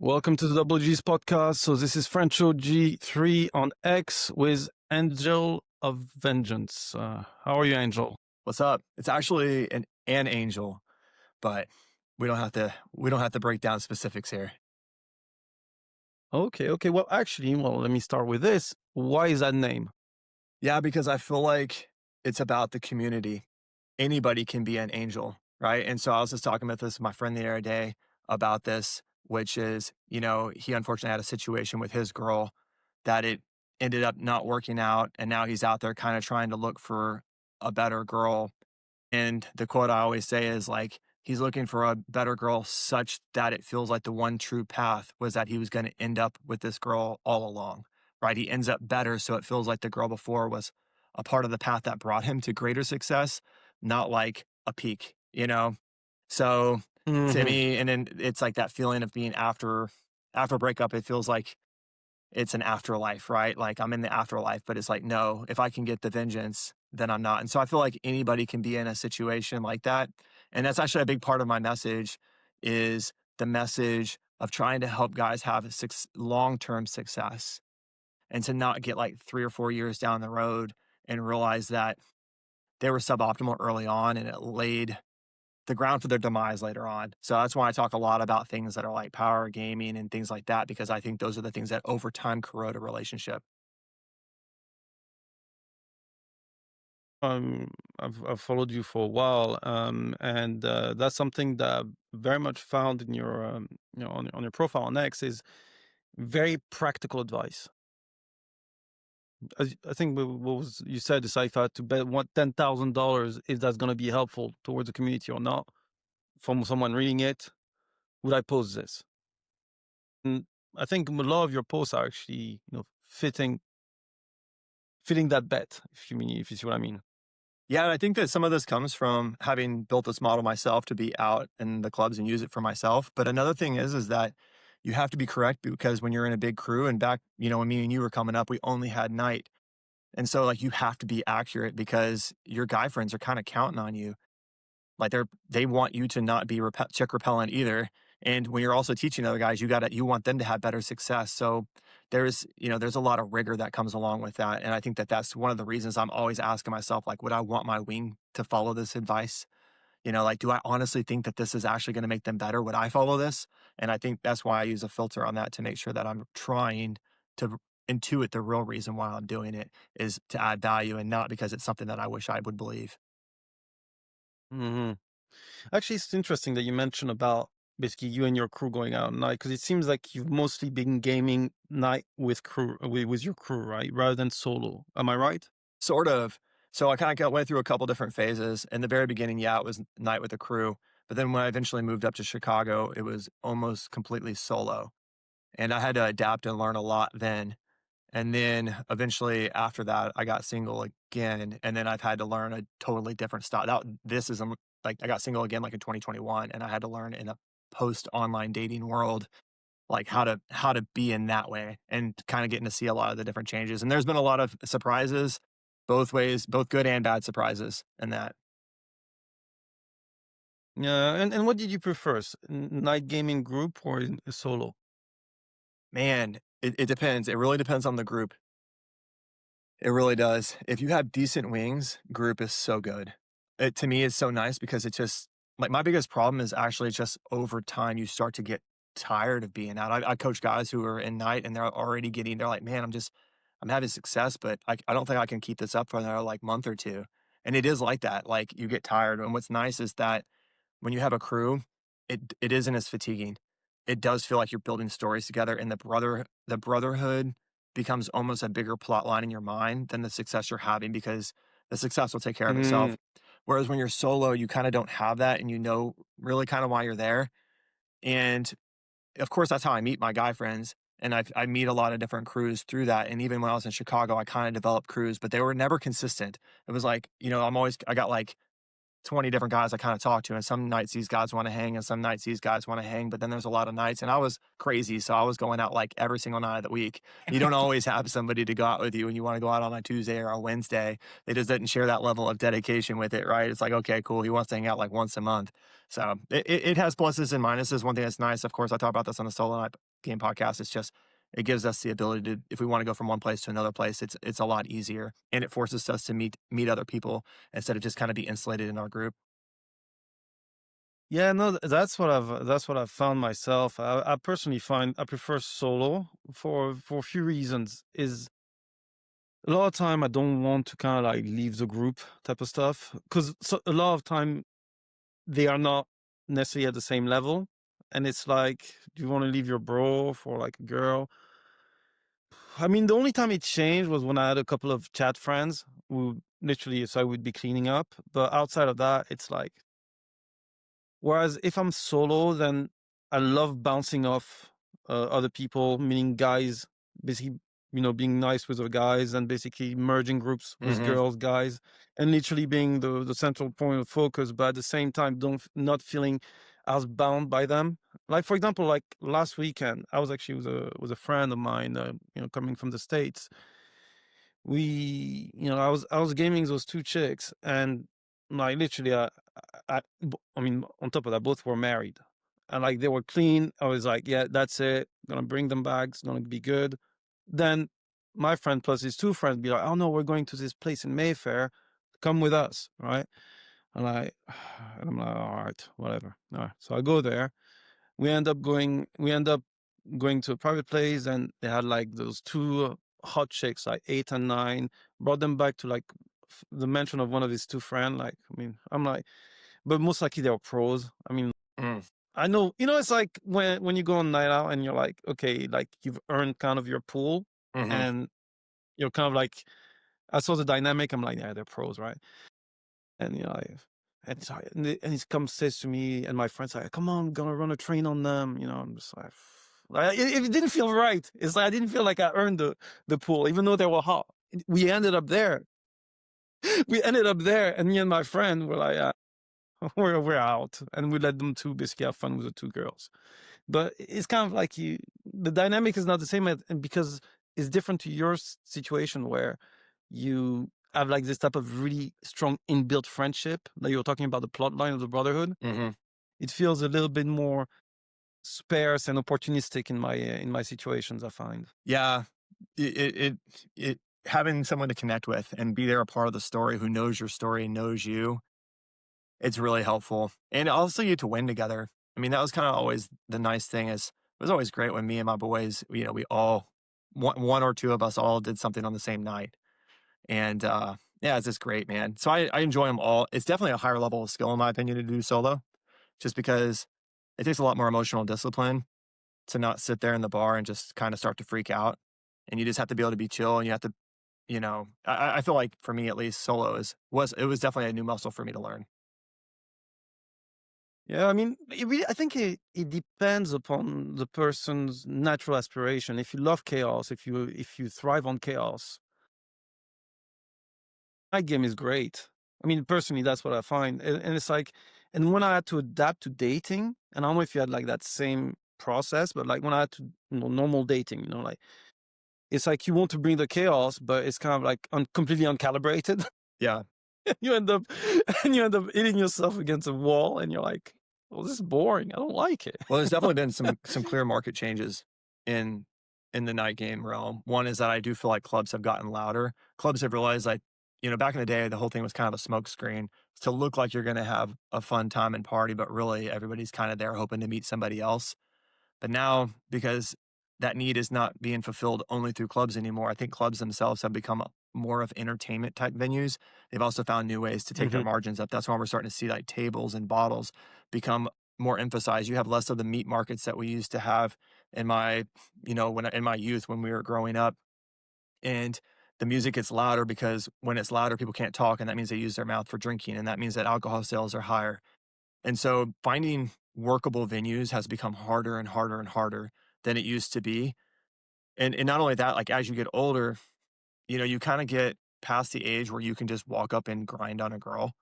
Welcome to the Double G's podcast. So this is Francho G3 on X with Angel of Vengeance. How are you, Angel? What's up? It's actually an angel, but we don't have to break down specifics here. Okay. Well, let me start with this. Why is that name? Yeah, because I feel like it's about the community. Anybody can be an angel, right? And so I was just talking with my friend the other day about this, which is, he unfortunately had a situation with his girl that it ended up not working out. And now he's out there kind of trying to look for a better girl. And the quote I always say is like, he's looking for a better girl such that it feels like the one true path was that he was going to end up with this girl all along, right? He ends up better. So it feels like the girl before was a part of the path that brought him to greater success, not like a peak, So to me, and then it's like that feeling of being after a breakup, it feels like it's an afterlife, right? Like I'm in the afterlife, but it's like, no, if I can get the vengeance, then I'm not. And so I feel like anybody can be in a situation like that. And that's actually a big part of my message is the message of trying to help guys have a long-term success and to not get like 3 or 4 years down the road and realize that they were suboptimal early on and it laid the ground for their demise later on. So that's why I talk a lot about things that are like power gaming and things like that, because I think those are the things that over time corrode a relationship. I've followed you for a while, and that's something that I very much found in your, on your profile on X is very practical advice. I think you said is if I had to bet $10,000 if that's going to be helpful towards the community or not from someone reading it, would I post this? And I think a lot of your posts are actually, fitting that bet. If you see what I mean. Yeah, and I think that some of this comes from having built this model myself to be out in the clubs and use it for myself. But another thing is that you have to be correct because when you're in a big crew and back, when me and you were coming up, we only had night. And so like you have to be accurate because your guy friends are kind of counting on you. Like they want you to not be check repellent either. And when you're also teaching other guys, you want them to have better success. So there's a lot of rigor that comes along with that. And I think that that's one of the reasons I'm always asking myself, like, would I want my wing to follow this advice? Like, do I honestly think that this is actually going to make them better? Would I follow this? And I think that's why I use a filter on that to make sure that I'm trying to intuit the real reason why I'm doing it is to add value and not because it's something that I wish I would believe. Mm-hmm. Actually, it's interesting that you mentioned about basically you and your crew going out at night because it seems like you've mostly been gaming night with your crew, right, rather than solo. Am I right? Sort of. So I kind of went through a couple different phases. In the very beginning, yeah, it was night with the crew. But then when I eventually moved up to Chicago, it was almost completely solo. And I had to adapt and learn a lot then. And then eventually after that, I got single again. And then I've had to learn a totally different style. This is like I got single again like in 2021. And I had to learn in a post online dating world like how to be in that way and kind of getting to see a lot of the different changes. And there's been a lot of surprises both ways, both good and bad surprises in that. Yeah. And what did you prefer, night gaming group or solo? Man, it depends. It really depends on the group. It really does. If you have decent wings, group is so good. It to me is so nice because it just like my biggest problem is actually just over time you start to get tired of being out. I coach guys who are in night and they're like, man, I'm having success, but I don't think I can keep this up for another like month or two. And it is like that. Like you get tired. And what's nice is that when you have a crew, it isn't as fatiguing. It does feel like you're building stories together, and the brotherhood becomes almost a bigger plot line in your mind than the success you're having because the success will take care of itself. Whereas when you're solo, you kind of don't have that, and you know really kind of why you're there. And of course, that's how I meet my guy friends, and I meet a lot of different crews through that. And even when I was in Chicago, I kind of developed crews, but they were never consistent. It was like I got like 20 different guys I kind of talk to. And some nights these guys want to hang and some nights these guys want to hang. But then there's a lot of nights and I was crazy. So I was going out like every single night of the week. You don't always have somebody to go out with you when you want to go out on a Tuesday or a Wednesday. They just didn't share that level of dedication with it, right? It's like, okay, cool. He wants to hang out like once a month. So it has pluses and minuses. One thing that's nice, of course, I talk about this on the solo game podcast. It's just it gives us the ability to, if we want to go from one place to another place, it's a lot easier, and it forces us to meet other people instead of just kind of be insulated in our group. Yeah, no, that's what I've found myself. I personally find I prefer solo for a few reasons. Is a lot of time I don't want to kind of like leave the group type of stuff because so, a lot of time they are not necessarily at the same level, and it's like, do you want to leave your bro for like a girl? I mean, the only time it changed was when I had a couple of chat friends who literally, so I would be cleaning up. But outside of that, it's like, whereas if I'm solo, then I love bouncing off other people, meaning guys, basically, being nice with the guys and basically merging groups with Hmm. girls, guys, and literally being the central point of focus, but at the same time, not feeling as bound by them. Like for example, like last weekend, I was actually with a friend of mine, coming from the States. I was gaming those two chicks, and like literally, I mean, on top of that, both were married, and like they were clean. I was like, yeah, that's it. Gonna bring them back. It's gonna be good. Then my friend plus his two friends be like, oh no, we're going to this place in Mayfair. Come with us, right? And and I'm like, all right, whatever. All right. So I go there. We end up going to a private place, and they had like those two hot chicks, like 8 and 9, brought them back to like the mention of one of his two friends. Like, I mean, I'm like, but most likely they were pros. I mean, Mm. I know, it's like when you go on night out and you're like, okay, like you've earned kind of your pool, Hmm. and you're kind of like, I saw the dynamic. I'm like, yeah, they're pros, right? And and so and he comes says to me and my friends like, "Come on, gonna run a train on them." I'm just like, it didn't feel right. It's like I didn't feel like I earned the pool, even though they were hot. We ended up there. We ended up there, and me and my friend were like, we're out, and we let them two basically have fun with the two girls. But it's kind of like the dynamic is not the same, and because it's different to your situation where you have like this type of really strong inbuilt friendship. Like you were talking about the plot line of the Brotherhood. Hmm. It feels a little bit more sparse and opportunistic in my situations, I find. Yeah, it having someone to connect with and be there a part of the story who knows your story, knows you, it's really helpful. And also you to win together. I mean, that was kind of always the nice thing is it was always great when me and my boys, we all one or two of us all did something on the same night. And yeah, it's just great, man. So I enjoy them all. It's definitely a higher level of skill in my opinion to do solo, just because it takes a lot more emotional discipline to not sit there in the bar and just kind of start to freak out. And you just have to be able to be chill and you have to, I feel like for me at least, solo was definitely a new muscle for me to learn. Yeah, I mean, I think it depends upon the person's natural aspiration. If you love chaos, if you thrive on chaos, my game is great. I mean, personally, that's what I find, and it's like, and when I had to adapt to dating, and I don't know if you had like that same process, but like when I had to, normal dating, like it's like you want to bring the chaos, but it's kind of like completely uncalibrated. Yeah. you end up, and you end up hitting yourself against a wall, and you're like, well, this is boring. I don't like it. Well, there's definitely been some clear market changes in in the night game realm. One is that I do feel like clubs have gotten louder. Clubs have realized like, back in the day, the whole thing was kind of a smoke screen to look like you're going to have a fun time and party, but really everybody's kind of there hoping to meet somebody else. But now, because that need is not being fulfilled only through clubs anymore, I think clubs themselves have become more of entertainment type venues. They've also found new ways to take their Mhm. margins up. That's why we're starting to see like tables and bottles become more emphasized. You have less of the meat markets that we used to have in my, in my youth when we were growing up. And the music gets louder because when it's louder, people can't talk, and that means they use their mouth for drinking, and that means that alcohol sales are higher. And so finding workable venues has become harder and harder and harder than it used to be. And not only that, like as you get older, you kind of get past the age where you can just walk up and grind on a girl.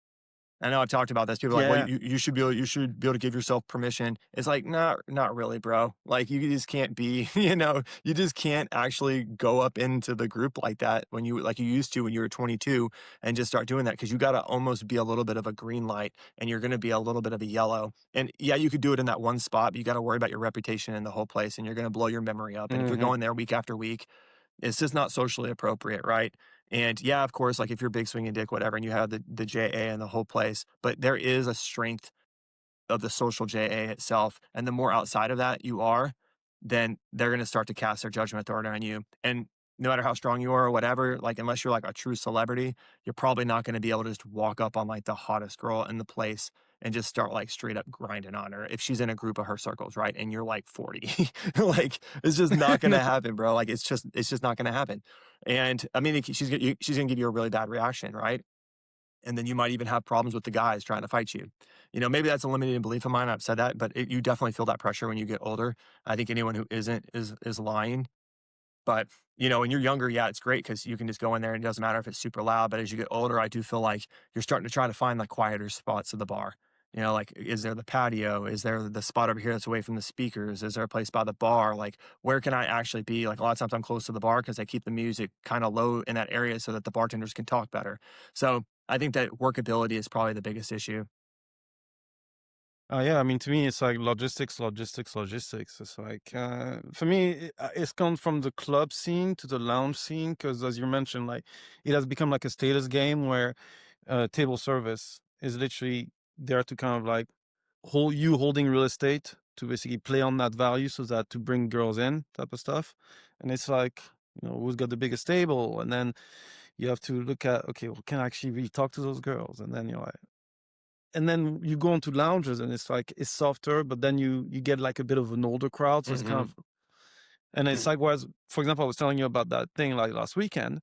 I know I've talked about this. People are like, well, Yeah. you should be able to give yourself permission. It's like, not really, bro. Like you just can't be, you just can't actually go up into the group like that when like you used to when you were 22 and just start doing that because you got to almost be a little bit of a green light and you're going to be a little bit of a yellow. And yeah, you could do it in that one spot, but you got to worry about your reputation in the whole place and you're going to blow your memory up. And if you're Mhm. going there week after week, it's just not socially appropriate, right? And yeah, of course, like if you're big swinging dick, whatever, and you have the JA and the whole place, but there is a strength of the social JA itself. And the more outside of that you are, then they're going to start to cast their judgment authority on you. And no matter how strong you are or whatever, like unless you're like a true celebrity, you're probably not going to be able to just walk up on like the hottest girl in the place and just start like straight up grinding on her if she's in a group of her circles, right? And you're like 40. Like it's just not going to happen, bro. Like it's just not going to happen. And I mean, she's going to give you a really bad reaction, right? And then you might even have problems with the guys trying to fight you. Maybe that's a limiting belief of mine. I've said that, but you definitely feel that pressure when you get older. I think anyone who isn't is lying. But when you're younger, yeah, it's great because you can just go in there and it doesn't matter if it's super loud. But as you get older, I do feel like you're starting to try to find like quieter spots of the bar. Like is there the patio? Is there the spot over here that's away from the speakers? Is there a place by the bar? Like where can I actually be? Like a lot of times I'm close to the bar because I keep the music kind of low in that area so that the bartenders can talk better. So I think that workability is probably the biggest issue. Yeah, I mean, to me, it's like logistics, logistics, logistics. It's like, for me, it's gone from the club scene to the lounge scene because, as you mentioned, like it has become like a status game where table service is literally there to kind of like holding real estate to basically play on that value so that to bring girls in type of stuff. And it's like, who's got the biggest table? And then you have to look at, okay, well, can I actually really talk to those girls? And then you're like, and then you go into lounges and it's like it's softer, but then you get like a bit of an older crowd, so it's kind Hmm. of, and it's like, whereas for example I was telling you about that thing like last weekend,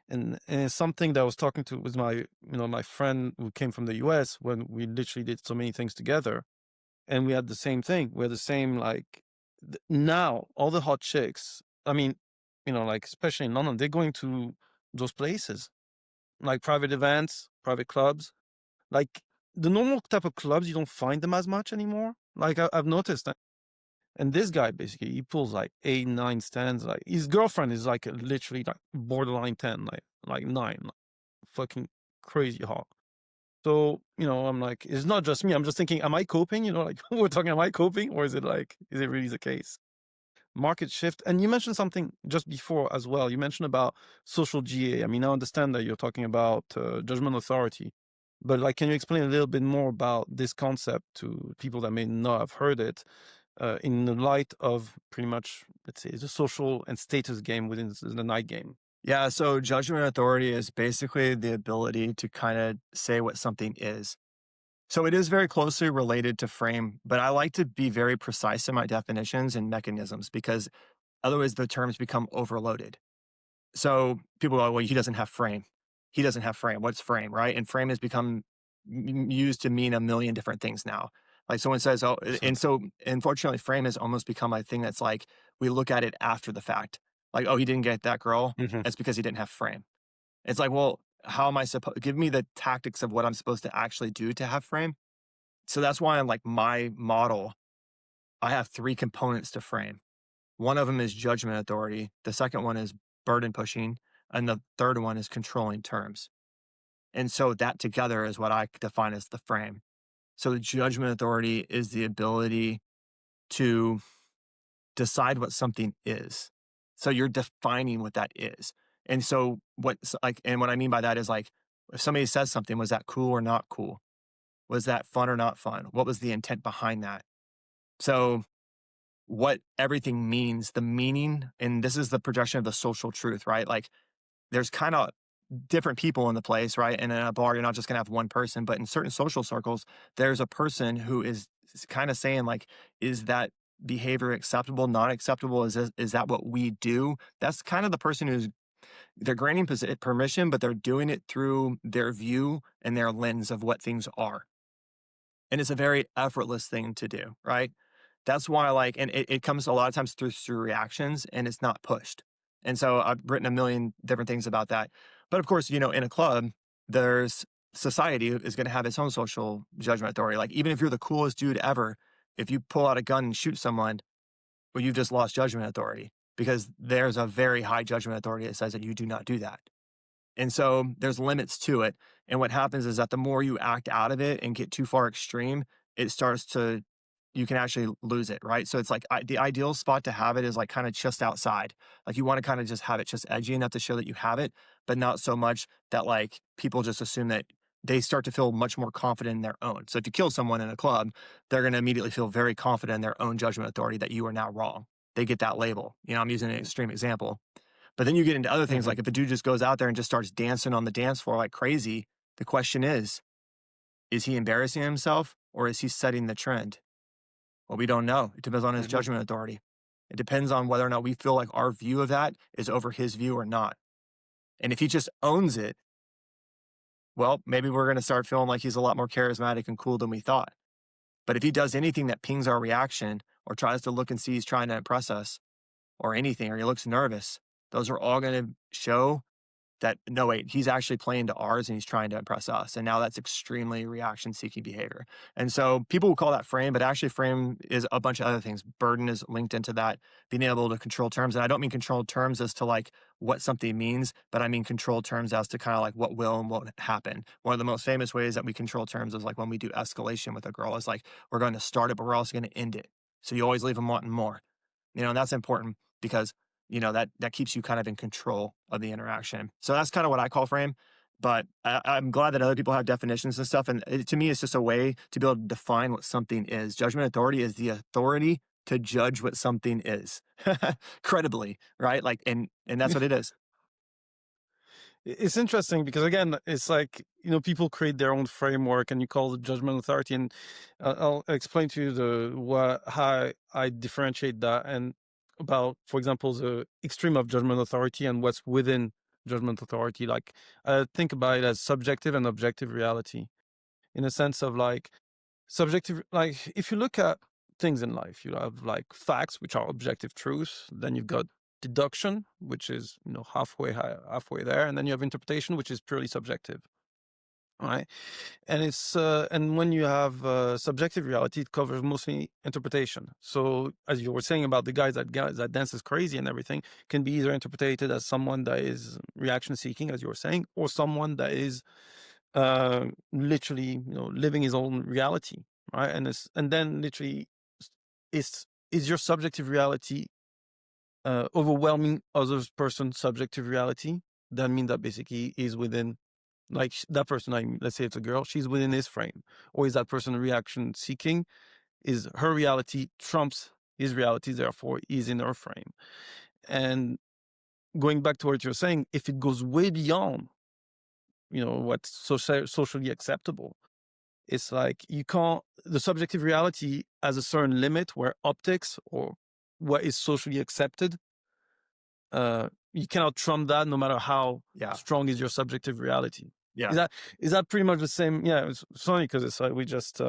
and it's something that I was talking to with my my friend who came from the US when we literally did so many things together, and we had the same thing. We had the same like now all the hot chicks. I mean, like especially in London, they're going to those places like private events, private clubs. Like the normal type of clubs, you don't find them as much anymore. Like I've noticed that. And this guy basically he pulls like 8, 9 stands. Like his girlfriend is like literally like borderline 10, like 9, like fucking crazy hot. So I'm like, it's not just me. I'm just thinking, am I coping? Like we're talking, am I coping, or is it really the case? Market shift. And you mentioned something just before as well. You mentioned about social GA. I mean, I understand that you're talking about judgment authority, but like, can you explain a little bit more about this concept to people that may not have heard it in the light of pretty much, let's say, the social and status game within the night game? Yeah, so judgment authority is basically the ability to kind of say what something is. So it is very closely related to frame, but I like to be very precise in my definitions and mechanisms because otherwise the terms become overloaded. So people go, well, he doesn't have frame. He doesn't have frame. What's frame, right? And frame has become used to mean a million different things now. Like someone says, oh, and so unfortunately, frame has almost become a thing that's like we look at it after the fact. Like, oh, he didn't get that girl. Hmm. That's because he didn't have frame. It's like, well, how am I supposed? Give me the tactics of what I'm supposed to actually do to have frame. So that's why I'm like my model. I have three components to frame. One of them is judgment authority. The second one is burden pushing. And the third one is controlling terms. And so that together is what I define as the frame. So the judgment authority is the ability to decide what something is. So you're defining what that is. And so and what I mean by that is like, if somebody says something, was that cool or not cool? Was that fun or not fun? What was the intent behind that? So what everything means, the meaning, and this is the projection of the social truth, right? Like there's kind of different people in the place, right? And in a bar, you're not just gonna have one person, but in certain social circles, there's a person who is kind of saying, like, is that behavior acceptable, not acceptable? Is that what we do? That's kind of the person who's they're granting permission, but they're doing it through their view and their lens of what things are. And it's a very effortless thing to do, right? That's why, like, and it comes a lot of times through reactions and it's not pushed. And so I've written a million different things about that. But of course, in a club, there's society is going to have its own social judgment authority. Like, even if you're the coolest dude ever, if you pull out a gun and shoot someone, well, you've just lost judgment authority because there's a very high judgment authority that says that you do not do that. And so there's limits to it. And what happens is that the more you act out of it and get too far extreme, it starts to, you can actually lose it, right? So it's like the ideal spot to have it is like kind of just outside. Like you want to kind of just have it just edgy enough to show that you have it, but not so much that like people just assume that they start to feel much more confident in their own. So if you kill someone in a club, they're going to immediately feel very confident in their own judgment authority that you are now wrong. They get that label. You know, I'm using an extreme example. But then you get into other things, Mhm. like if a dude just goes out there and just starts dancing on the dance floor like crazy, the question is he embarrassing himself or is he setting the trend? Well, we don't know. It depends on his Mhm. judgment authority. It depends on whether or not we feel like our view of that is over his view or not. And if he just owns it, well, maybe we're going to start feeling like he's a lot more charismatic and cool than we thought. But if he does anything that pings our reaction or tries to look and see he's trying to impress us or anything, or he looks nervous, those are all going to show that no, wait, he's actually playing to ours and he's trying to impress us. And now that's extremely reaction seeking behavior. And so people will call that frame, but actually frame is a bunch of other things. Burden is linked into that, being able to control terms. And I don't mean control terms as to like what something means, but I mean control terms as to kind of like what will and won't happen. One of the most famous ways that we control terms is like when we do escalation with a girl, is like we're going to start it, but we're also going to end it. So you always leave them wanting more. You know, and that's important because that keeps you kind of in control of the interaction. So that's kind of what I call frame. But I'm glad that other people have definitions and stuff. And to me, it's just a way to be able to define what something is. Judgment authority is the authority to judge what something is credibly, right? Like, and that's what it is. It's interesting because again, it's like, people create their own framework and you call it judgment authority. And I'll explain to you how I differentiate that and about, for example, the extreme of judgment authority and what's within judgment authority. Like I think about it as subjective and objective reality in a sense of like subjective, like if you look at things in life, you have like facts, which are objective truths. Then you've got deduction, which is halfway there, and then you have interpretation, which is purely subjective. Right, and and when you have subjective reality, it covers mostly interpretation. So, as you were saying about the guys that dances crazy and everything, can be either interpreted as someone that is reaction seeking, as you were saying, or someone that is literally, living his own reality, right? And then literally, is your subjective reality overwhelming other person's subjective reality? That means that basically is within, like that person. Let's say it's a girl, she's within his frame, or is that person reaction seeking? Is her reality trumps his reality, therefore he's in her frame. And going back to what you're saying, if it goes way beyond, what's socially acceptable, it's like you can't, the subjective reality has a certain limit where optics or what is socially accepted, you cannot trump that no matter how Yeah. strong is your subjective reality. Is Yeah. that is that pretty much the same? Yeah, it's funny because it's like we just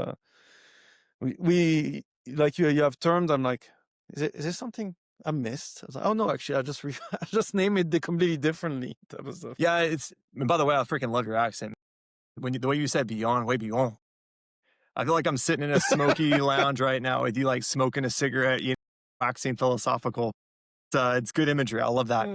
we like you have terms. I'm like, is there something I missed? I was like, oh no, actually, I just name it completely differently. That was the Yeah. And by the way, I freaking love your accent. The way you said beyond, way beyond. I feel like I'm sitting in a smoky lounge right now with you, like smoking a cigarette, waxing philosophical. It's good imagery. I love that.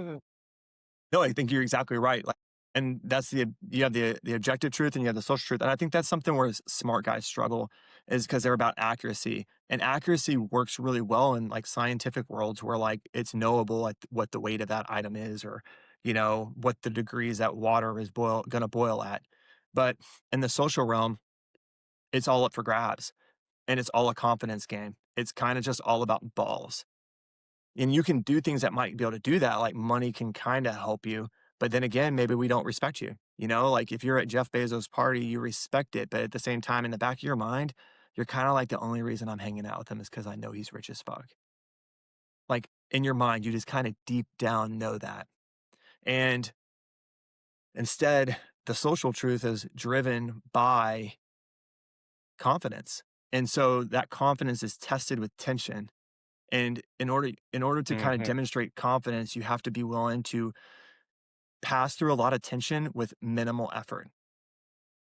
No, I think you're exactly right. Like, and that's you have the objective truth and you have the social truth. And I think that's something where smart guys struggle is because they're about accuracy. And accuracy works really well in like scientific worlds where like it's knowable like what the weight of that item is or what the degrees that water is gonna boil at. But in the social realm, it's all up for grabs and it's all a confidence game. It's kind of just all about balls. And you can do things that might be able to do that, like money can kind of help you. But then again, maybe we don't respect you. Like if you're at Jeff Bezos' party, you respect it. But at the same time, in the back of your mind, you're kind of like the only reason I'm hanging out with him is because I know he's rich as fuck. Like in your mind, you just kind of deep down know that. And instead, the social truth is driven by confidence. And so that confidence is tested with tension. And in order to kind of Mhm. demonstrate confidence, you have to be willing to pass through a lot of tension with minimal effort.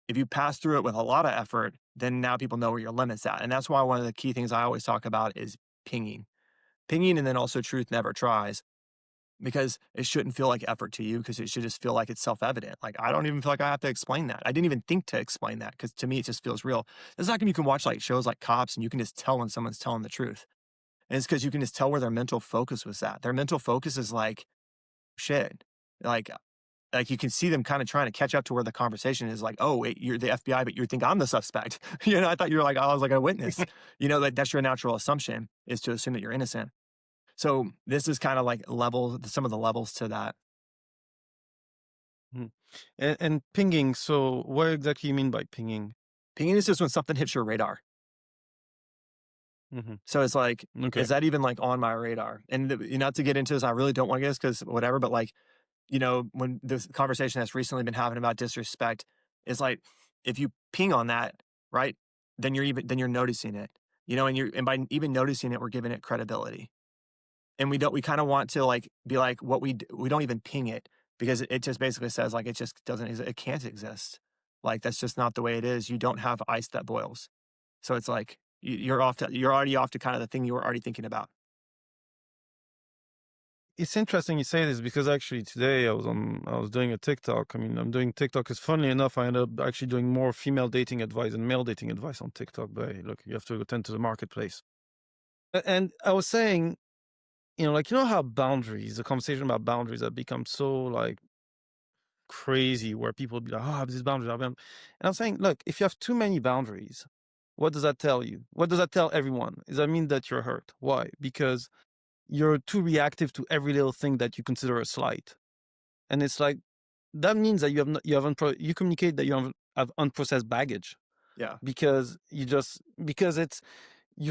if you pass through it with a lot of effort, then now people know where your limit's at. And that's why one of the key things I always talk about is pinging. Pinging and then also truth never tries because it shouldn't feel like effort to you because it should just feel like it's self-evident. Like I don't even feel like I have to explain that. I didn't even think to explain that because to me it just feels real. It's like when you can watch like shows like Cops and you can just tell when someone's telling the truth. And it's because you can just tell where their mental focus was at. Their mental focus is like shit. Like like you can see them kind of trying to catch up to where the conversation is like, oh, wait, you're the FBI, but you think I'm the suspect. I thought you were like, I was like a witness. Like that's your natural assumption is to assume that you're innocent. So this is kind of like some of the levels to that. Mhm. And pinging, so what exactly you mean by pinging? Pinging is just when something hits your radar. Mhm. So it's like, is Okay. that even like on my radar? And not to get into this, I really don't want to get this because whatever, but like, when this conversation that's recently been happening about disrespect is like, if you ping on that, right, then you're noticing it, and by even noticing it, we're giving it credibility. And we kind of want to like be like what we don't even ping it because it just basically says like it just doesn't it can't exist. Like that's just not the way it is. You don't have ice that boils. So it's like you're already off to kind of the thing you were already thinking about. It's interesting you say this because actually today I was doing a TikTok. I mean, I'm doing TikTok because funnily enough, I ended up actually doing more female dating advice and male dating advice on TikTok. But hey, look, you have to attend to the marketplace. And I was saying, like, how boundaries, the conversation about boundaries have become so like crazy where people be like, oh, I have these boundaries. And I'm saying, look, if you have too many boundaries, what does that tell you? What does that tell everyone? Does that mean that you're hurt? Why? Because you're too reactive to every little thing that you consider a slight. And it's like, that means that you communicate that you have unprocessed baggage Yeah. because you're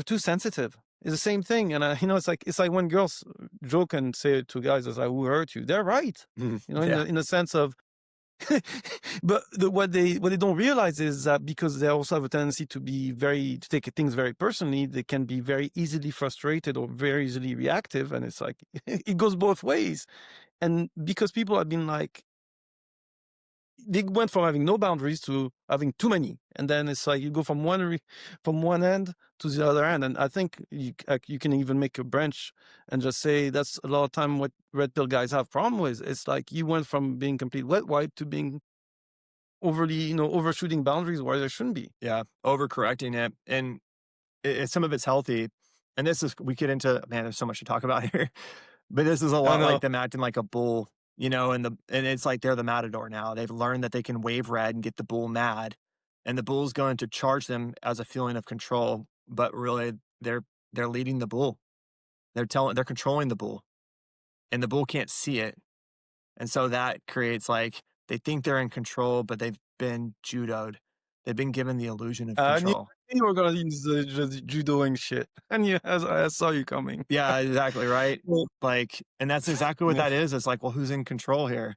too sensitive. It's the same thing. And it's like when girls joke and say to guys, it's like, who hurt you? They're right. Mhm. In Yeah. the sense of, but what they don't realize is that because they also have a tendency to take things very personally, they can be very easily frustrated or very easily reactive, and it's like it goes both ways. And because people have been like, they went from having no boundaries to having too many, and then it's like you go from from one end to the other end. And I think you can even make a branch and just say that's a lot of time what red pill guys have problem with. It's like you went from being complete wet wipe to being overly, overshooting boundaries where there shouldn't be. Yeah. Overcorrecting it. And some of it's healthy. And this is, we get into, man, there's so much to talk about here. But this is a I lot like know. them acting like a bull, and it's like they're the matador now. They've learned that they can wave red and get the bull mad. And the bull's going to charge them as a feeling of control. But really they're leading the bull. They're controlling the bull. And the bull can't see it. And so that creates like they think they're in control, but they've been judoed. They've been given the illusion of I knew control. you were gonna use the just judoing shit, and yeah, I saw you coming. Yeah, exactly, right? Well, Like, and that's exactly what yeah. that is. It's like, well, who's in control here?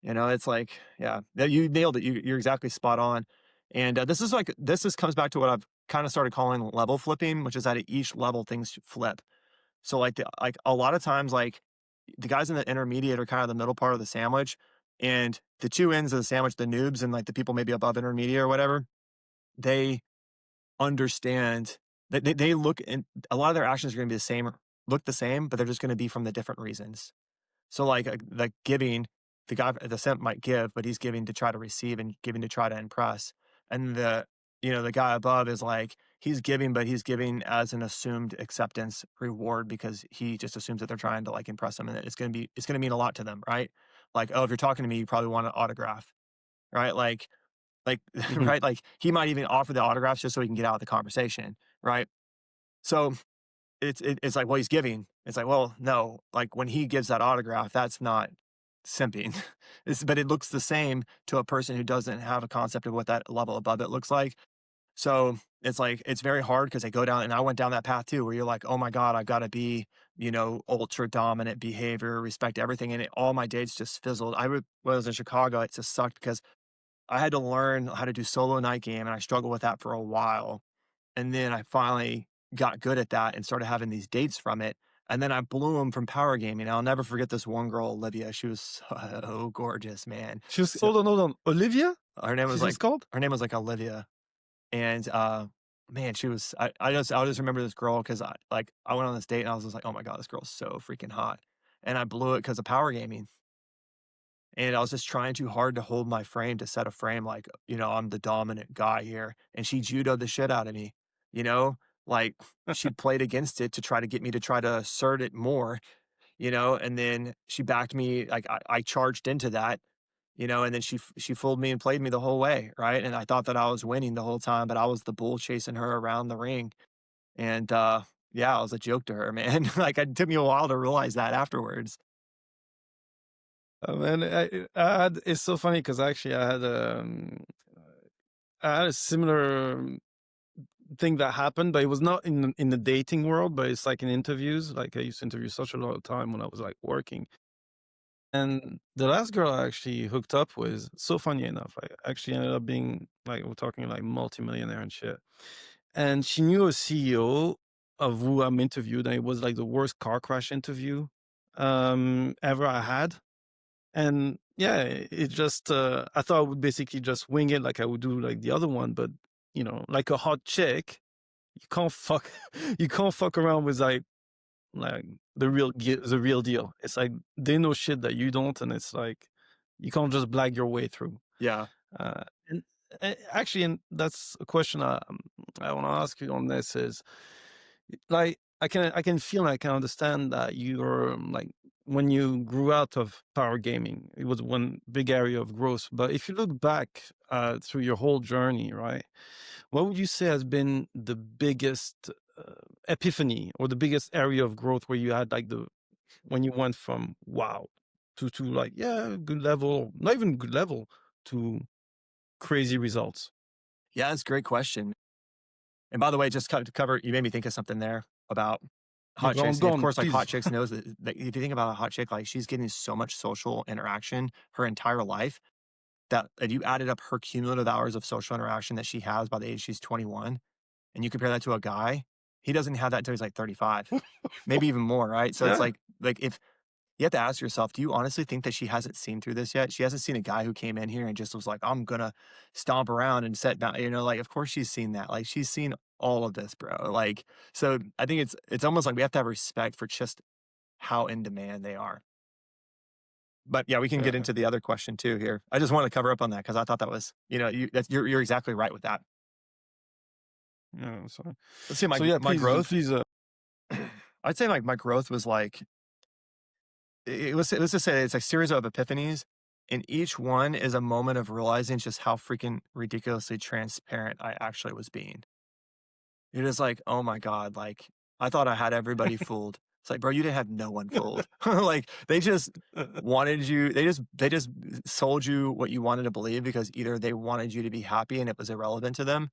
It's like, yeah, you nailed it. You're exactly spot on. And this comes back to what I've kind of started calling level flipping, which is that at each level things flip. So like a lot of times, like the guys in the intermediate are kind of the middle part of the sandwich, and the two ends of the sandwich, the noobs and like the people maybe above intermediate or whatever, they understand that they look and a lot of their actions are going to be look the same, but they're just going to be from the different reasons. So like giving, the simp might give, but he's giving to try to receive and giving to try to impress. And the guy above is like he's giving, but he's giving as an assumed acceptance reward because he just assumes that they're trying to like impress him and that it's gonna mean a lot to them, right? Like, oh, if you're talking to me, you probably want an autograph, right? Like Mhm. right, like he might even offer the autographs just so he can get out of the conversation, right? So it's like, well, he's giving. It's like, well, no, like when he gives that autograph, that's not simping. But it looks the same to a person who doesn't have a concept of what that level above it looks like. So it's like, it's very hard because they go down, and I went down that path too, where you're like, oh my God, I've got to be, ultra dominant behavior, respect everything. And all my dates just fizzled. When I was in Chicago, it just sucked because I had to learn how to do solo night game, and I struggled with that for a while. And then I finally got good at that and started having these dates from it. And then I blew him from power gaming. I'll never forget this one girl, Olivia. She was so gorgeous, man. She was So hold on. Olivia? her name was She's just like called? her name was like Olivia. And man, she was I just remember this girl because I went on this date and I was just like, oh my God, this girl's so freaking hot. And I blew it because of power gaming. And I was just trying too hard to hold my frame to set a frame like, I'm the dominant guy here. And she judoed the shit out of me, you know? Like she played against it to try to get me to try to assert it more, and then she backed me, like I charged into that, and then she fooled me and played me the whole way, right? And I thought that I was winning the whole time, but I was the bull chasing her around the ring. And yeah, I was a joke to her, man. Like it took me a while to realize that afterwards. Man, I had it's so funny because actually I had a similar thing that happened, but it was not in the dating world, but it's like in interviews. Like I used to interview such a lot of time when I was like working. And the last girl I actually hooked up with, so funny enough, I actually ended up being like we're talking like multimillionaire and shit. And she knew a CEO of who I'm interviewed, and it was like the worst car crash interview ever I had. And yeah, it just I thought I would basically just wing it like I would do like the other one, but like a hot chick, you can't fuck you can't fuck around with like the real deal. It's like they know shit that you don't, and it's like you can't just blag your way through. Yeah. And actually, and that's a question I want to ask you on this is like I can feel and I can understand that you're like when you grew out of power gaming, it was one big area of growth. But if you look back through your whole journey, right, what would you say has been the biggest epiphany or the biggest area of growth where you had like the when you went from wow to like yeah good level, not even good level to crazy results? Yeah, that's a great question. And by the way, just to cover, you made me think of something there about Yeah, hot chicks. go And of on, course, like please. hot chicks knows that if you think about a hot chick, like she's getting so much social interaction her entire life that if you added up her cumulative hours of social interaction that she has by the age she's 21, and you compare that to a guy, he doesn't have that until he's like 35, maybe even more, right? So it's Yeah. like if you have to ask yourself, do you honestly think that she hasn't seen through this yet? She hasn't seen a guy who came in here and just was like, I'm gonna stomp around and set down, like of course she's seen that. Like she's seen all of this, bro. Like, so I think it's almost like we have to have respect for just how in demand they are. But yeah, we can get Yeah, into the other question too here. I just wanted to cover up on that because I thought that was, you're exactly right with that. yeah. So, Let's see, my so yeah, my please, growth. please. I'd say like my growth was like let's just say it's a series of epiphanies, and each one is a moment of realizing just how freaking ridiculously transparent I actually was being. You're just like, oh my God, like I thought I had everybody fooled. It's like, bro, you didn't have no one fooled. Like they just wanted you, they just sold you what you wanted to believe because either they wanted you to be happy and it was irrelevant to them,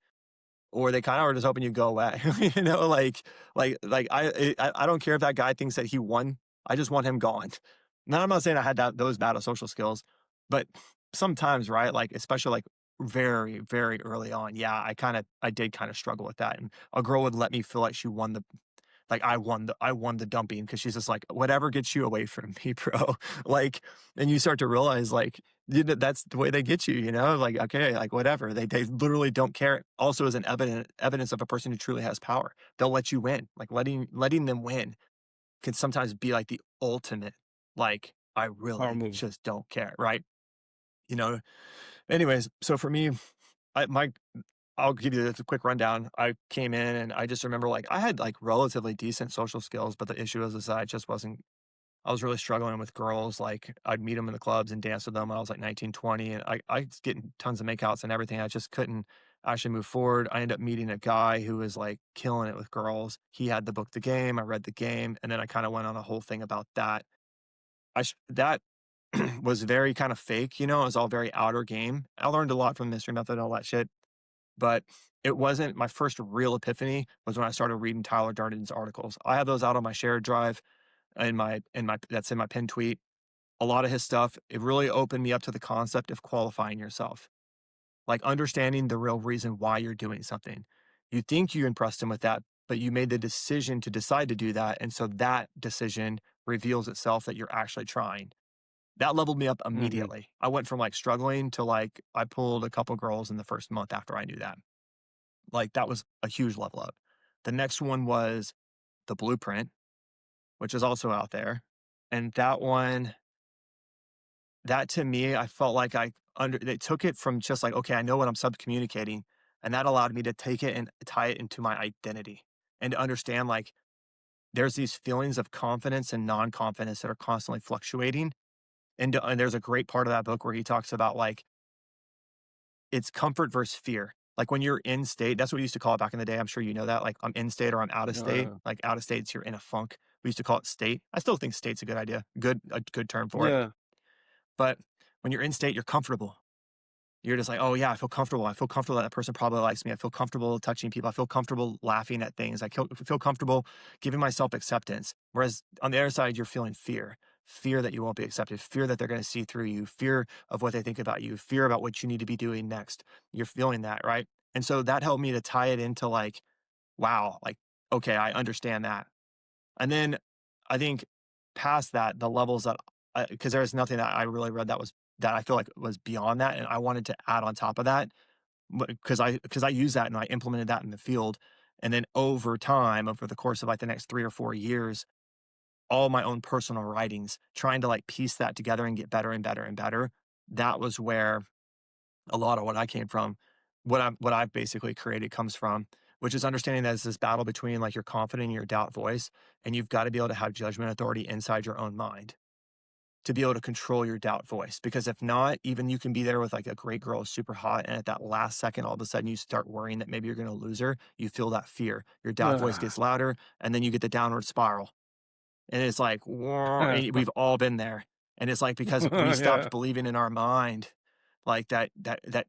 or they kind of were just hoping you'd go away. I don't care if that guy thinks that he won. I just want him gone. Now I'm not saying I had those bad of social skills, but sometimes, right? Like especially like very, very early on, yeah, I did kind of struggle with that. And a girl would let me feel like she won the like I won the dumping because she's just like, whatever gets you away from me, bro. Like, and you start to realize like that's the way they get you, like, okay, like whatever. They literally don't care. Also as an evidence of a person who truly has power. They'll let you win. Like letting them win can sometimes be like the ultimate, like, I Power really move. just don't care, right? You know. Anyways, so for me, my I'll give you a quick rundown. I came in and I just remember like I had like relatively decent social skills, but the issue is that I just wasn't I was really struggling with girls. Like I'd meet them in the clubs and dance with them when I was like 19, 20, and I was getting tons of makeouts and everything. I just couldn't actually move forward. I ended up meeting a guy who was like killing it with girls. He had the book The Game. I read The Game, and then I kind of went on a whole thing about that. That was very kind of fake, it was all very outer game. I learned a lot from Mystery Method and all that shit, but it wasn't my first real epiphany was when I started reading Tyler Durden's articles. I have those out on my shared drive in my that's in my pin tweet. A lot of his stuff, it really opened me up to the concept of qualifying yourself, like understanding the real reason why you're doing something. You think you impressed him with that, but you made the decision to decide to do that. And so that decision reveals itself that you're actually trying. That leveled me up Mhm. immediately. I went from like struggling to like, I pulled a couple girls in the first month after I knew that. Like that was a huge level up. The next one was the blueprint, which is also out there. And that one, that to me, I felt like they took it from just like, okay, I know what I'm sub communicating. And that allowed me to take it and tie it into my identity and to understand like there's these feelings of confidence and non confidence that are constantly fluctuating. And there's a great part of that book where he talks about like it's comfort versus fear. Like when you're in state, that's what we used to call it back in the day. I'm sure you know that. Like I'm in state or I'm out of state. Uh, Like out of states, you're in a funk. We used to call it state. I still think state's a good idea, a good term for it. yeah. But when you're in state, you're comfortable. You're just like, oh yeah, I feel comfortable. I feel comfortable that person probably likes me. I feel comfortable touching people. I feel comfortable laughing at things. Feel comfortable giving myself acceptance. Whereas on the other side, you're feeling fear. Fear that you won't be accepted, fear that they're going to see through you, fear of what they think about you, fear about what you need to be doing next. You're feeling that, right? And so that helped me to tie it into like, wow, like, okay, I understand that. And then I think past that, the levels that because there's nothing that I really read that I feel like was beyond that, and I wanted to add on top of that because I use that and I implemented that in the field, and then over time, over the course of like the next 3 or 4 years, all my own personal writings, trying to like piece that together and get better and better and better. That was where a lot of what I came from, what I've basically created comes from, which is understanding that it's this battle between like your confident and your doubt voice, and you've got to be able to have judgment authority inside your own mind to be able to control your doubt voice. Because if not, even you can be there with like a great girl who's super hot, and at that last second, all of a sudden you start worrying that maybe you're going to lose her. You feel that fear. Your doubt voice Ah. gets louder, and then you get the downward spiral. And it's like, "Whoa," and we've all been there. And it's like because we stopped Yeah. believing in our mind, like that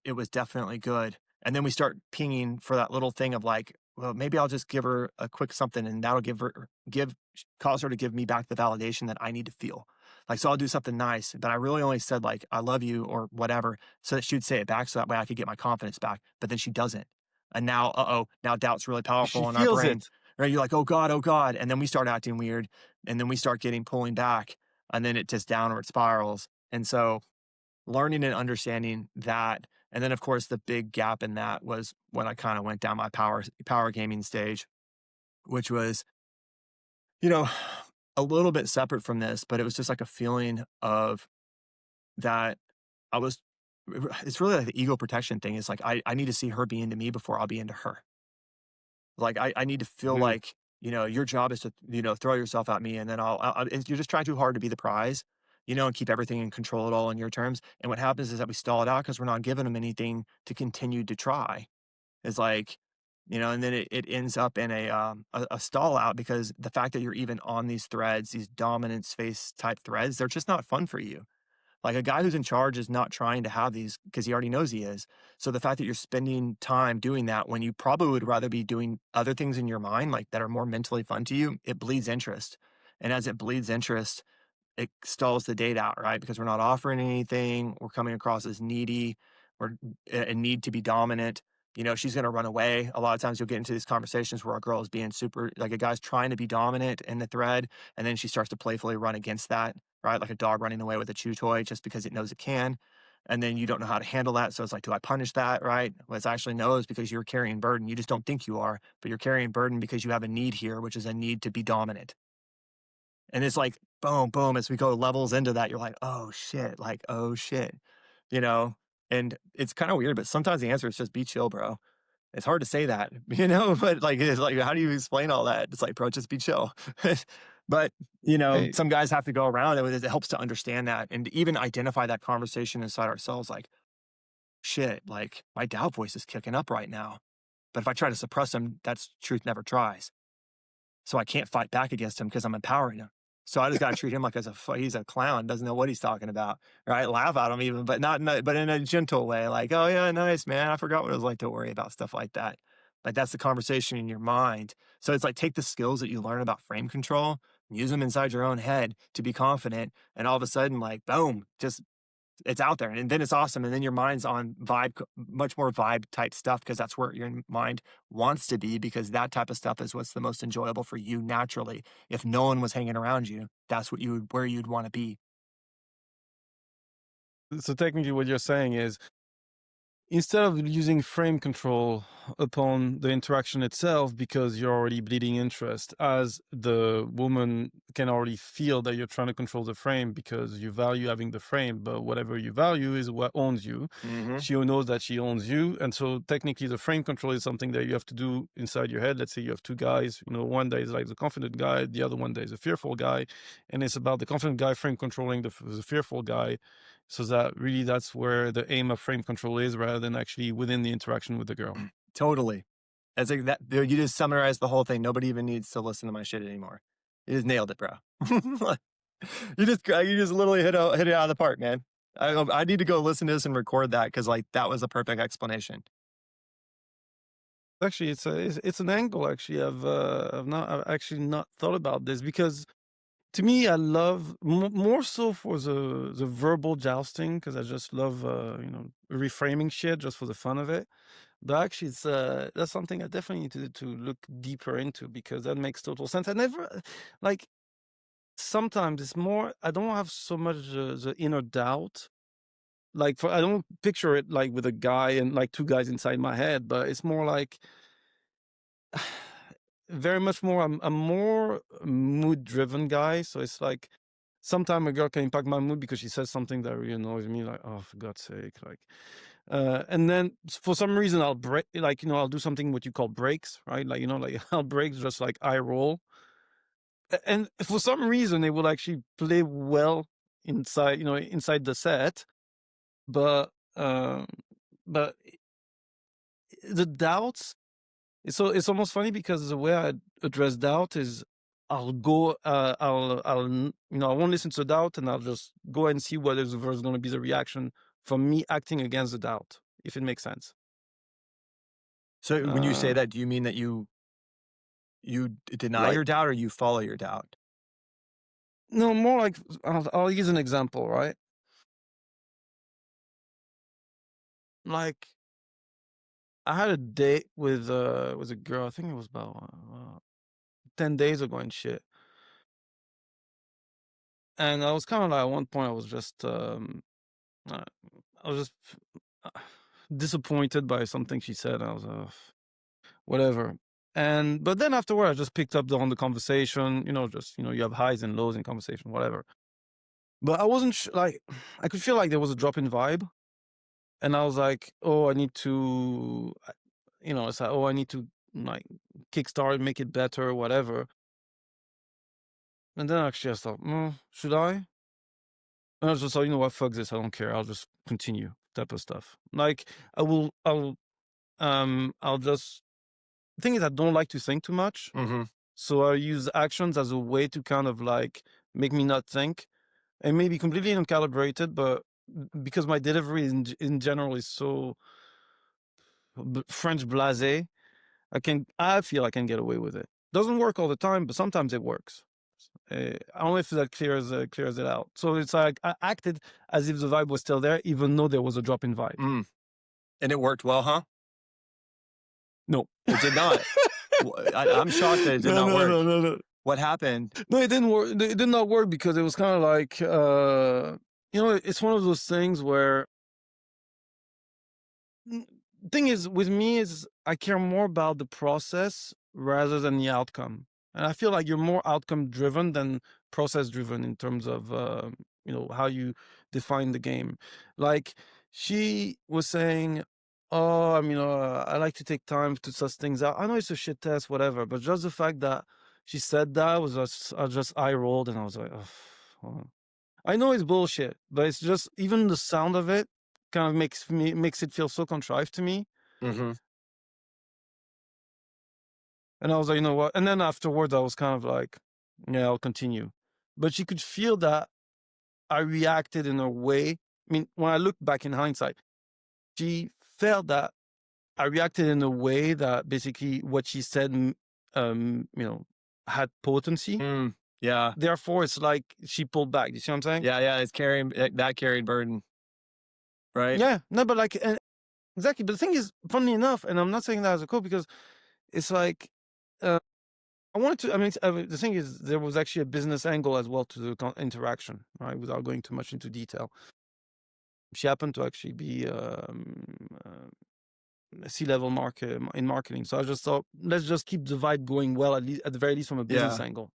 it was definitely good. And then we start pinging for that little thing of like, well, maybe I'll just give her a quick something and that'll cause her to give me back the validation that I need to feel. Like, so I'll do something nice, but I really only said like, I love you or whatever, so that she would say it back so that way I could get my confidence back. But then she doesn't. And now, now doubt's really She powerful in our feels brain. it. Right? You're like, oh God, oh God. And then we start acting weird. And then we start getting pulling back. And then it just downward spirals. And so learning and understanding that. And then of course the big gap in that was when I kind of went down my power gaming stage, which was, you know, a little bit separate from this, but it was just like a feeling of that I was it's really like the ego protection thing. It's like I need to see her be into me before I'll be into her. Like, I need to feel Mhm. like, your job is to, throw yourself at me and then you're just trying too hard to be the prize, and keep everything and control it all on your terms. And what happens is that we stall it out because we're not giving them anything to continue to try. It's like, and then it ends up in a stall out because the fact that you're even on these threads, these dominant space type threads, they're just not fun for you. Like a guy who's in charge is not trying to have these because he already knows he is. So the fact that you're spending time doing that when you probably would rather be doing other things in your mind, like that are more mentally fun to you, it bleeds interest. And as it bleeds interest, it stalls the date out, right? Because we're not offering anything. We're coming across as needy. We're a need to be dominant. She's going to run away. A lot of times you'll get into these conversations where a girl is being super, like a guy's trying to be dominant in the thread. And then she starts to playfully run against that, right? Like a dog running away with a chew toy just because it knows it can. And then you don't know how to handle that. So it's like, do I punish that, right? Well, it's actually no, it's because you're carrying burden. You just don't think you are, but you're carrying burden because you have a need here, which is a need to be dominant. And it's like, boom, boom, as we go levels into that, you're like, oh shit, you know? And it's kind of weird, but sometimes the answer is just be chill, bro. It's hard to say that, but like, it's like, how do you explain all that? It's like, bro, just be chill. But, Hey, some guys have to go around it. It helps to understand that and even identify that conversation inside ourselves. Like, shit, like my doubt voice is kicking up right now. But if I try to suppress him, that's truth never tries. So I can't fight back against him because I'm empowering him. So I just got to treat him like he's a clown, doesn't know what he's talking about, right? Laugh at him even, but but in a gentle way, like, oh yeah, nice man. I forgot what it was like to worry about stuff like that. Like that's the conversation in your mind. So it's like take the skills that you learn about frame control, use them inside your own head to be confident, and all of a sudden, like, boom, just It's out there, and then it's awesome, and then your mind's on much more vibe type stuff because that's where your mind wants to be because that type of stuff is what's the most enjoyable for you naturally. If no one was hanging around you, that's what you would where you'd wanna be. So technically what you're saying is instead of using frame control upon the interaction itself because you're already bleeding interest, as the woman can already feel that you're trying to control the frame because you value having the frame, but whatever you value is what owns you. Mhm. She knows that she owns you. And so technically the frame control is something that you have to do inside your head. Let's say you have two guys, one that is like the confident guy, the other one that is a fearful guy. And it's about the confident guy frame controlling the fearful guy. So that really that's where the aim of frame control is rather than actually within the interaction with the girl. Totally. As like that dude, you just summarized the whole thing. Nobody even needs to listen to my shit anymore. You just nailed it, bro. You just literally hit it out of the park, man. I need to go listen to this and record that because like that was a perfect explanation. Actually, it's an angle. Actually, I've actually not thought about this because to me, I love more so for the verbal jousting because I just love reframing shit just for the fun of it. But actually, it's that's something I definitely need to look deeper into because that makes total sense. I never like sometimes it's more I don't have so much the inner doubt. Like for I don't picture it like with a guy and like two guys inside my head, but it's more like very much more. I'm more mood driven guy, so it's like sometimes a girl can impact my mood because she says something that really annoys me. Like, oh, for God's sake, like. And then for some reason I'll break, like I'll do something what you call breaks, right? Like like I'll break just like eye roll, and for some reason it will actually play well inside, inside the set, but um, but the doubts. So it's almost funny because the way I address doubt is I won't listen to doubt and I'll just go and see what is going to be the reaction from me acting against the doubt, if it makes sense. So when you say Uh, that, do you mean that you deny like, your doubt or you follow your doubt? no, more like, I'll use an example, right? Like, I had a date with a girl, I think it was about 10 days ago and shit. And I was kind of like, at one point, uh, I was just uh, disappointed by something she said. I was whatever. But then afterward, I just picked up on the conversation. Just you have highs and lows in conversation, whatever. But I wasn't like I could feel like there was a drop in vibe, and I was like, oh, I need to, it's like, oh, I need to like kickstart, make it better, whatever. And then actually, I thought, should I? And I was just like, you know what, fuck this, I don't care. I'll just continue type of stuff. Like I'll just the thing is I don't like to think too much. Mhm. So I use actions as a way to kind of like make me not think and maybe completely uncalibrated, but because my delivery in general is so French blasé, I feel I can get away with it. Doesn't work all the time, but sometimes it works. I don't know if that clears it out. So it's like I acted as if the vibe was still there, even though there was a drop in vibe. Mm. And it worked well, huh? No. It did not. I'm shocked that it did No, not no, work. no, no, no. What happened? No, it didn't work. It did not work because it was kind of like, it's one of those things where N thing is, with me is I care more about the process rather than the outcome. And I feel like you're more outcome driven than process driven in terms of, how you define the game. Like she was saying, oh, I like to take time to suss things out. I know it's a shit test, whatever, but just the fact that she said that was just, I just eye rolled and I was like, oh, I know it's bullshit, but it's just even the sound of it kind of makes it feel so contrived to me. Mhm. And I was like, you know what? And then afterwards, I was kind of like, yeah, I'll continue. But she could feel that I reacted in a way. I mean, when I look back in hindsight, she felt that I reacted in a way that basically what she said, had potency. Mm. Yeah. Therefore, it's like she pulled back. You see what I'm saying? Yeah, yeah, it's carrying that carried burden. right? Yeah, no, but like, exactly. But the thing is, funny enough, and I'm not saying that as a quote because it's like, uh, I wanted to. I mean, the thing is, there was actually a business angle as well to the interaction, right? Without going too much into detail, she happened to actually be a C-level market in marketing. So I just thought, let's just keep the vibe going well, at least at the very least from a business Yeah. angle.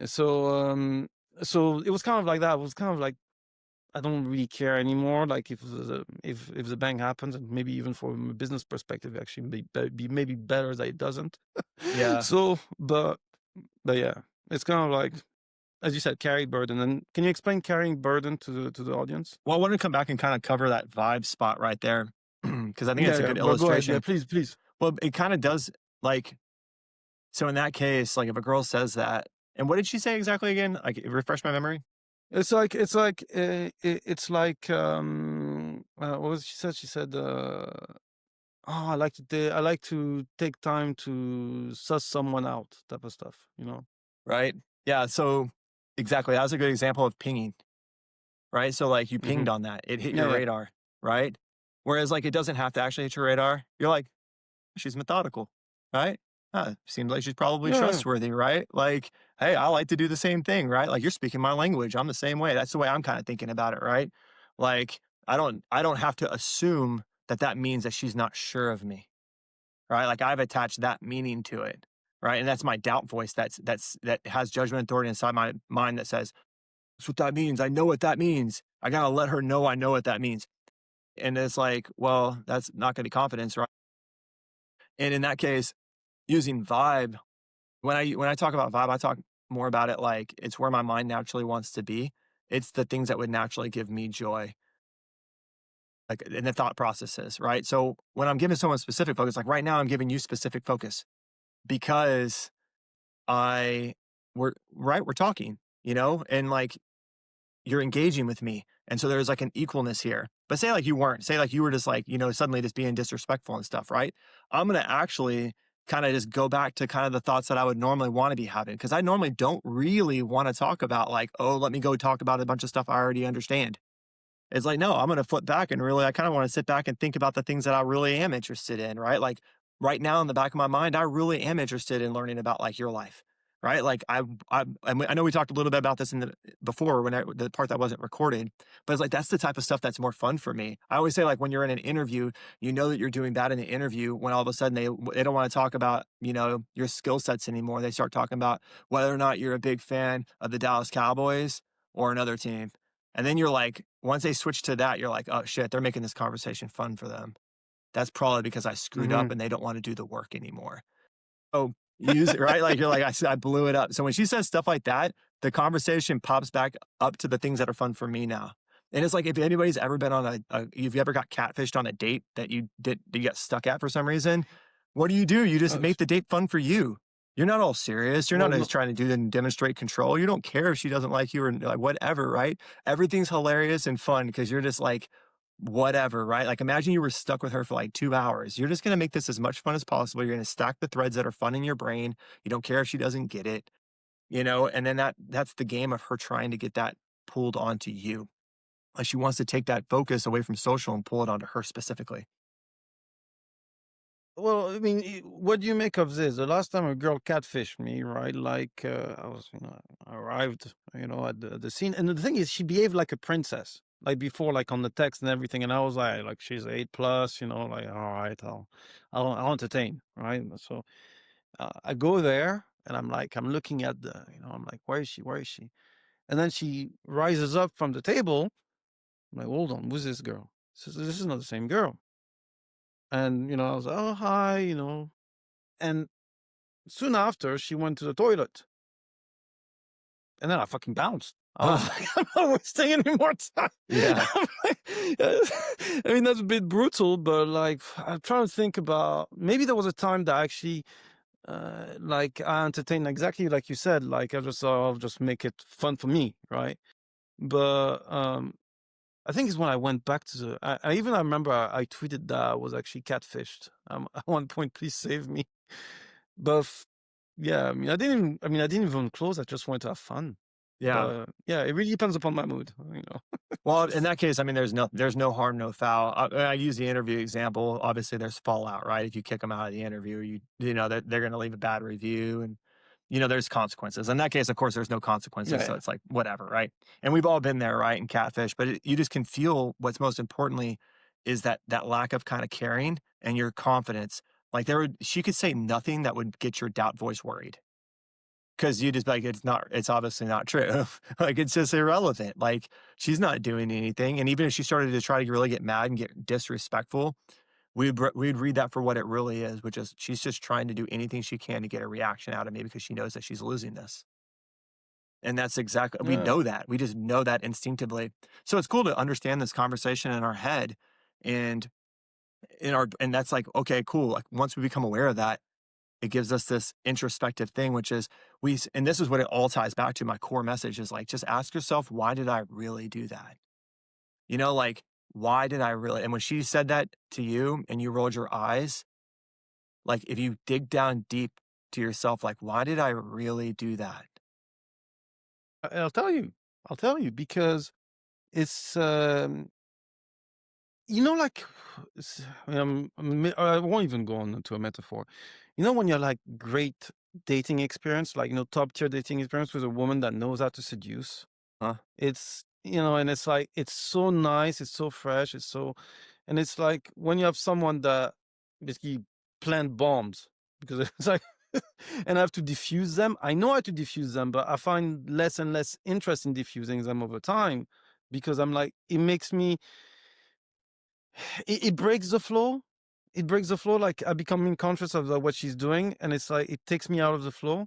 So, so it was kind of like that. It was kind of like, I don't really care anymore. Like if the bang happens, and maybe even from a business perspective, actually be maybe better that it doesn't. Yeah. So, but yeah, it's kind of like, as you said, carry burden. And can you explain carrying burden to the audience? Well, I want to come back and kind of cover that vibe spot right there because I think Yeah, it's a yeah. good Well, go ahead. Yeah, illustration. please, please. Well, it kind of does like, so in that case, like if a girl says that, and what did she say exactly again? Like, refresh my memory. It's like what was she said? She said, "Oh, I like to take time to suss someone out," type of stuff. You know? Right? Yeah. So exactly. That was a good example of pinging, right? So like you Hmm. pinged on that, it hit Yeah, your yeah, radar, right? Whereas like it doesn't have to actually hit your radar. You're like, she's methodical, right? Seems like she's probably yeah, yeah. trustworthy, right? Like, hey, I like to do the same thing, right? Like you're speaking my language. I'm the same way. That's the way I'm kind of thinking about it, right? Like I don't have to assume that that means that she's not sure of me, right? Like I've attached that meaning to it, right? And that's my doubt voice that has judgment authority inside my mind that says, that's what that means. I know what that means. I gotta let her know I know what that means. And it's like, well, that's not gonna be confidence, right? And in that case, using vibe, when I talk about vibe, I talk more about it like it's where my mind naturally wants to be. It's the things that would naturally give me joy, like in the thought processes, right? So when I'm giving someone specific focus, like right now, I'm giving you specific focus because we're talking, and like you're engaging with me. And so there's like an equalness here. But say like you weren't, say like you were just like, suddenly just being disrespectful and stuff, right? I'm going to actually kind of just go back to kind of the thoughts that I would normally want to be having. Cause I normally don't really want to talk about like, oh, let me go talk about a bunch of stuff I already understand. It's like, no, I'm going to flip back and really, I kind of want to sit back and think about the things that I really am interested in, right? Like right now in the back of my mind, I really am interested in learning about like your life, right? Like I know we talked a little bit about this in before when the part that wasn't recorded, but it's like, that's the type of stuff that's more fun for me. I always say like when you're in an interview, you know that you're doing bad in the interview when all of a sudden they don't want to talk about, your skill sets anymore. They start talking about whether or not you're a big fan of the Dallas Cowboys or another team. And then you're like, once they switch to that, you're like, oh shit, they're making this conversation fun for them. That's probably because I screwed up Hmm. and they don't want to do the work anymore. Oh, use it, right? Like you're like, I blew it up. So when she says stuff like that, the conversation pops back up to the things that are fun for me now. And it's like, if anybody's ever been on if you ever got catfished on a date that you got stuck at for some reason, what do? You just make the date fun for you. You're not all serious. You're not Well, just no, trying to do and demonstrate control. You don't care if she doesn't like you or like whatever, right? Everything's hilarious and fun because you're just like, whatever, right? Like imagine you were stuck with her for like 2 hours. You're just going to make this as much fun as possible. You're going to stack the threads that are fun in your brain. You don't care if she doesn't get it, and then that's the game of her trying to get that pulled onto you. Like she wants to take that focus away from social and pull it onto her specifically. well, I mean, what do you make of this? The last time a girl catfished me, right? Like, I arrived, at the scene, and the thing is, she behaved like a princess, like before, like on the text and everything, and I was like she's 8 plus, like, all right, I'll entertain, right? So I go there, and I'm looking at I'm like, where is she? Where is she? And then she rises up from the table. I'm like, hold on, who's this girl? This is not the same girl. And I was like, oh hi, and soon after, she went to the toilet, and then I fucking bounced. I was Ah, like, "I'm not wasting any more time." yeah. I'm like, I mean, that's a bit brutal, but like, I'm trying to think about maybe there was a time that actually, like, I entertained exactly like you said. Like, I just thought I'll just make it fun for me, right? But I think it's when I went back to I remember I tweeted that I was actually catfished. At one point, please save me. But yeah, I mean, I didn't even close. I just wanted to have fun. Yeah. But yeah, it really depends upon my mood, you know. Well, in Just that case, I mean, there's no harm, no foul. I use the interview example. Obviously, there's fallout, right? If you kick them out of the interview, you know that they're going to leave a bad review, and you know there's consequences. In that case, of course, there's no yeah, consequences, so yeah. it's like whatever, right? And we've all been there, right? In catfish, but you just can feel what's most importantly is that lack of kind of caring and your confidence. Like she could say nothing that would get your doubt voice worried. 'Cause you just like, it's obviously not true. Like, it's just irrelevant. Like, she's not doing anything, and even if she started to try to really get mad and get disrespectful, we'd read that for what it really is, which is she's just trying to do anything she can to get a reaction out of me because she knows that she's losing this. And that's exactly we Yeah. know that. We just know that instinctively. So it's cool to understand this conversation in our head and and that's like, okay, cool. Like, once we become aware of that, it gives us this introspective thing, which is and this is what it all ties back to. My core message is like, just ask yourself, why did I really do that? You know, like, why did I really? And when she said that to you and you rolled your eyes, like, if you dig down deep to yourself, like, why did I really do that? I'll tell you. I'll tell you because it's, you know, like, I won't even go on to a metaphor. You know, when you're like great dating experience, like, you know, top tier dating experience with a woman that knows how to seduce, Huh? it's, you know, and it's like, it's so nice, it's so fresh, and it's like when you have someone that basically plant bombs because it's like, and I have to diffuse them. I know how to diffuse them, but I find less and less interest in diffusing them over time because I'm like, it makes me, it breaks the flow. It breaks the flow. Like I become conscious of what she's doing, and it's like it takes me out of the flow,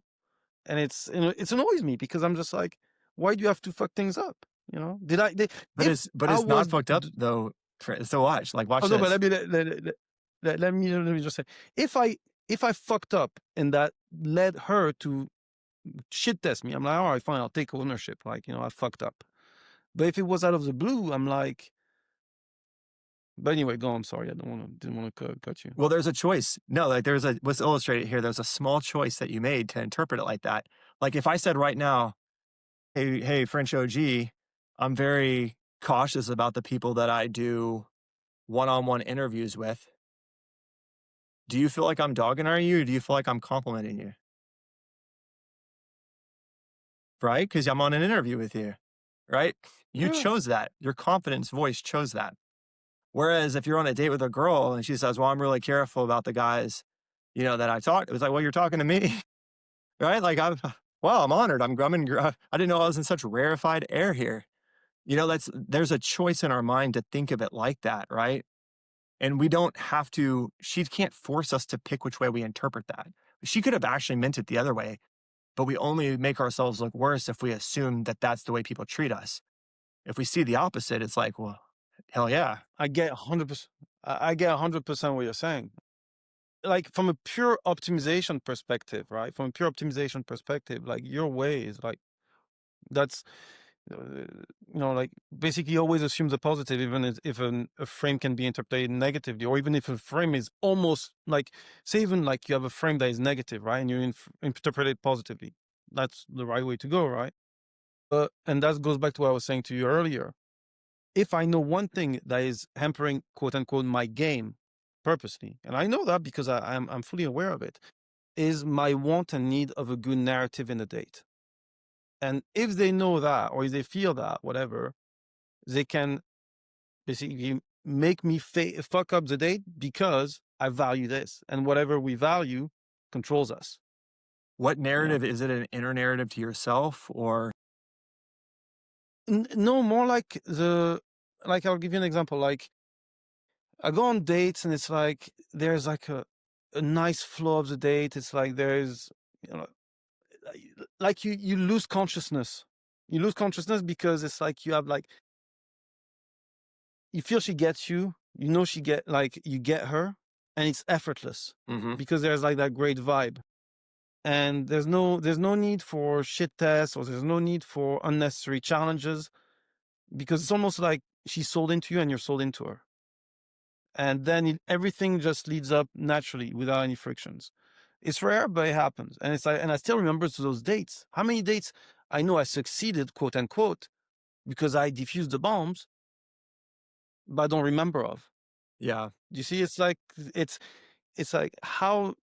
and it's annoys me because I'm just like, why do you have to fuck things up? You know? If But I it's not was, fucked up though. So oh watch no, but this. let me just say, if I fucked up and that led her to shit test me, I'm like, all right, fine, I'll take ownership. Like, you know, I fucked up. But if it was out of the blue, I'm like, but anyway, go on. Sorry, didn't want to cut you. Well, there's a choice. No, like let's illustrate it here. There's a small choice that you made to interpret it like that. Like if I said right now, hey, French OG, I'm very cautious about the people that I do one-on-one interviews with. Do you feel like I'm dogging on you, or do you feel like I'm complimenting you? Right? Because I'm on an interview with you, right? You Yeah, chose that. Your confidence voice chose that. Whereas if you're on a date with a girl and she says, "Well, I'm really careful about the guys, you know, that I talk," it was like, "Well, you're talking to me." Right? Like, I'm honored. I didn't know I was in such rarefied air here. You know, there's a choice in our mind to think of it like that, right? And we don't have to, she can't force us to pick which way we interpret that. She could have actually meant it the other way, but we only make ourselves look worse if we assume that that's the way people treat us. If we see the opposite, it's like, well, hell yeah. I get 100%. I get 100% what you're saying. Like from a pure optimization perspective, right? From a pure optimization perspective, like your way is like that's you know, like basically always assume the positive, even if a frame can be interpreted negatively, or even if a frame is almost like, say, even like you have a frame that is negative, right, and you interpret it positively. That's the right way to go, right? And that goes back to what I was saying to you earlier. If I know one thing that is hampering, quote unquote, my game purposely, and I know that because I'm fully aware of it, is my want and need of a good narrative in a date. And if they know that, or if they feel that, whatever, they can basically make me fuck up the date because I value this, and whatever we value controls us. What You know, narrative is it, an inner narrative to yourself or no more like like I'll give you an example. Like I go on dates, and it's like there's like a nice flow of the date. It's like there's, you know, like you lose consciousness. You lose consciousness because it's like you have like, you feel she gets you, you know, you get her, and it's effortless Mhm. because there's like that great vibe. And there's no need for shit tests, or there's no need for unnecessary challenges, because it's almost like she's sold into you and you're sold into her. And then everything just leads up naturally without any frictions. It's rare, but it happens. And it's like, and I still remember those dates. How many dates I know I succeeded, quote unquote, because I defused the bombs, but I don't remember of. Yeah. You see, it's it's like how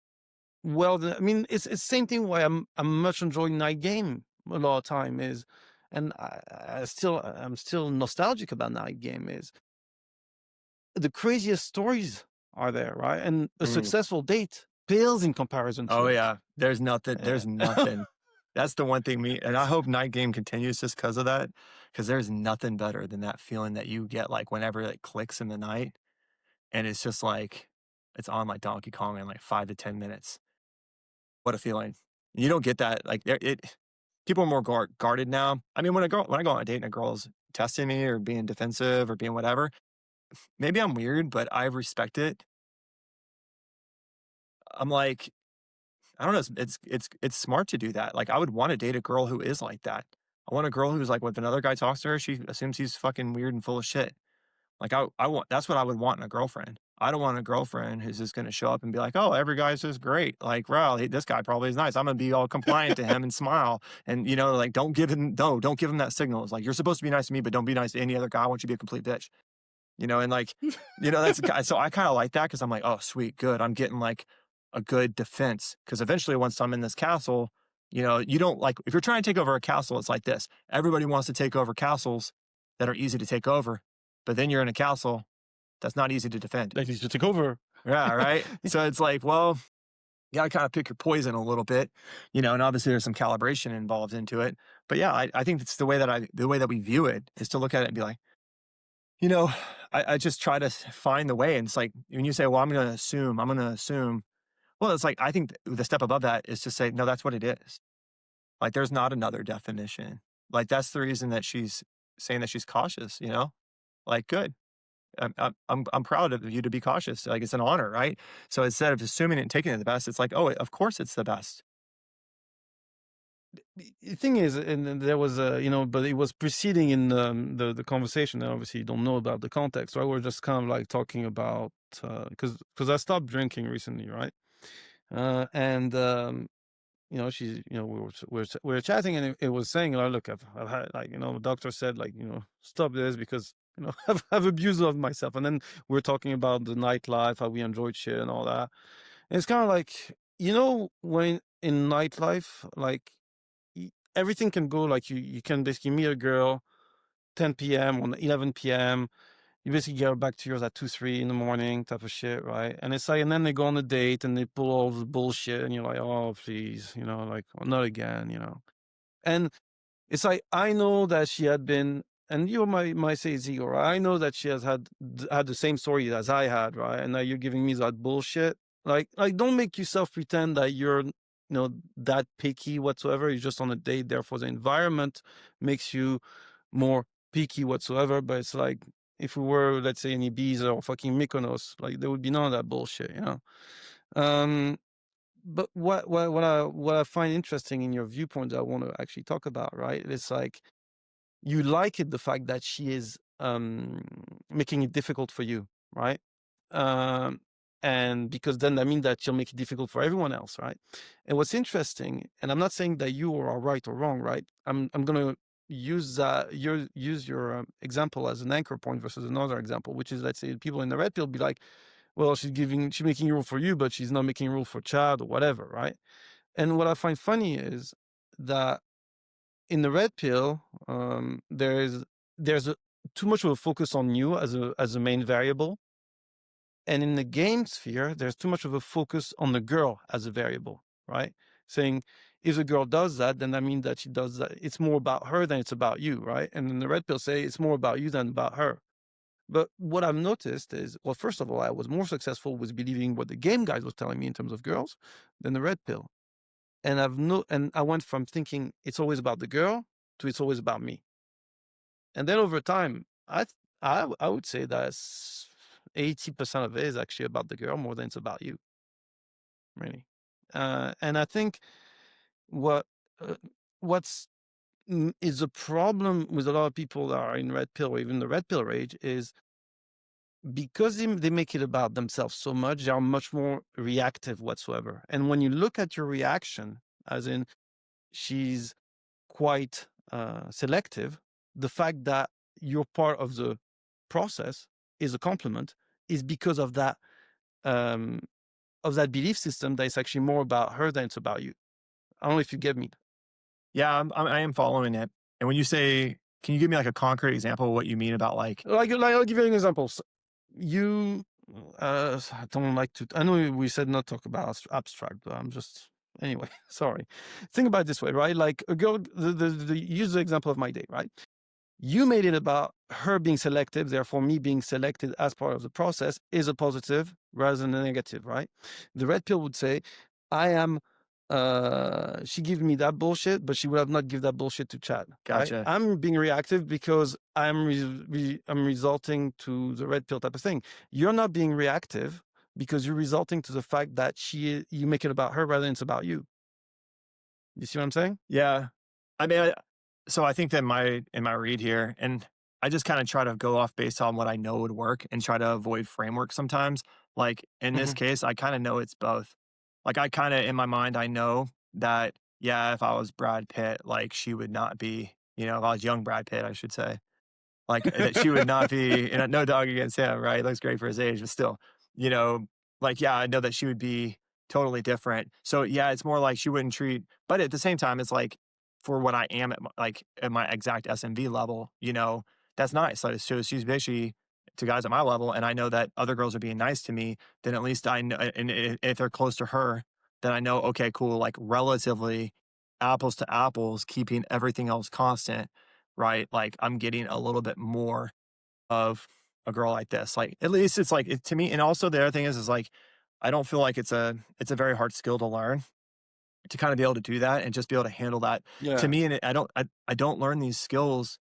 well I mean, it's same thing why I'm much enjoying night game a lot of time is, and I'm still nostalgic about night game is the craziest stories are there, right? And a Mm. successful date pales in comparison Oh to it. yeah. There's nothing. Yeah. There's nothing. That's the one thing me, and I hope night game continues just because of that. Because there's nothing better than that feeling that you get like whenever it clicks in the night, and it's just like it's on like Donkey Kong in like 5 to 10 minutes. What a feeling! You don't get that like people are more guarded now. I mean, when I go on a date and a girl's testing me or being defensive or being whatever, maybe I'm weird, but I respect it. I'm like, I don't know. It's smart to do that. Like, I would want to date a girl who is like that. I want a girl who's like, when another guy talks to her, she assumes he's fucking weird and full of shit. Like, I want that's what I would want in a girlfriend. I don't want a girlfriend who's just gonna show up and be like, "Oh, every guy's just great." Like, "Wow, this guy probably is nice. I'm gonna be all compliant to him and smile." And like, don't give him that signal. It's like you're supposed to be nice to me, but don't be nice to any other guy. I want you to be a complete bitch. And like, that's so I kind of like that because I'm like, oh, sweet, good. I'm getting like a good defense because eventually, once I'm in this castle, you don't like if you're trying to take over a castle, it's like this. Everybody wants to take over castles that are easy to take over, but then you're in a castle that's not easy to defend. That needs to take over. Yeah, right. So it's like, well, you got to kind of pick your poison a little bit, and obviously there's some calibration involved into it. But yeah, I think it's the way that we view it is to look at it and be like, you know, I just try to find the way. And it's like when you say, well, I'm going to assume. Well, it's like I think the step above that is to say, no, that's what it is. Like there's not another definition. Like that's the reason that she's saying that she's cautious. Like good. I'm proud of you to be cautious. Like it's an honor, right? So instead of assuming it and taking it the best, it's like, oh, of course it's the best. The thing is, and then there was but it was preceding in the conversation. And obviously, you don't know about the context, right? We're just kind of like talking about because I stopped drinking recently, right? And she's we were chatting, and it was saying, like, look, I've had like the doctor said like stop this because I've abused of myself, and then we're talking about the nightlife, how we enjoyed shit and all that. And it's kind of like when in nightlife, like everything can go like you can basically meet a girl 10 p.m. on 11 p.m. You basically get her back to yours at 2, 3 in the morning type of shit, right? And it's like, and then they go on a date and they pull all the bullshit and you're like, oh, please, like, oh, not again. And it's like, I know that she had been, and you might say it's ego, right? I know that she has had the same story as I had, right? And now you're giving me that bullshit. Like, don't make yourself pretend that you're, that picky whatsoever. You're just on a date. Therefore, the environment makes you more picky whatsoever. But it's like, if we were, let's say, in Ibiza or fucking Mykonos, like there would be none of that bullshit. Um, but what I find interesting in your viewpoint that I want to actually talk about, right? It's like you like it the fact that she is making it difficult for you, right? Um, and because then that means that she'll make it difficult for everyone else, right? And what's interesting, and I'm not saying that you are right or wrong, right? I'm gonna use your example as an anchor point versus another example, which is, let's say, people in the red pill be like, well, she's making rule for you, but she's not making rule for Chad or whatever, right? And what I find funny is that in the red pill, there's too much of a focus on you as a main variable, and in the game sphere, there's too much of a focus on the girl as a variable, right? Saying if the girl does that, then that means that she does that. It's more about her than it's about you, right? And then the red pill say it's more about you than about her. But what I've noticed is, well, first of all, I was more successful with believing what the game guys was telling me in terms of girls than the red pill. And and I went from thinking it's always about the girl to it's always about me. And then over time, I would say that 80% of it is actually about the girl more than it's about you, really. And I think what uh, what's is a problem with a lot of people that are in red pill or even the red pill rage is because they make it about themselves so much, they are much more reactive whatsoever. And when you look at your reaction, as in she's quite selective, the fact that you're part of the process is a compliment, is because um, of that belief system that it's actually more about her than it's about you. I don't know if you get me. Yeah, I am following it. And when you say, can you give me like a concrete example of what you mean about like, Like I'll give you an example. You, I don't like to. I know we said not talk about abstract, but I'm just anyway. Sorry. Think about it this way, right? Like a girl. Use the example of my day, right? You made it about her being selective, therefore me being selected as part of the process is a positive rather than a negative, right? The red pill would say, I am she gave me that bullshit, but she would have not give that bullshit to Chad, right? gotcha. I'm being reactive because I'm resulting to the red pill type of thing. You're not being reactive because you're resulting to the fact that you make it about her rather than it's about you. You see what I'm saying? Yeah. I mean, so I think that in my read here, and I just kind of try to go off based on what I know would work and try to avoid framework sometimes. Like in this Hmm. case, I kind of know it's both. Like I kind of in my mind, I know that yeah, if I was Brad Pitt, like she would not be, if I was young Brad Pitt, I should say, like, that she would not be, and no dog against him, right? Looks great for his age, but still, you know, like, yeah, I know that she would be totally different. So, yeah, it's more like she wouldn't treat, but at the same time, it's like for what I am at at my exact SMV level, that's nice. So, she's basically to guys at my level, and I know that other girls are being nice to me, then at least I know, and if they're close to her, then I know, okay, cool, like relatively apples to apples, keeping everything else constant, right? Like I'm getting a little bit more of a girl like this. Like at least it's like to me. And also the other thing is like I don't feel like it's a very hard skill to learn to kind of be able to do that and just be able to handle that. To Yeah. me, and I don't learn these skills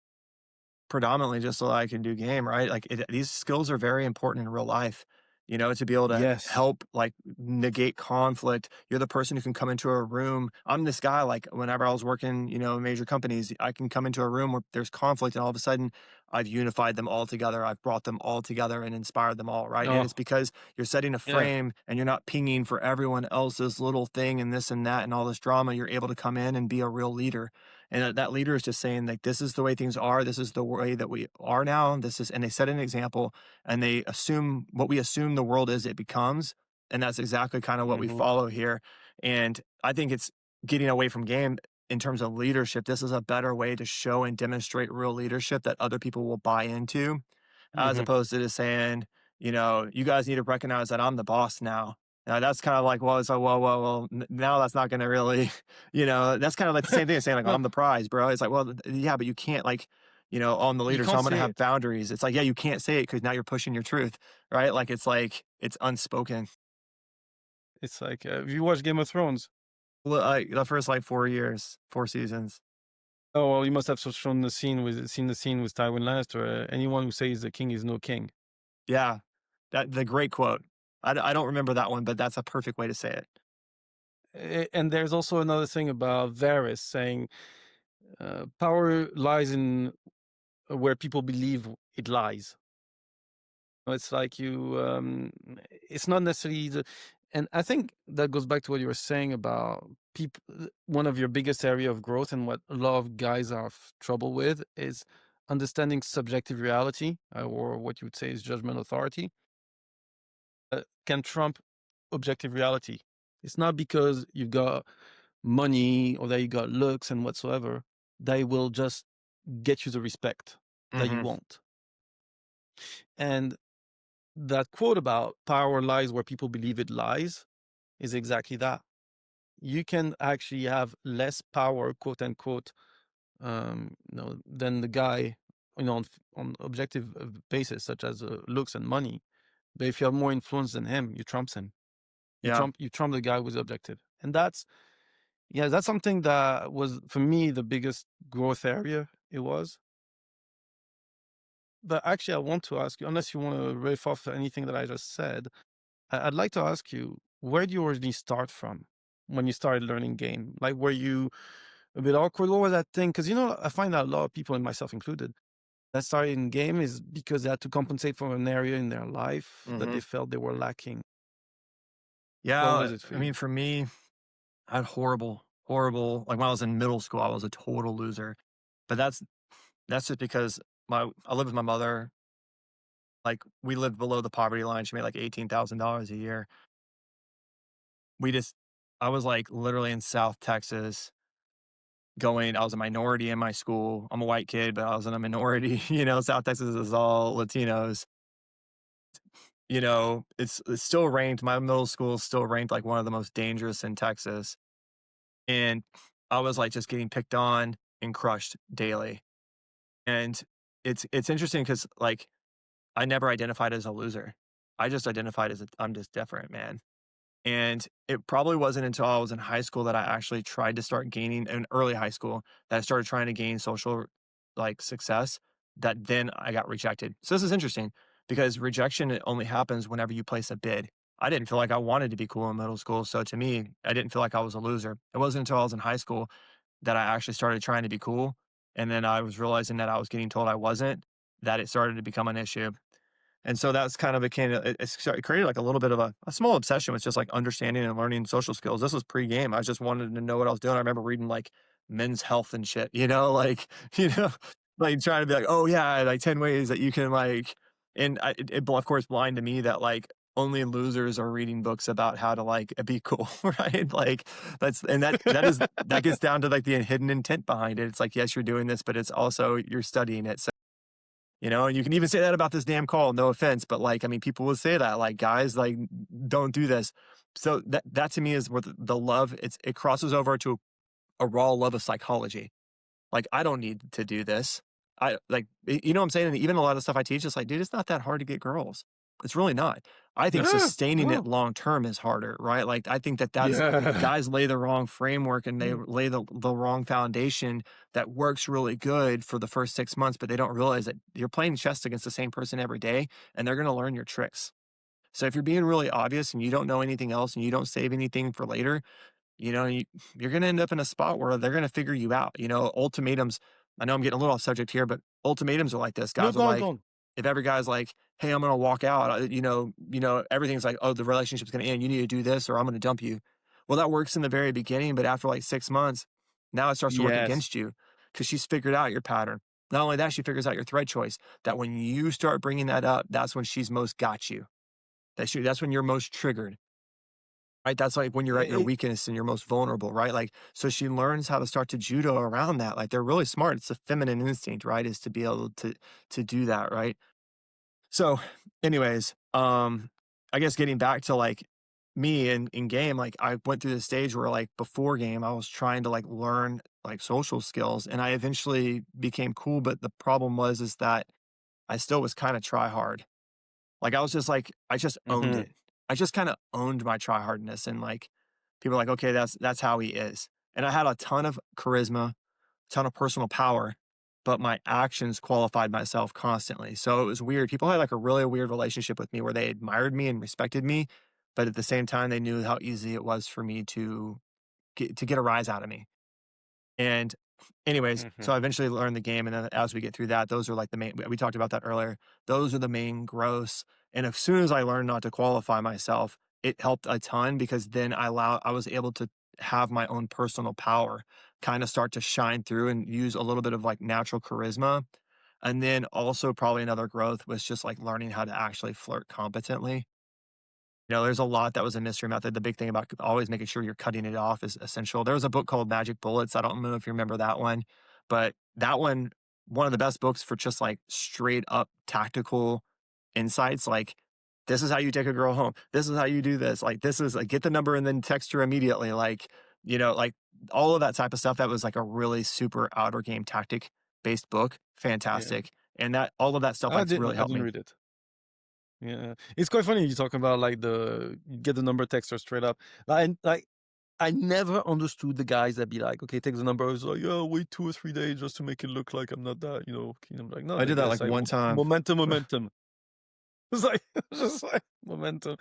predominantly just so I can do game, right? Like these skills are very important in real life, to be able to Yes. help like negate conflict. You're the person who can come into a room. I'm this guy, like whenever I was working, in major companies, I can come into a room where there's conflict and all of a sudden I've unified them all together. I've brought them all together and inspired them all, right? And it's Oh, because you're setting a yeah. frame and you're not pinging for everyone else's little thing and this and that and all this drama. You're able to come in and be a real leader, and that leader is just saying like this is the way things are, this is the way that we are now, this is, and they set an example, and they assume what we assume the world is it becomes, and that's exactly kind of what we Mhm. follow here. And I think it's getting away from game in terms of leadership. This is a better way to show and demonstrate real leadership that other people will buy into, as Mhm. opposed to just saying, you guys need to recognize that I'm the boss now. That's kind of like, well, it's like, well, now that's not going to really, that's kind of like the same thing as saying like, No, I'm the prize, bro. It's like, well, yeah, but you can't like, I'm the you leader, so can't I'm going to say have it. boundaries. It's like, yeah, you can't say it because now you're pushing your truth, right? Like, it's unspoken. It's like, if you watch Game of Thrones, Well, like the first like 4 years, 4 seasons. oh, well, you must have seen the scene with Tywin Lannister. Anyone who says the king is no king. Yeah. The great quote. I don't remember that one, but that's a perfect way to say it. And there's also another thing about Varys saying, power lies in where people believe it lies. It's like it's not necessarily and I think that goes back to what you were saying about people. One of your biggest area of growth and what a lot of guys have trouble with is understanding subjective reality, or what you would say is judgment authority, can trump objective reality. It's not because you've got money or that you got looks and whatsoever they will just get you the respect that you Mhm. want. And that quote about power lies where people believe it lies is exactly that. You can actually have less power, quote unquote, than the guy, on objective basis, such as looks and money. But if you have more influence than him, you trumps him. Yeah. You trump the guy who's objective, and that's something that was for me the biggest growth area. It was. But actually, I want to ask you, unless you want to riff off anything that I just said, I'd like to ask you, where do you originally start from when you started learning game? Like, were you a bit awkward? What was that thing? Because, I find that a lot of people, and myself included, that started in game is because they had to compensate for an area in their life that they Mhm. felt they were lacking. What Yeah, was it for I you? mean, for me, I had horrible, horrible. Like when I was in middle school, I was a total loser. But that's just because I live with my mother. Like we lived below the poverty line. She made like $18,000 a year. We just I was like literally in South Texas going. I was a minority in my school. I'm a white kid, but I was in a minority. South Texas is all Latinos. It's still ranked. My middle school is still ranked like one of the most dangerous in Texas. And I was like just getting picked on and crushed daily. And it's interesting because like I never identified as a loser. I just identified as I'm just different, man. And it probably wasn't until I was in high school that I actually tried to start gaining in early high school that I started trying to gain social like success that then I got rejected. So this is interesting because rejection it only happens whenever you place a bid. I didn't feel like I wanted to be cool in middle school. So to me, I didn't feel like I was a loser. It wasn't until I was in high school that I actually started trying to be cool. And then I was realizing that I was getting told I wasn't, that it started to become an issue. And so that's kind of it created like a little bit of a small obsession with just like understanding and learning social skills. This was pre-game. I just wanted to know what I was doing. I remember reading like Men's Health and shit, like, like trying to be like, oh yeah, like 10 ways that you can like, and of course blind to me that like only losers are reading books about how to like be cool, right? Like that gets down to like the hidden intent behind it. It's like, yes, you're doing this, but it's also you're studying it. And you can even say that about this damn call, no offense, but like, I mean, people will say that, like, guys, like, don't do this. So that to me is where the love, it crosses over to a raw love of psychology. Like, I don't need to do this. I like, you know what I'm saying? And even a lot of stuff I teach is like, dude, it's not that hard to get girls. It's really not. I think Yeah, sustaining it no. long term is harder, right? Like, I think that's Yeah. guys lay the wrong framework and they Mm. lay the wrong foundation that works really good for the first 6 months, but they don't realize that you're playing chess against the same person every day and they're going to learn your tricks. So if you're being really obvious and you don't know anything else and you don't save anything for later, you're going to end up in a spot where they're going to figure you out. Ultimatums. I know I'm getting a little off subject here, but ultimatams are like this. No, Guys are go on, like, go on. if every guy's like, "Hey, I'm going to walk out," everything's like, "Oh, the relationship's going to end. You need to do this, or I'm going to dump you." Well, that works in the very beginning, but after like 6 months, now it starts to work Yes. against you because she's figured out your pattern. Not only that, she figures out your thread choice. That when you start bringing that up, that's when she's most got you. That's when you're most triggered. Right? That's like when you're at your Eh, weakest and you're most vulnerable, right? Like, so she learns how to start to judo around that. Like, they're really smart. It's a feminine instinct, right? Is to be able to do that, right? So, anyways, I guess getting back to like me in game, like I went through this stage where like before game, I was trying to like learn like social skills, and I eventually became cool. But the problem was is that I still was kind of try hard. Like, I was just like I just owned mhm. it. I just kinda owned my tryhardness and, like, people are like, "Okay, that's how he is." And I had a ton of charisma, ton of personal power, but my actions qualified myself constantly. So it was weird. People had, like, a really weird relationship with me where they admired me and respected me, but at the same time, they knew how easy it was for me to get a rise out of me. And anyways, so Mhm. I eventually learned the game, and then as we get through that, those are like the main we talked about that earlier. Those are the main growths, and as soon as I learned not to qualify myself, it helped a ton because then I was able to have my own personal power kinda start to shine through and use a little bit of, like, natural charisma, and then also probably another growth was just, like, learning how to actually flirt competently. There's a lot that was a mystery method. The big thing about always making sure you're cutting it off is essential. There was a book called Magic Bullets. I don't know if you remember that one, but that one of the best books for just like straight up tactical insights. Like, this is how you take a girl home. This is how you do this. Like, this is like, get the number and then text her immediately. Like all of that type of stuff. That was like a really super outer game tactic based book. Yeah. Fantastic. And that all of that stuff like really I helped didn't me. read it. Yeah. It's quite funny you talk about like you get the number texter straight up. Like I never understood the guys that be like, "Okay, take the number." It's like, "Yeah, wait 2 or 3 days just to make it look like I'm not that, keen." I'm like, "No, I did nigga, that it's like like one time. momentum, momentum." It's like it's just like momentum.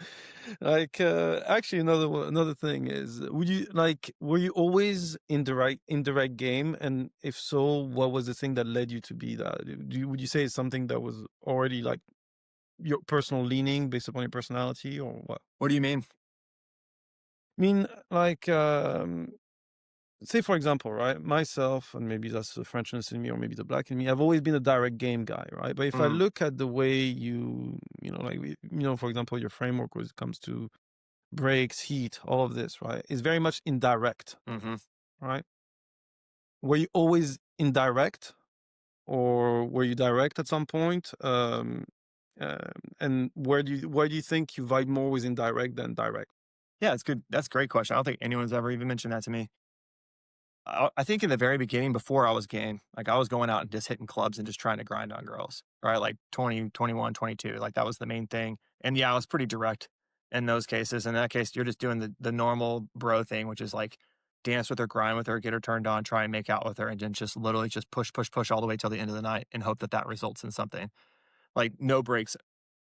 Like, actually another thing is, were you always in the indirect game? And if so, what was the thing that led you to be that? Would you say it's something that was already like your personal leaning based upon your personality or what? What do you mean? I mean, like, say for example, right, myself, and maybe that's the Frenchness in me or maybe the black in me, I've always been a direct game guy, right? But if I Mm, look at the way like, for example, your framework when it comes to brakes, heat, all of this, right, is very much indirect, mhm. right? Were you always indirect or were you direct at some point? And where do you think you vibe more with indirect than direct? Yeah, it's good. That's a great question. I don't think anyone's ever even mentioned that to me. I think in the very beginning, before I was game, like I was going out and just hitting clubs and just trying to grind on girls, right? Like 20, 21, 22. Like that was the main thing. And yeah, I was pretty direct in those cases. In that case, you're just doing the normal bro thing, which is like dance with her, grind with her, get her turned on, try and make out with her, and then just literally just push, push, push all the way till the end of the night and hope that that results in something. Like no breaks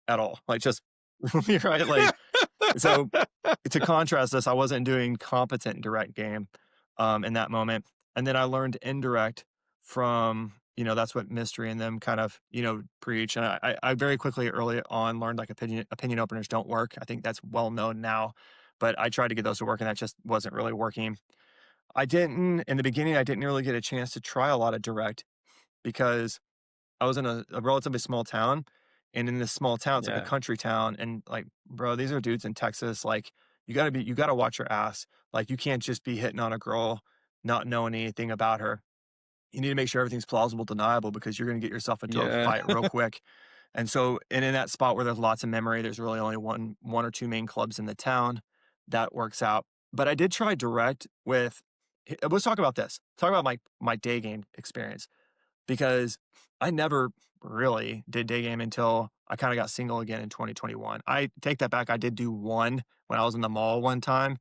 at all. Like just, right? Like, so to contrast this, I wasn't doing competent direct game in that moment. And then I learned indirect from, that's what Mystery and them kind of, preach. And I very quickly early on learned like opinion openers don't work. I think that's well known now, but I tried to get those to work and that just wasn't really working. In the beginning, I didn't really get a chance to try a lot of direct because I was in a relatively small town, and in this small town, it's like a Yeah, country town, and, like, bro, these are dudes in Texas, like, you gotta watch your ass. Like, you can't just be hitting on a girl, not knowing anything about her. You need to make sure everything's plausible deniable because you're gonna get yourself into a yeah, fight real quick. And in that spot where there's lots of memory, there's really only one or 2 main clubs in the town. That works out. But I did try direct with let's talk about this. Talk about my day game experience because I never really did day game until I kind of got single again in 2021. I take that back. I did do one when I was in the mall one time,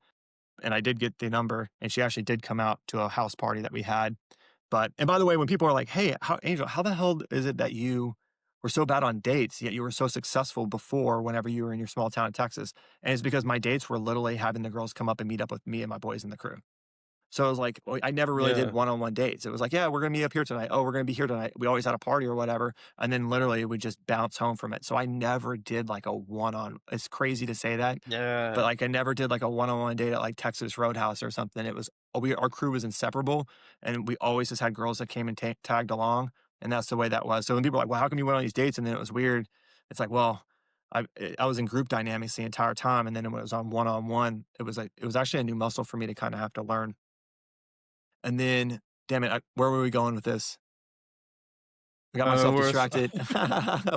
and I did get the number, and she actually did come out to a house party that we had. And by the way, when people are like, "Hey, Angel, how the hell is it that you were so bad on dates, yet you were so successful before whenever you were in your small town in Texas?" And it's because my dates were literally having the girls come up and meet up with me and my boys in the crew. So it was like, I never really did yeah, one-on-one dates. It was like, yeah, we're gonna meet up here tonight. Oh, we're gonna be here tonight. We always had a party or whatever. And then literally we just bounce home from it. So I never did like a one-on. It's crazy to say that, but yeah, like I never did like a one-on-one date at like Texas Roadhouse or something. It was our crew was inseparable, and we always just had girls that came and tagged along, and that's the way that was. So when people are like, well, how come you went on these dates and then it was weird? It's like, well, I was in group dynamics the entire time, and then when it was on one, it was actually a new muscle for me to kind of have to learn. And then, damn it, where were we going with this? I got myself worse. distracted.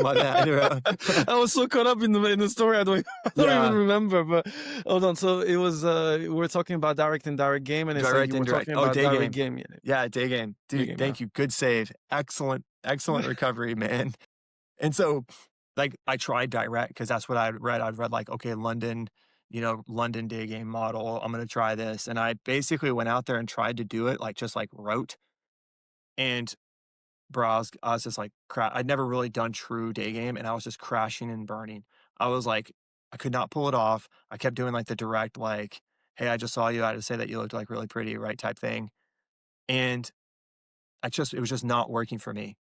My bad, bro. I was so caught up in the story, I don't even Yeah, remember. But hold on. So it was we were talking about direct and direct game, and I said direct, you were indirect. talking Oh, about day direct game. game. Yeah, Yeah, day game. day Dude, game. Yeah. thank you. Good save. Excellent, excellent recovery, man. And so, like, I tried direct because that's what I'd read. I'd read, like, okay, London, London day game model. I'm going to try this. And I basically went out there and tried to do it, like, just like wrote. And bro, I was just like, I'd never really done true day game, and I was just crashing and burning. I was like, I could not pull it off. I kept doing like the direct, like, "Hey, I just saw you. I had to say that you looked like really pretty," right, type thing. And it was just not working for me.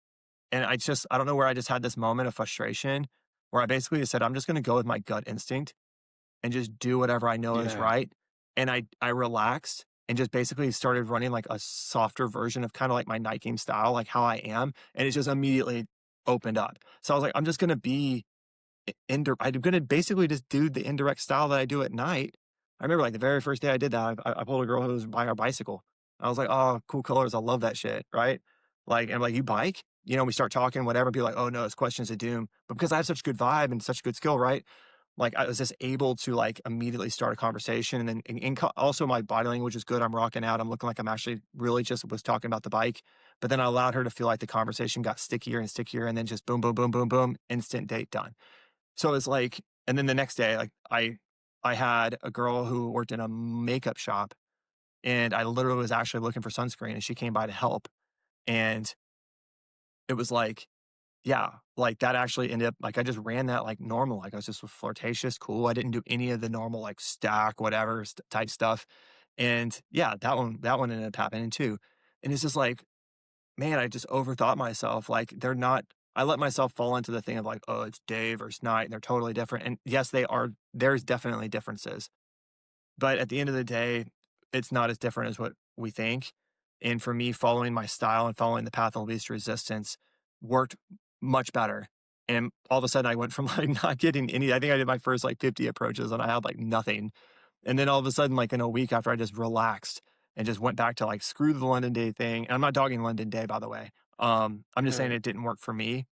And I don't know where I just had this moment of frustration where I basically just said, I'm just going to go with my gut instinct and just do whatever I know is Yeah. right. And I relaxed and just basically started running like a softer version of kind of like my night game style, like how I am. And it just immediately opened up. So I was like, I'm just going to be I'm going to basically just do the indirect style that I do at night. I remember like the very first day I did that, I pulled a girl who was buying a bicycle. I was like, oh, cool colors. I love that shit. Right. Like, I'm like, you bike? We start talking, whatever. Be like, oh no, it's questions of doom. But because I have such good vibe and such good skill, right? Like I was just able to like immediately start a conversation. And then also my body language is good. I'm rocking out. I'm looking like I'm actually really just was talking about the bike. But then I allowed her to feel like the conversation got stickier and stickier. And then just boom, boom, boom, boom, boom, instant date done. So it's like, and then the next day, like I had a girl who worked in a makeup shop, and I literally was actually looking for sunscreen, and she came by to help. And it was like, yeah, like that actually ended up like I just ran that like normal. Like I was just flirtatious, cool. I didn't do any of the normal like stack, whatever type stuff. And yeah, that one ended up happening too. And it's just like, man, I just overthought myself. Like I let myself fall into the thing of like, oh, it's day versus night, and they're totally different. And yes, they are. There's definitely differences, but at the end of the day, it's not as different as we think. And for me, following my style and following the path of least resistance worked much better. And all of a sudden I went from like not getting any, I think I did my first like 50 approaches and I had like nothing. And then all of a sudden, like in a week after I just relaxed and just went back to like screw the London Day thing. And I'm not dogging London Day, by the way. I'm just saying Yeah, it didn't work for me.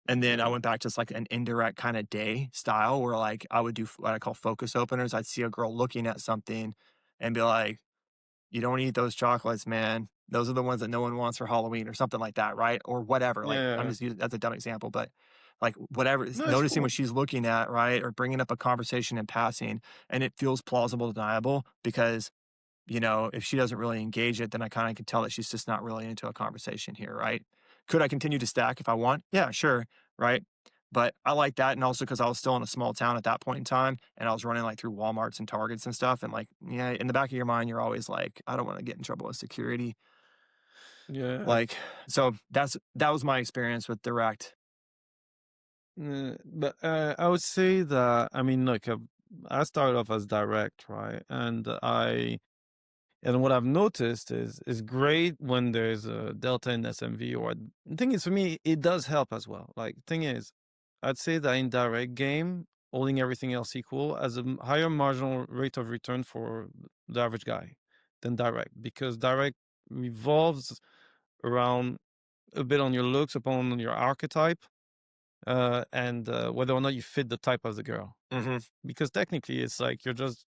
And then I yeah, went back to just like an indirect kind of day style where like I would do what I call focus openers. I'd see a girl looking at something and be like, you don't eat those chocolates, man. Those are the ones that no one wants for Halloween or something like that, right? Or whatever. Like I'm yeah. just using that's a dumb example, but like whatever, No, it's noticing what cool. she's looking at, right? Or bringing up a conversation in passing, and it feels plausible, deniable because if she doesn't really engage it, then I kind of can tell that she's just not really into a conversation here, right? Could I continue to stack if I want? Yeah, sure, right? But I like that, and also because I was still in a small town at that point in time, and I was running like through WalMarts and Targets and stuff, and like, yeah, in the back of your mind, you're always like, I don't want to get in trouble with security, Yeah. like, so that was my experience with direct. But I would say that I mean, like, I started off as direct, right? And what I've noticed is great when there's a delta in SMV. Or the thing is, for me, it does help as well. Like, thing is, I'd say that in direct game, holding everything else equal, as a higher marginal rate of return for the average guy than direct, because direct revolves around a bit on your looks, upon your archetype, and whether or not you fit the type of the girl. Hmm. Because technically, it's like you're just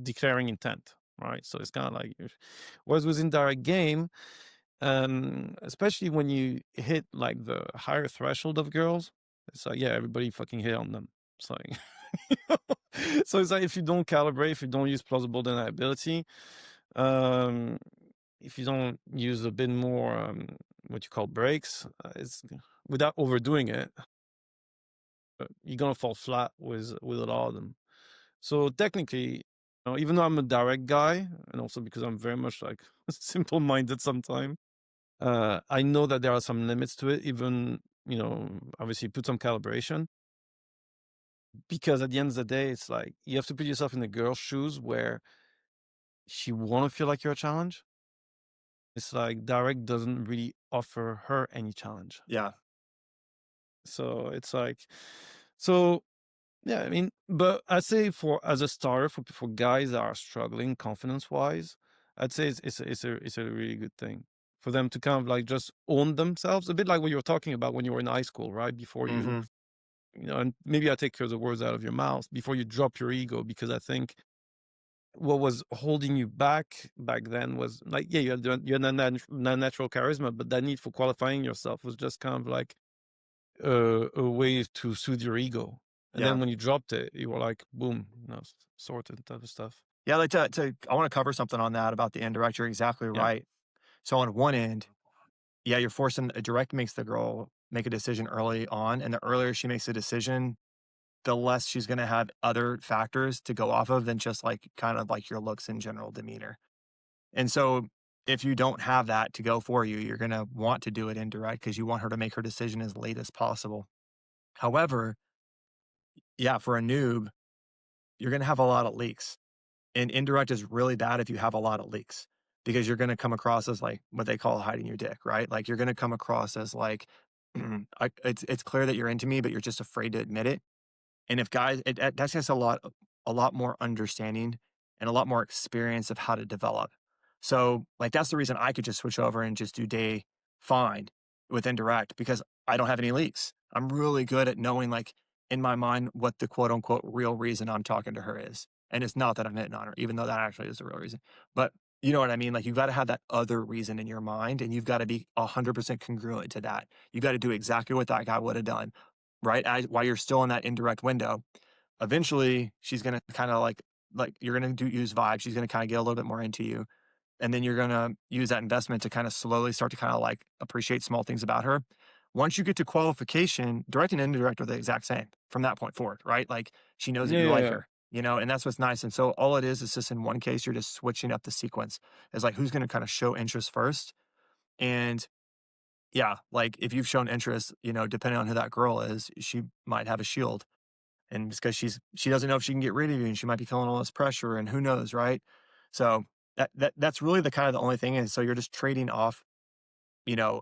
declaring intent, right? So it's kind of like, whereas with indirect game, especially when you hit like the higher threshold of girls, it's like, yeah, everybody fucking hit on them. It's like, so it's like if you don't calibrate, if you don't use plausible deniability, um, if you don't use a bit more what you call breaks, it's without overdoing it, you're gonna fall flat with a lot of them. So technically, even though I'm a direct guy, and also because I'm very much like simple minded sometimes, I know that there are some limits to it. Even obviously put some calibration, because at the end of the day, it's like you have to put yourself in the girl's shoes where she want to feel like you're a challenge. It's like direct doesn't really offer her any challenge. Yeah. So it's like, so yeah, I mean, but I'd say for as a starter for guys that are struggling confidence wise, I'd say it's a really good thing for them to kind of like just own themselves, a bit like what you were talking about when you were in high school, right? Before Hmm. and maybe I take the words out of your mouth, before you drop your ego, because I think what was holding you back then was like, yeah, you had natural charisma, but that need for qualifying yourself was just kind of like a way to soothe your ego. And Yeah. then when you dropped it, you were like, boom, sorted type of stuff. Yeah. Like I want to cover something on that about the indirect. You're exactly Yeah. right. So on one end, yeah, you're forcing a direct makes the girl make a decision early on, and the earlier she makes a decision, the less she's gonna have other factors to go off of than just, like, kind of like your looks and general demeanor. And so, if you don't have that to go for you, you're gonna want to do it indirect because you want her to make her decision as late as possible. However, yeah, for a noob, you're gonna have a lot of leaks, and indirect is really bad if you have a lot of leaks because you're gonna come across as, like, what they call hiding your dick, right? Like, you're gonna come across as, like, it's clear that you're into me, but you're just afraid to admit it. And if guys that's just a lot more understanding and a lot more experience of how to develop. So, like, that's the reason I could just switch over and just do day fine with indirect because I don't have any leaks. I'm really good at knowing, like, in my mind, what the quote unquote real reason I'm talking to her is. And it's not that I'm hitting on her, even though that actually is the real reason. But you know what I mean? Like, you've got to have that other reason in your mind and you've got to be 100% congruent to that. You got to do exactly what that guy would have done, right? While you're still in that indirect window, eventually she's gonna kind of like you're gonna use vibe. She's gonna kind of get a little bit more into you, and then you're gonna use that investment to kind of slowly start to kind of like appreciate small things about her. Once you get to qualification, direct and indirect are the exact same from that point forward, right? Like she knows that Yeah, you yeah, like yeah. her, and that's what's nice. And so all it is just in one case, you're just switching up the sequence. Is like who's gonna kind of show interest first, and yeah, like if you've shown interest, depending on who that girl is, she might have a shield and it's because she doesn't know if she can get rid of you and she might be feeling all this pressure and who knows, right? So that's really the kind of the only thing is so you're just trading off,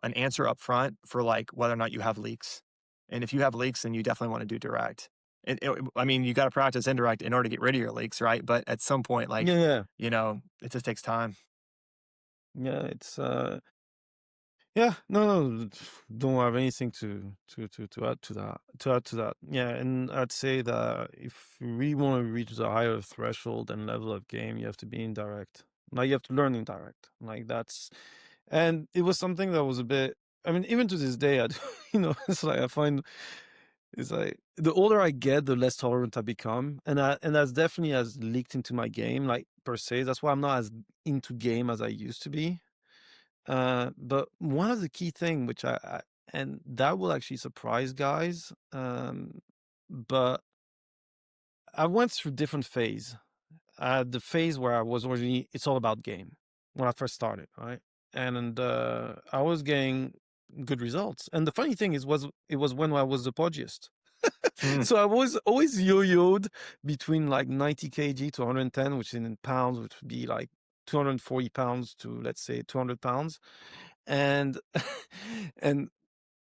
an answer up front for, like, whether or not you have leaks. And if you have leaks, then you definitely wanna do direct. I mean, you gotta practice indirect in order to get rid of your leaks, right? But at some point, Yeah, like, yeah, it just takes time. yeah. Yeah, no, no, don't have anything to add to that. Yeah, and I'd say that if you really want to reach the higher threshold and level of game, you have to be indirect. Like you have to learn indirect. Like that's, and it was something that was a bit. I mean, even to this day, it's like I find it's like the older I get, the less tolerant I become, and that's definitely has leaked into my game, like per se. That's why I'm not as into game as I used to be. But one of the key thing which I and that will actually surprise guys, but I went through different phase. The phase where I was originally it's all about game when I first started, right? And I was getting good results. And the funny thing was it was when I was the pudgiest. Hmm. So I was always yo-yoed between like 90 kg to 110, which in pounds, which would be like 240 pounds to let's say 200 pounds. And and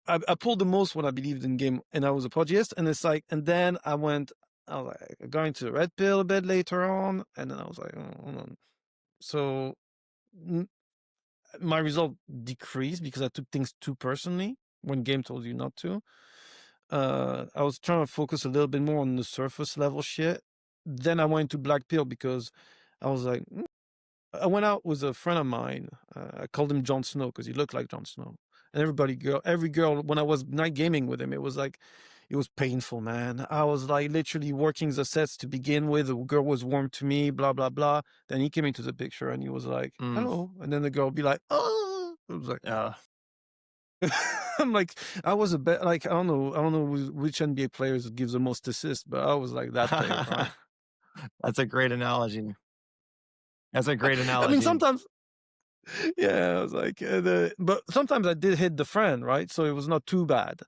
I pulled the most when I believed in game, and I was a podiist. And it's like, and then I was like going to the red pill a bit later on, and then I was like, oh, hold on. So n- my result decreased because I took things too personally when game told you not to. I was trying to focus a little bit more on the surface level shit. Then I went to black pill because I was like, I went out with a friend of mine. I called him Jon Snow because he looked like Jon Snow. And every girl, when I was night gaming with him, it was like, it was painful, man. I was like literally working the sets to begin with. The girl was warm to me, blah, blah, blah. Then he came into the picture and he was like, Mm. hello. And then the girl would be like, oh, it was like, Uh, I'm like, I was a bit like, I don't know which NBA players gives the most assists, but I was like that player, right? that's a great analogy. That's a great I mean, analogy. sometimes yeah, I was like, but sometimes I did hit the friend, right? So it was not too bad.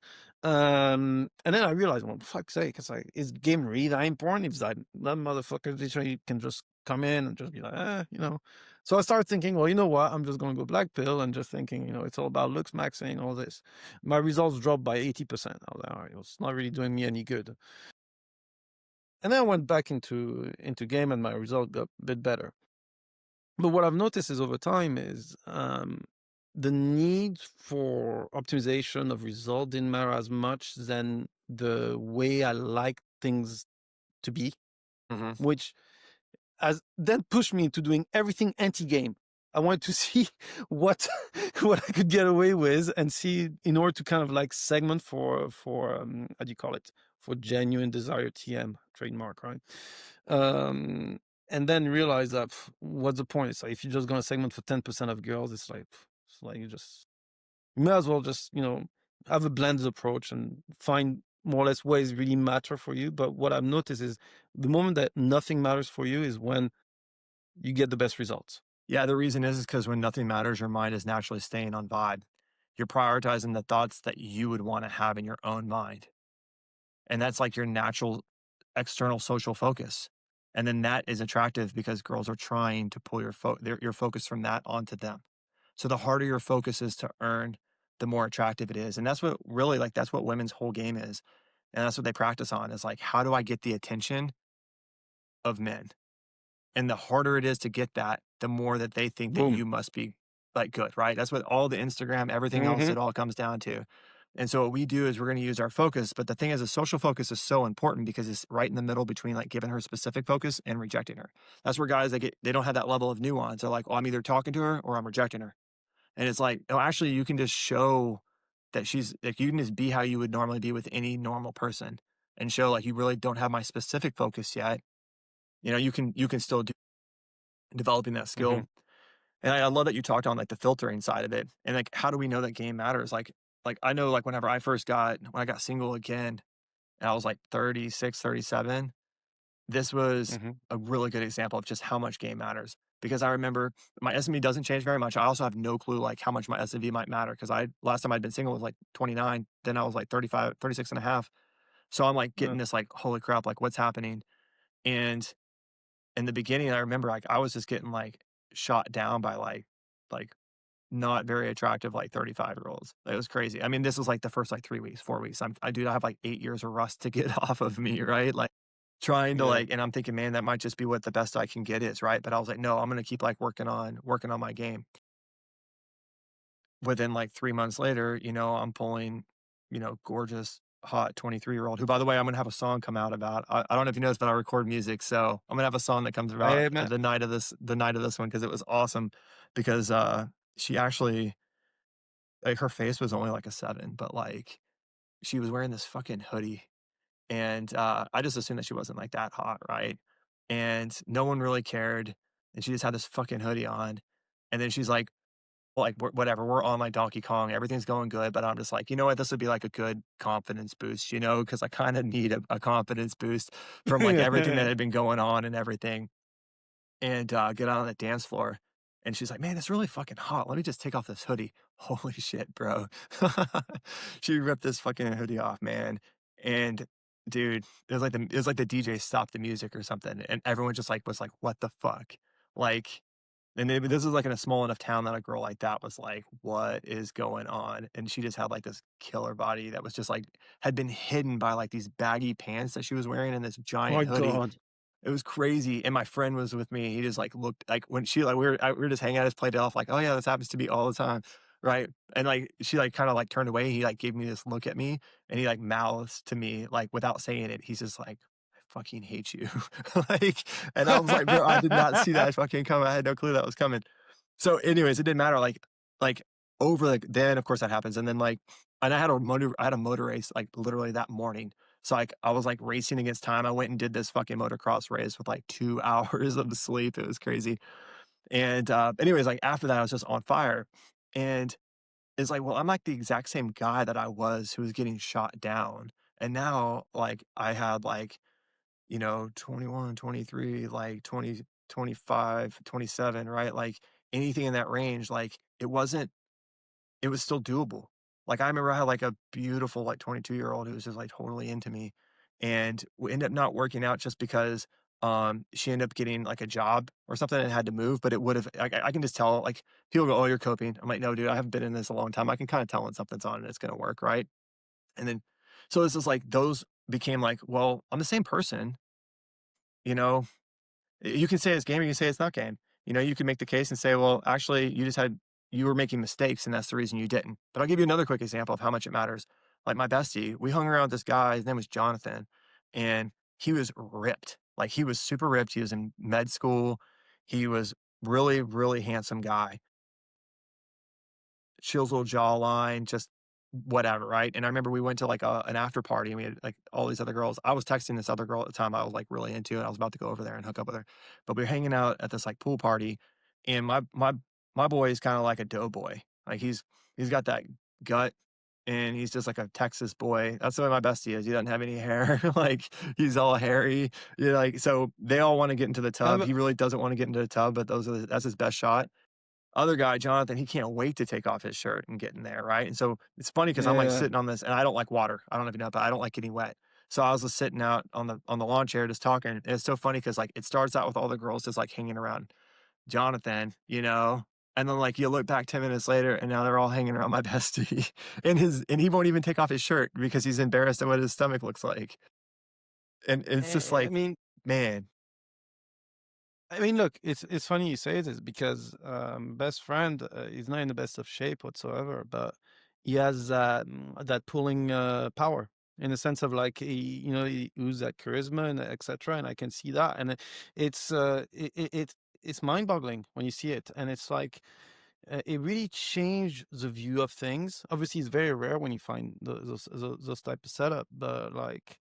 And then I realized, well, fuck's sake, it's like, is game really that important? If that motherfucker literally can just come in and just be like, So I started thinking, well, you know what? I'm just going to go black pill and just thinking, it's all about looks maxing, all this. My results dropped by 80%. I was like, all right, well, it's not really doing me any good. And then I went back into game and my result got a bit better. But what I've noticed is over time is the need for optimization of result didn't matter as much than the way I like things to be, Mhm. which has then pushed me into doing everything anti-game. I wanted to see what what I could get away with and see in order to kind of like segment for how do you call it, for genuine desire TM trademark, right? Um, and then realize that what's the point? It's like if you're just gonna segment for 10% of girls, it's like you may as well just have a blended approach and find more or less ways really matter for you. But what I've noticed is the moment that nothing matters for you is when you get the best results. Yeah, the reason is because when nothing matters, your mind is naturally staying on vibe. You're prioritizing the thoughts that you would wanna have in your own mind, and that's like your natural external social focus, and then that is attractive because girls are trying to pull your focus from that onto them. So the harder your focus is to earn, the more attractive it is, and that's what really, like, that's what women's whole game is, and that's what they practice on is, like, how do I get the attention of men? And the harder it is to get that, the more that they think that Boom. you must be, like, good, right? That's what all the Instagram, everything else, Hmm. it all comes down to. And so what we do is we're gonna use our focus, but the thing is, the social focus is so important because it's right in the middle between, like, giving her specific focus and rejecting her. That's where guys, they don't have that level of nuance. They're like, "Oh, I'm either talking to her or I'm rejecting her." And it's like, "Oh, actually, you can just show that she's like, you can just be how you would normally be with any normal person and show, like, you really don't have my specific focus yet." You can still do developing that Hmm. skill. And I love that you talked on, like, the filtering side of it, and, like, how do we know that game matters? Like, I know, like, when I got single again, and I was, like, 36, 37, this was Hmm. a really good example of just how much game matters, because I remember my SME doesn't change very much. I also have no clue, like, how much my SMV might matter because I last time I'd been single was, like, 29, then I was, like, 35, 36 and a half. So I'm, like, Yeah. getting this, like, "Holy crap, like, what's happening?" And in the beginning, I remember, like, I was just getting, like shot down by like not very attractive, like 35-year-olds. It was crazy. I mean, this was like the first like 3 weeks, 4 weeks. I have like 8 years of rust to get off of me, right? Like trying to Yeah. like, and I'm thinking, man, that might just be what the best I can get is, right? But I was like, no, I'm gonna keep like working on my game. Within like 3 months later, I'm pulling, gorgeous, hot 23-year-old who, by the way, I'm gonna have a song come out about. I don't know if you know this, but I record music, so I'm gonna have a song that comes about Hey, man. the night of this one because it was awesome because she actually like her face was only like a 7, but like she was wearing this fucking hoodie and I just assumed that she wasn't like that hot, right? And no one really cared. And she just had this fucking hoodie on. And then she's like, whatever, we're on like Donkey Kong, everything's going good, but I'm just like, you know what, this would be like a good confidence boost, because I kind of need a confidence boost from like everything that had been going on and everything. And get out on the dance floor. And she's like, man, it's really fucking hot. Let me just take off this hoodie. Holy shit, bro. She ripped this fucking hoodie off, man. And dude, it was like the DJ stopped the music or something. And everyone just like was like, what the fuck? Like, this is like in a small enough town that a girl like that was like, "What is going on?" And she just had like this killer body that was just like had been hidden by like these baggy pants that she was wearing and this Oh giant my hoodie. god. It was crazy, and my friend was with me. He just like looked like when she like we were just hanging out, just played it off like, "Oh yeah, this happens to me all the time." Right? And like she like kind of like turned away. He like gave me this look at me and he like mouths to me like without saying it. He's just like, "I fucking hate you." Like, and I was like, "Bro, I did not see that fucking coming. I had no clue that was coming." So anyways, it didn't matter. Like over like then of course that happens. And then like and I had a motor race like literally that morning. So like I was like racing against time. I went and did this fucking motocross race with like 2 hours of sleep. It was crazy. And anyways, like after that, I was just on fire. And it's like, well, I'm like the exact same guy that I was who was getting shot down. And now like I had like, 21, 23, like 20, 25, 27, right? Like anything in that range, like it was still doable. Like, I remember I had, like, a beautiful, like, 22-year-old who was just, like, totally into me, and we ended up not working out just because, she ended up getting, like, a job or something and had to move, but it would've I can just tell, like, people go, "Oh, you're coping." I'm like, "No, dude, I haven't been in this a long time. I can kinda tell when something's on and it's gonna work, right?" And then so it's just, like, those became, like, well, I'm the same person, you know? You can say it's game, you can say it's not game. You can make the case and say, well, actually, you were making mistakes and that's the reason you didn't. But I'll give you another quick example of how much it matters. Like my bestie, we hung around with this guy, his name was Jonathan, and he was ripped. Like he was super ripped. He was in med school. He was really, really handsome guy. Chiseled jawline, just whatever, right? And I remember we went to like an after party and we had like all these other girls. I was texting this other girl at the time I was like really into and I was about to go over there and hook up with her. But we were hanging out at this like pool party and my boy is kind of like a doughboy. Like he's got that gut and he's just like a Texas boy. That's the way my bestie is. He doesn't have any hair. Like he's all hairy. Like so they all want to get into the tub. Um, He really doesn't want to get into the tub, but that's his best shot. Other guy, Jonathan, he can't wait to take off his shirt and get in there, right? And so it's funny because 'cause I'm, like, yeah. sitting on this and I don't like water. I don't know if you know, but I don't like getting wet. So I was just sitting out on the lawn chair just talking, and it's so funny because like, it starts out with all the girls just, like, hanging around Jonathan, and then, like, you look back 10 minutes later, and now they're all hanging around my bestie, and he won't even take off his shirt because he's embarrassed at what his stomach looks like, and it's just I like, mean man. look, it's funny you say this because best friend is not in the best of shape whatsoever, but he has that pulling power in the sense of like he oozes that charisma and etc. And I can see that, and it's it's mind boggling when you see it, and it's like it really changed the view of things. Obviously, it's very rare when you find those type of setup, but like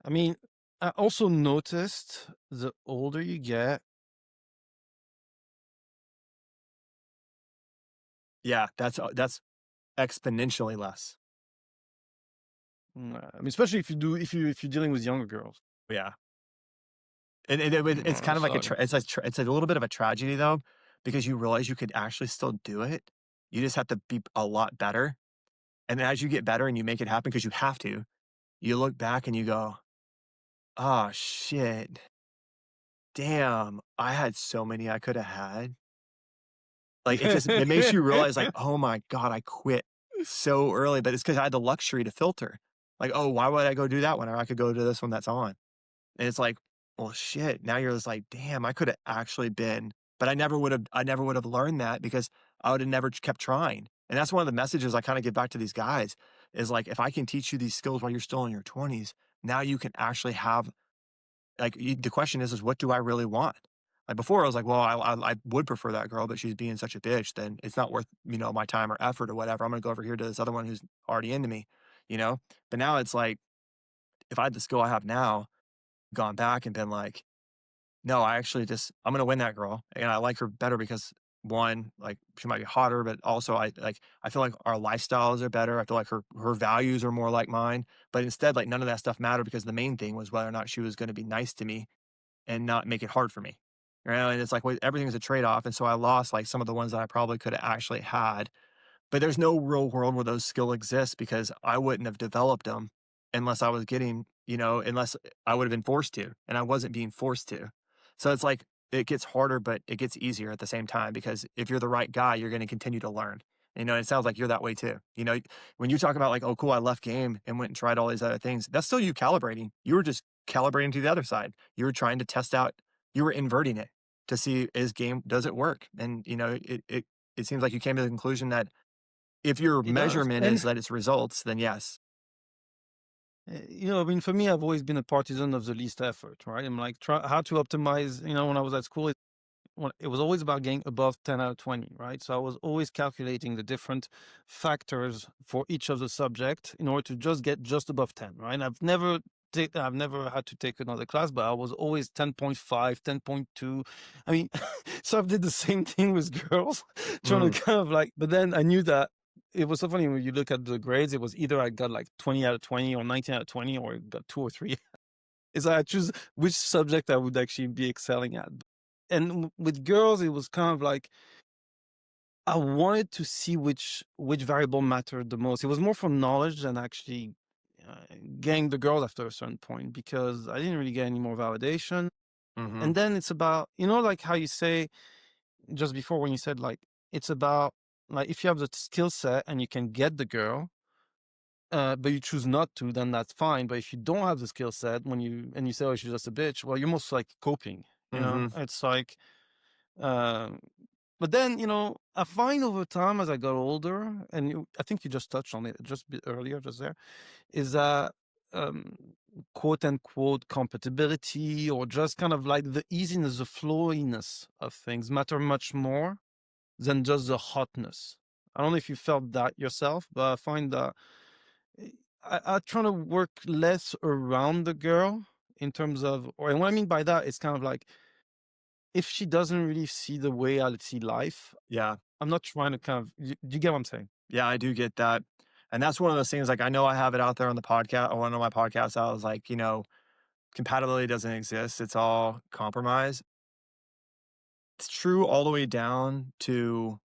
I mean, I also noticed the older you get. Yeah, that's exponentially less. I mean, especially if you're dealing with younger girls. Yeah. It's kind of like So it's a little bit of a tragedy though, because you realize you could actually still do it. You just have to be a lot better. And then as you get better and you make it happen because you have to, you look back and you go, "Oh shit. Damn, I had so many I could have had." Like, it makes you realize, like, "Oh my god, I quit so early," but it's because I had the luxury to filter. Like, "Oh, why would I go do that one? Or I could go to this one that's on." And it's like, "Well, shit." Now you're just like, "Damn, I coulda actually been," but I never would have learned that because I would have never kept trying. And that's one of the messages I kinda give back to these guys is like, if I can teach you these skills while you're still in your 20s, now you can actually have like, the question is what do I really want? Like before, I was like, well, I would prefer that girl, but she's being such a bitch. Then it's not worth my time or effort or whatever. I'm gonna go over here to this other one who's already into me, you know. But now it's like if I had the skill I have now, gone back and been like, no, I actually just I'm gonna win that girl, and I like her better because one, like she might be hotter, but also I feel like our lifestyles are better. I feel like her values are more like mine. But instead, like none of that stuff mattered because the main thing was whether or not she was going to be nice to me and not make it hard for me. And it's like everything's a trade off. And so I lost like some of the ones that I probably could have actually had, but there's no real world where those skill exists because I wouldn't have developed them unless I was getting, unless I would have been forced to, and I wasn't being forced to. So it's like it gets harder, but it gets easier at the same time because if you're the right guy, you're going to continue to learn. It sounds like you're that way too. When you talk about like, oh, cool, I left game and went and tried all these other things, that's still you calibrating. You were just calibrating to the other side. You were trying to test out, you were inverting it to see does it work? And, it seems like you came to the conclusion that if your It does, measurement and is that it's results, then yes. I mean, for me, I've always been a partisan of the least effort, right? I'm like, try how to optimize. When I was at school, it was always about getting above 10 out of 20, right? So I was always calculating the different factors for each of the subject in order to just get just above 10, right? I've never had to take another class, but I was always 10.5, 10.2. I mean, so I've did the same thing with girls, trying Mm, to kind of like, but then I knew that it was so funny when you look at the grades, it was either I got like 20 out of 20 or 19 out of 20, or I got two or three. Is I choose which subject I would actually be excelling at. And with girls, it was kind of like I wanted to see which variable mattered the most. It was more for knowledge than actually getting the girls after a certain point because I didn't really get any more validation. mhm. And then it's about like how you say just before when you said like it's about like if you have the skill set and you can get the girl, but you choose not to, then that's fine. But if you don't have the skill set and you say, "Oh, she's just a bitch," well, you're most like coping. Mhm. It's like, um, but then I find over time as I got older, and I think you just touched on it just a bit earlier, just there, is that um, quote unquote compatibility or just kind of like the easiness, the flowiness of things matter much more than just the hotness. I don't know if you felt that yourself, but I find that eh, I try to work less around the girl in terms of, or and what I mean by that is kind of like if she doesn't really see the way I see life, Yeah. I'm not trying to kind of, do you get what I'm saying? Yeah, I do get that. And that's one of those things, like, I know I have it out there on the podcast on one of my podcasts, I was like, compatibility doesn't exist, it's all compromise. It's true all the way down to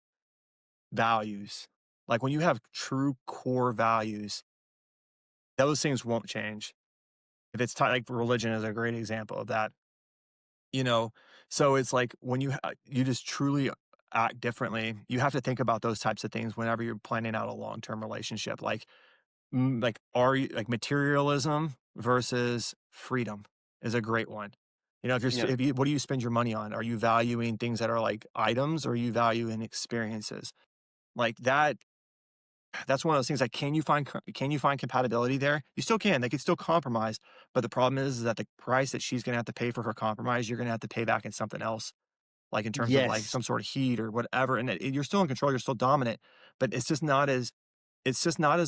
values. Like, when you have true core values, those things won't change. If it's like religion is a great example of that. You know? So it's like when you just truly act differently, you have to think about those types of things whenever you're planning out a long-term relationship. Like, are you like materialism versus freedom is a great one. Yeah. If you what do you spend your money on? Are you valuing things that are like items or are you valuing experiences? Like that's one of those things, like, can you find compatibility there? You still can, they can still compromise, but the problem is that the price that she's gonna have to pay for her compromise, you're gonna have to pay back in something else, like, in terms of, like, Yes. some sort of heat or whatever, and you're still in control, you're still dominant, but it's just not as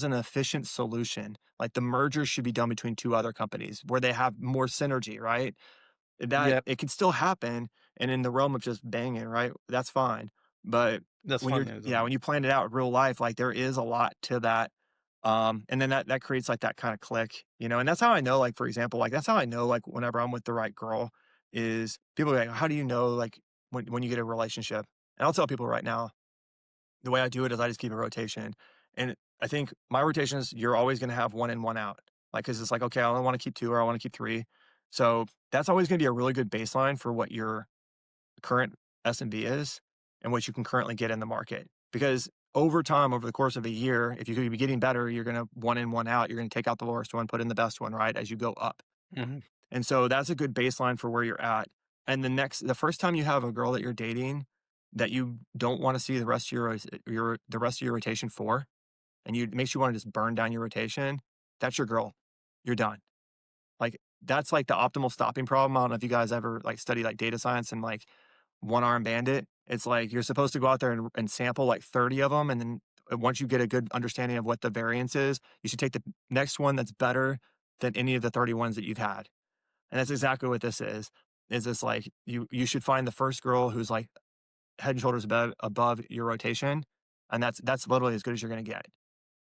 an efficient solution. Like, the merger should be done between 2 other companies where they have more synergy, right? That Yep. it can still happen, and in the realm of just banging, right? That's fine. But That's fine. Yeah, when you plan it out in real life, like there is a lot to that. And then that creates like that kind of click. And that's how I know, like, for example, like that's how I know, like, whenever I'm with the right girl is people are like, how do you know, like, when you get a relationship? And I'll tell people right now, the way I do it is I just keep a rotation. And I think my rotation is you're always going to have one in, one out. Like, cause it's like, okay, I only want to keep two or I want to keep three. So that's always going to be a really good baseline for what your current S&B is. and what you can currently get in the market. Because over time, over the course of a year, if you could be getting better, you're going to one in, one out. You're going to take out the worst one, put in the best one, right? As you go up. Mhm. And so that's a good baseline for where you're at. And the first time you have a girl that you're dating that you don't want to see the rest of the rest of your rotation for, and you it makes you want to just burn down your rotation, that's your girl. You're done. Like that's like the optimal stopping problem. I don't know if you guys ever like study like data science and like one arm bandit. It's like you're supposed to go out there and sample like 30 of them. And then once you get a good understanding of what the variance is, you should take the next one that's better than any of the 30 ones that you've had. And that's exactly what this is. Is this like you should find the first girl who's like head and shoulders above your rotation. And that's literally as good as you're gonna get.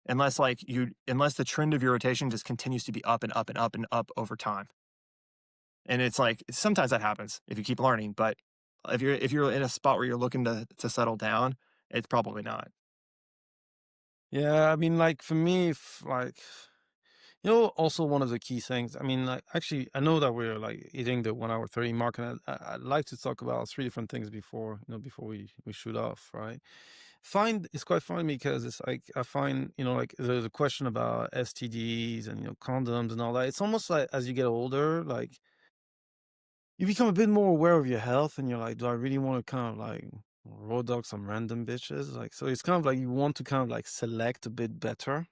Unless the trend of your rotation just continues to be up and up and up and up over time. And it's like sometimes that happens if you keep learning, but if you're in a spot where you're looking to settle down, it's probably not. Yeah, I mean, like for me, if like also one of the key things. I mean, like actually, I know that we're like hitting the 1 hour 30 mark, and I'd like to talk about three different things before before we shoot off, right? Find it's quite funny because it's like I find like there's a question about STDs and condoms and all that. It's almost like as you get older, like you become a bit more aware of your health, and you're like, do I really want to kind of like road dog some random bitches? Like, so it's kind of like you want to kind of like select a bit better,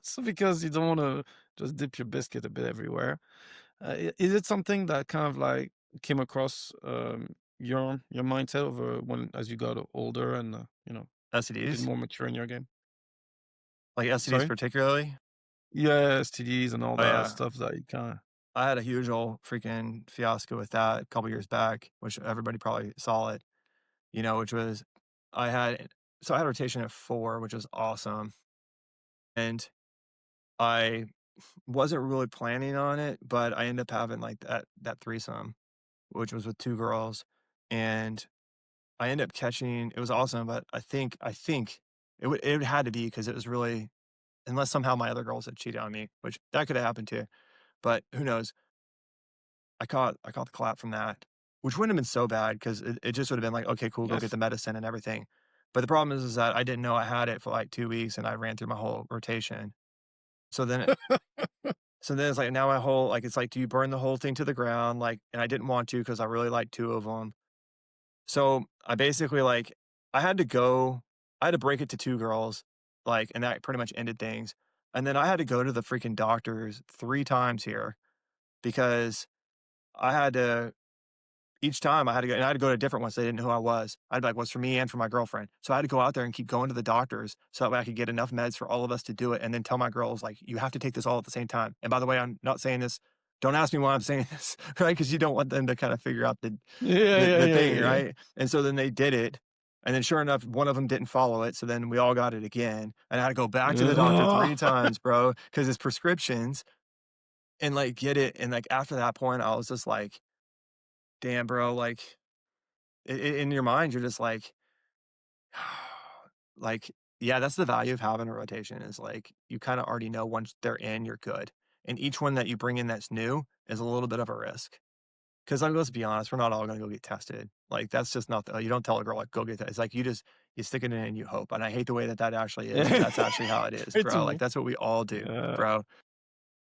so because you don't want to just dip your biscuit a bit everywhere. Is it something that kind of like came across your mindset over when as you got older and a bit STDs, more mature in your game? like STDs Sorry? particularly. Yeah, STDs and all Oh that yeah, stuff that you kind of. I had a huge old freaking fiasco with that a couple years back, which everybody probably saw it. Which was I had I had rotation at 4, which was awesome. And I wasn't really planning on it, but I ended up having like that threesome, which was with 2 girls. And I ended up catching it was awesome, but I think it had to be because it was really unless somehow my other girls had cheated on me, which that could have happened too. But who knows? I caught the clap from that, which wouldn't have been so bad because it just would have been like, okay, cool, go get Yes. the medicine and everything. But the problem is that I didn't know I had it for like 2 weeks and I ran through my whole rotation. So then so then it's like now my whole like it's like, do you burn the whole thing to the ground? Like, and I didn't want to because I really liked 2 of them. So I basically like I had to go, I had to break it to 2 girls, like, and that pretty much ended things. And then I had to go to the freaking doctors 3 times here because I had to each time I had to go and I had to go to different ones, they didn't know who I was. I'd be like, "What's for me and for my girlfriend?" So I had to go out there and keep going to the doctors so that way I could get enough meds for all of us to do it, and then tell my girls, like, "You have to take this all at the same time." And by the way, I'm not saying this don't ask me why I'm saying this, right? Because you don't want them to kinda figure out the Yeah, the yeah, the yeah, thing, yeah, yeah. right? And so then they did it, and then sure enough, one of them didn't follow it, so then we all got it again, and I had to go back to the doctor 3 times, bro, because it's prescriptions and, like, get it, and, like, after that point, I was just like, "Damn, bro," like in your mind, you're just like, yeah, that's the value of having a rotation is like you kind of already know once they're in, you're good. And each one that you bring in that's new is a little bit of a risk. Because like, let's be honest, we're not all going to go get tested. Like that's just not. You don't tell a girl like go get that. It's like you stick it in and you hope. And I hate the way that that actually is, but that's actually how it is, It's bro. Like me. that's what we all do, Yeah. bro.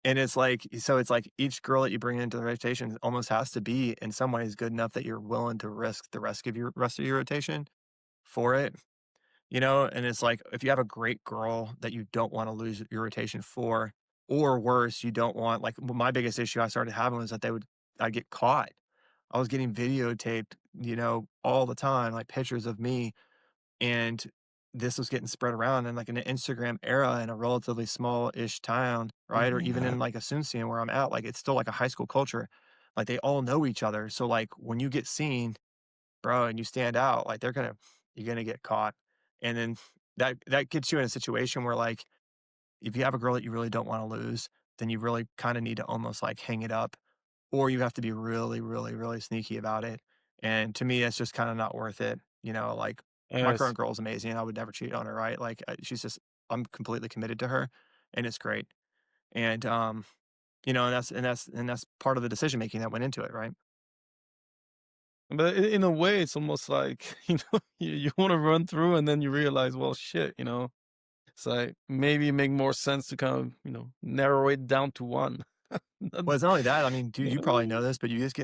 And it's like so it's like each girl that you bring into the rotation almost has to be in some ways good enough that you're willing to risk the rest of your rotation for it. And it's like, if you have a great girl that you don't wanna lose your rotation for, or worse, you don't want like, my biggest issue I started having was that I'd get caught. I was getting videotaped, all the time, like, pictures of me, and this was getting spread around in, like, an Instagram era in a relatively small-ish town, right? Or even Yeah. in, like, a scene where I'm at, like, it's still like a high school culture. Like, they all know each other, so, like, when you get seen bro, and you stand out, like you're gonna get caught. And then that gets you in a situation where like if you have a girl that you really don't want to lose, then you really kind of need to almost like hang it up, or you have to be really, really, really sneaky about it. And to me, it's just kind of not worth it. Like my Yes. current girl is amazing. I would never cheat on her, right? Like she's just I'm completely committed to her, and it's great. And and that's part of the decision making that went into it, right? But in a way, it's almost like, you wanna run through and then you realize, well, shit, it's like maybe it make more sense to kind of, narrow it down to one. Well, Than it's not only that, I mean, dude, you you probably know? know this, but you just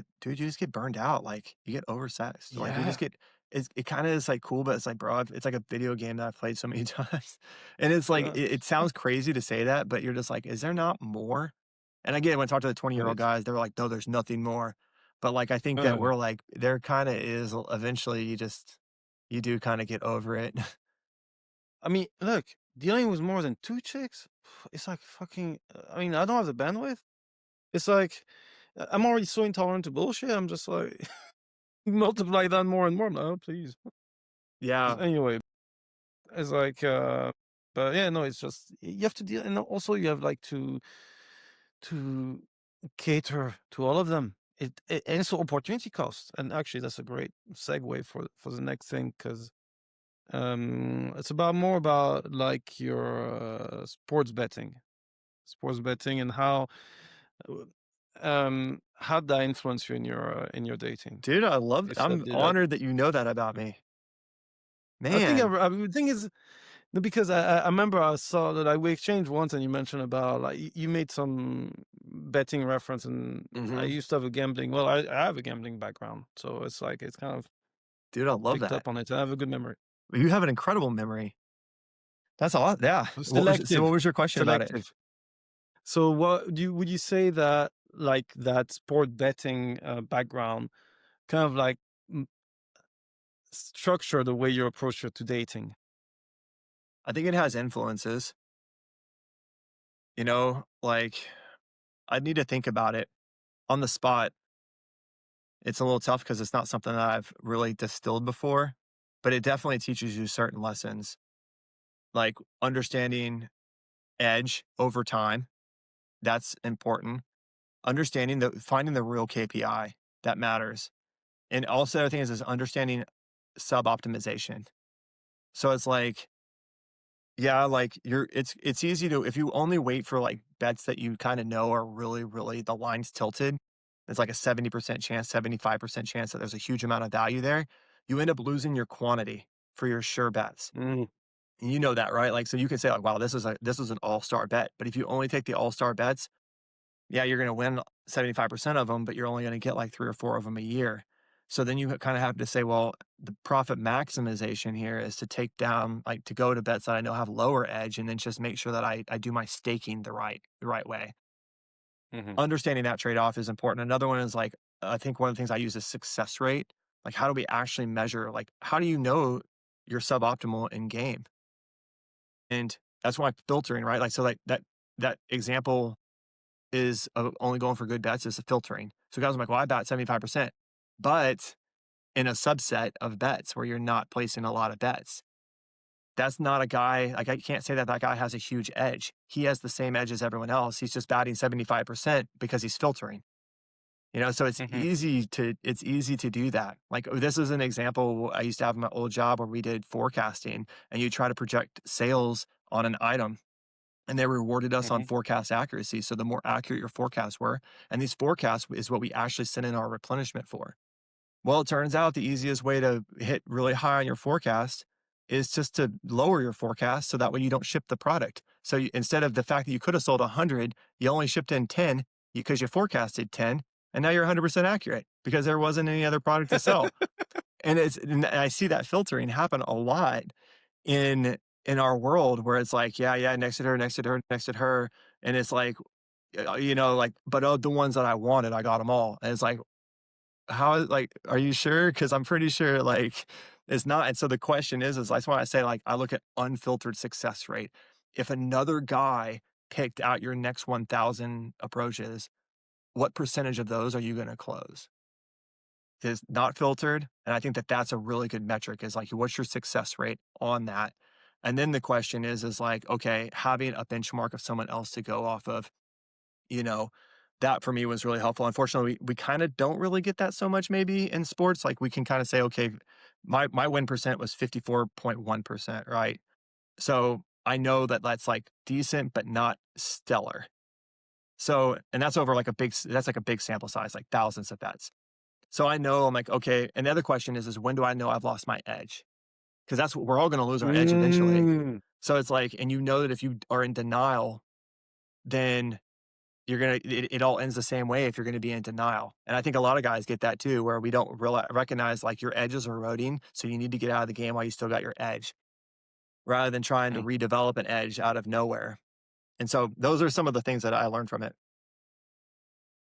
get burned out, like, you get oversexed, like, you just Yeah. get it kinda is, like, cool, but it's like, bro, it's like a video game that I've played so many times, and it's like, Yeah. it sounds crazy to say that, but you're just like, "Is there not more?" And again, when I talk to the 20-year-old Right. guys, they're like, "No, there's nothing more." But, like, I think that Uh, we're like, there kinda is eventually you do kinda get over it. I mean, look, dealing with more than 2 chicks, it's like fucking I mean, I don't have the bandwidth. It's like, I'm already so intolerant to bullshit, I'm just like, multiply that more and more. No, please. Yeah. Anyway, it's like, but yeah, no, it's just you have to deal, and also you have like to cater to all of them. And it's an opportunity cost. And actually, that's a great segue for the next thing because it's about more about like your sports betting, and how that influence you in your dating. Dude, If that I'm did that, honored that you know that about me. I think Man. the thing is, no, because I remember I saw that, like, we exchanged once, and you mentioned about, like, you made some betting reference, and I Mhm. used to have a gambling, well, I have a gambling background, so it's like it's kind of Dude, I love picked that. up on it. I have a good memory. You have an incredible memory. That's a lot, yeah. What Selective, was your question about it? selective. So what do you would you say that, like, that sport betting, background kind of like, mm, structure the way you approach it to dating? I think it has influences, like, I'd need to think about it. On the spot, it's a little tough because it's not something that I've really distilled before, but it definitely teaches you certain lessons, like understanding edge over time, that's important. Understanding finding the real KPI that matters. And also the other thing is understanding sub-optimization. So it's like, yeah, like it's easy to if you only wait for like bets that you kind of know are really, really the line's tilted, it's like a 70% chance, 75% chance that there's a huge amount of value there. You end up losing your quantity for your sure bets. Mm, And you know that, right? Like, so you can say, like, wow, this is an all-star bet. But if you only take the all-star bets, yeah, you're gonna win 75% of them, but you're only gonna get like 3 or 4 of them a year. So then you kinda have to say, well, the profit maximization here is to take down like, to go to bets that I know have lower edge and then just make sure that I do my staking the right way. mhm, Understanding that trade-off is important. Another one is, like, I think one of the things I use is success rate. Like, how do we actually measure like, how do you know you're suboptimal in game? And that's why filtering, right? Like, so, like, that example is only going for good bets is the filtering. So guys are like, well, I bet 75%, but in a subset of bets where you're not placing a lot of bets. That's not a guy, like, I can't say that that guy has a huge edge. He has the same edge as everyone else. He's just batting 75% because he's filtering. So mhm, it's easy to do that. Like, this is an example I used to have in my old job where we did forecasting and you try to project sales on an item and they rewarded us on mhm, forecast accuracy. So the more accurate your forecasts were, and these forecasts is what we actually sent in our replenishment for. Well, it turns out the easiest way to hit really high on your forecast is just to lower your forecast so that way you don't ship the product. So instead of the fact that you could have sold 100, you only shipped in 10 because you forecasted 10, and now you're 100% accurate because there wasn't any other product to sell. And I see that filtering happen a lot in our world where it's like, yeah, yeah, next to her, next to her, next to her, and it's like, like, but of the ones that I wanted, I got them all, and it's like, like, are you sure? Because I'm pretty sure, like, it's not. And so the question is that's why I say, like, I look at unfiltered success rate. If another guy picked out your next 1,000 approaches, what percentage of those are you going to close? Is not filtered. And I think that that's a really good metric is like, what's your success rate on that? And then the question is like, okay, having a benchmark of someone else to go off of, you know, that for me was really helpful. Unfortunately, we kind of don't really get that so much maybe in sports. Like we can kind of say, okay, my win percent was 54.1%, right? So I know that that's like decent, but not stellar. So, and that's over like that's like a big sample size, like thousands of bets. So I know I'm like, okay. And the other question is when do I know I've lost my edge? Because that's what we're all going to lose our edge eventually. Mm. So it's like, and you know that if you are in denial, then you're gonna it all ends the same way if you're gonna be in denial. And I think a lot of guys get that too, where we don't recognize like your edges are eroding, so you need to get out of the game while you still got your edge, rather than trying to Mm. redevelop an edge out of nowhere. And so those are some of the things that I learned from it.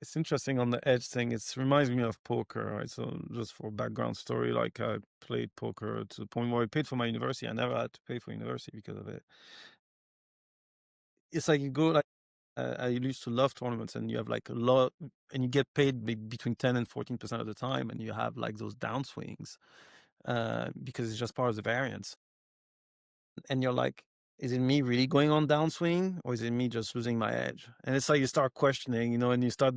It's interesting on the edge thing. It reminds me of poker, right? So just for background story, like I played poker to the point where I paid for my university. I never had to pay for university because of it. It's like you go like I used to love tournaments, and you have like a lot, and you get paid between 10 and 14% of the time, and you have like those downswings because it's just part of the variance. And you're like, is it me really going on downswing, or is it me just losing my edge? And it's like you start questioning, and you start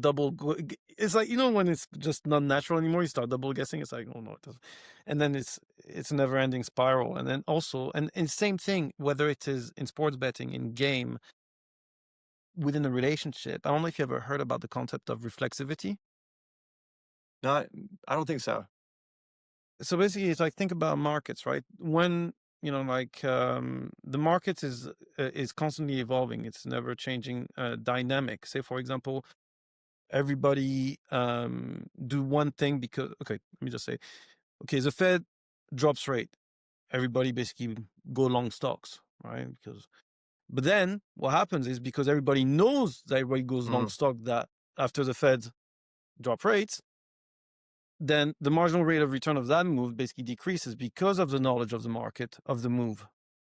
it's like, when it's just not natural anymore, you start double guessing. It's like, oh no, it doesn't. And then it's a never ending spiral. And then also, and same thing, whether it is in sports betting, in game, within a relationship. I don't know if you ever heard about the concept of reflexivity. Not, I don't think so. So basically, it's like, think about markets, right? When the market is constantly evolving. It's never changing dynamic. Say, for example, everybody do one thing because, okay, let me just say, okay, the Fed drops rate, everybody basically go long stocks, right? But then what happens is, because everybody knows that everybody goes long Mm. stock, that after the Fed drop rates, then the marginal rate of return of that move basically decreases because of the knowledge of the market of the move.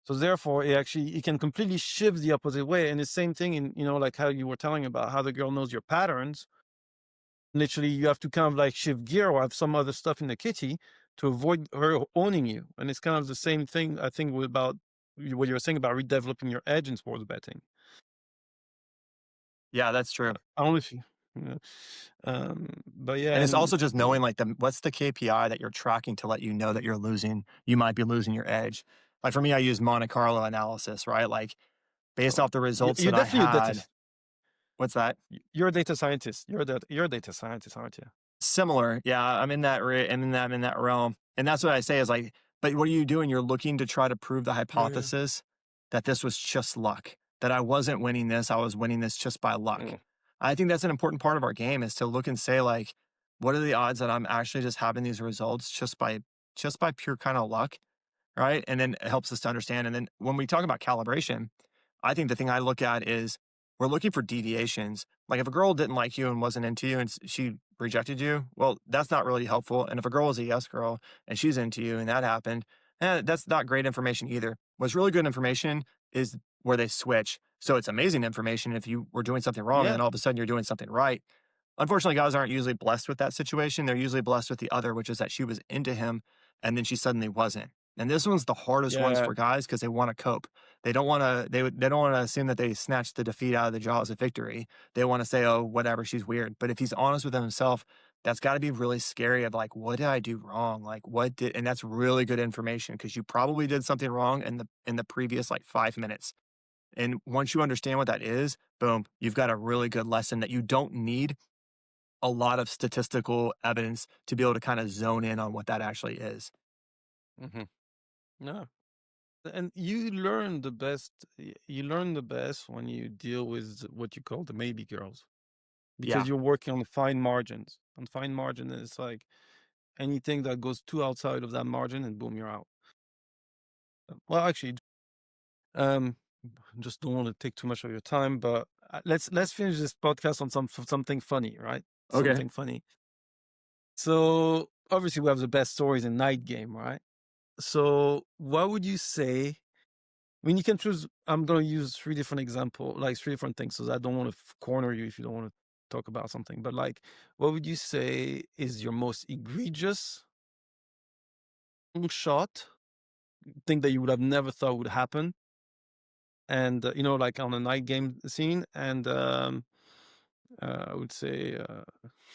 So therefore, it can completely shift the opposite way. And the same thing in, like how you were telling about how the girl knows your patterns. Literally, you have to kind of like shift gear or have some other stuff in the kitty to avoid her owning you. And it's kind of the same thing, I think, about what you were saying about redeveloping your edge in sports betting. Yeah, that's I true. don't know if you, yeah. But yeah, And it's and also just knowing like what's the KPI that you're tracking to let you know that you might be losing your edge. Like for me, I use Monte Carlo analysis, right? Like based so off the results you're that I definitely a had. What's that? you're a data scientist. You're a data scientist, aren't you? Similar. Yeah, I'm in that realm. And that's what I say is like, but what are you doing? You're looking to try to prove the Yeah. hypothesis that this was just luck, that I wasn't winning this, I was winning this just by luck. Mm. I think that's an important part of our game is to look and say like, what are the odds that I'm actually just having these results just by pure kind of luck, right? And then it helps us to understand. And then when we talk about calibration, I think the thing I look at is we're looking for deviations. Like if a girl didn't like you and wasn't into you and she rejected you, well, that's not really helpful. And if a girl is a yes girl and she's into you and that happened, that's not great information either. What's really good information is where they switch. So it's amazing information if you were doing something wrong and Yeah. then all of a sudden you're doing something right. Unfortunately, guys aren't usually blessed with that situation. They're usually blessed with the other, which is that she was into him and then she suddenly wasn't. And this one's the hardest ones Yeah. for guys because they want to cope. They don't want to. They don't want to assume that they snatched the defeat out of the jaws of victory. They want to say, "Oh, whatever, she's weird." But if he's honest with himself, that's got to be really scary. Of like, what did I do wrong? Like, what did? And that's really good information because you probably did something wrong in the previous like 5 minutes. And once you understand what that is, boom, you've got a really good lesson that you don't need a lot of statistical evidence to be able to kind of zone in on what that actually is. Hmm. No. And you learn the best. You learn the best when you deal with what you call the maybe girls, Yeah. because you're working on fine margins. On fine margin, it's like anything that goes too outside of that margin, and boom, you're out. Well, actually, um, just don't want to take too much of your time, but let's finish this podcast on something funny, right? Okay. Something funny. So obviously, we have the best stories in night game, right? So what would you say? I mean, you can choose. I'm going to use three different example, like three different things, so I don't want to corner you if you don't want to talk about something. But like, what would you say is your most egregious shot, thing that you would have never thought would happen, and like on a night game scene, and I would say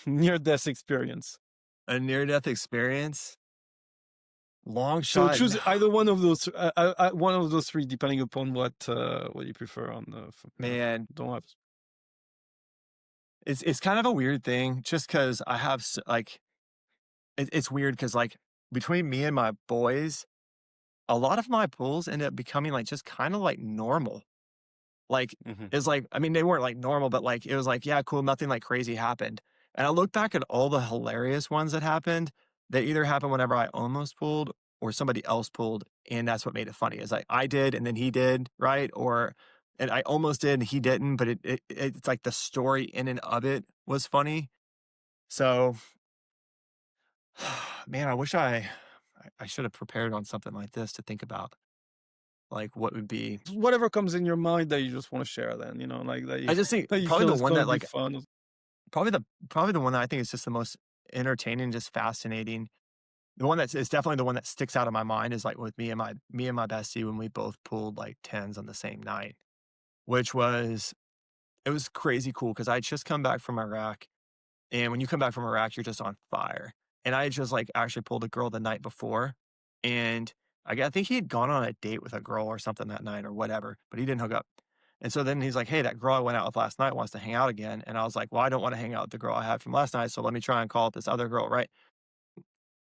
near death experience. A near death experience? Long So shot, choose either one of those three, depending upon what you prefer. On the, man, don't have. it's kind of a weird thing just because I have like it's weird because like, between me and my boys, a lot of my pulls ended up becoming, like, just kinda, like, normal. Like, Mhm. it's like I mean, they weren't, like, normal, but, like, it was like, "Yeah, cool, nothing, like, crazy happened." And I look back at all the hilarious ones that happened, they either happened whenever I almost pulled or somebody else pulled, and that's what made it funny, is like, I did and then he did, right? Or and I almost did and he didn't, but it's like the story in and of it was funny. So, man, I wish I should have prepared on something like this to think about, like, what would be Whatever comes in your mind that you just wanna share then, like that you I just think that you probably feel the is one gonna that, be like fun. probably the one that I think is just the most entertaining, just fascinating. The one that's it's definitely the one that sticks out of my mind is, like, with me and my bestie when we both pulled, like, 10s on the same night, which was it was crazy cool because I had just come back from Iraq, and when you come back from Iraq, you're just on fire. And I had just, like, actually pulled a girl the night before, and I think he had gone on a date with a girl or something that night or whatever, but he didn't hook up. And so then he's like, "Hey, that girl I went out with last night wants to hang out again." And I was like, "Well, I don't wanna hang out with the girl I had from last night, so let me try and call up this other girl," right?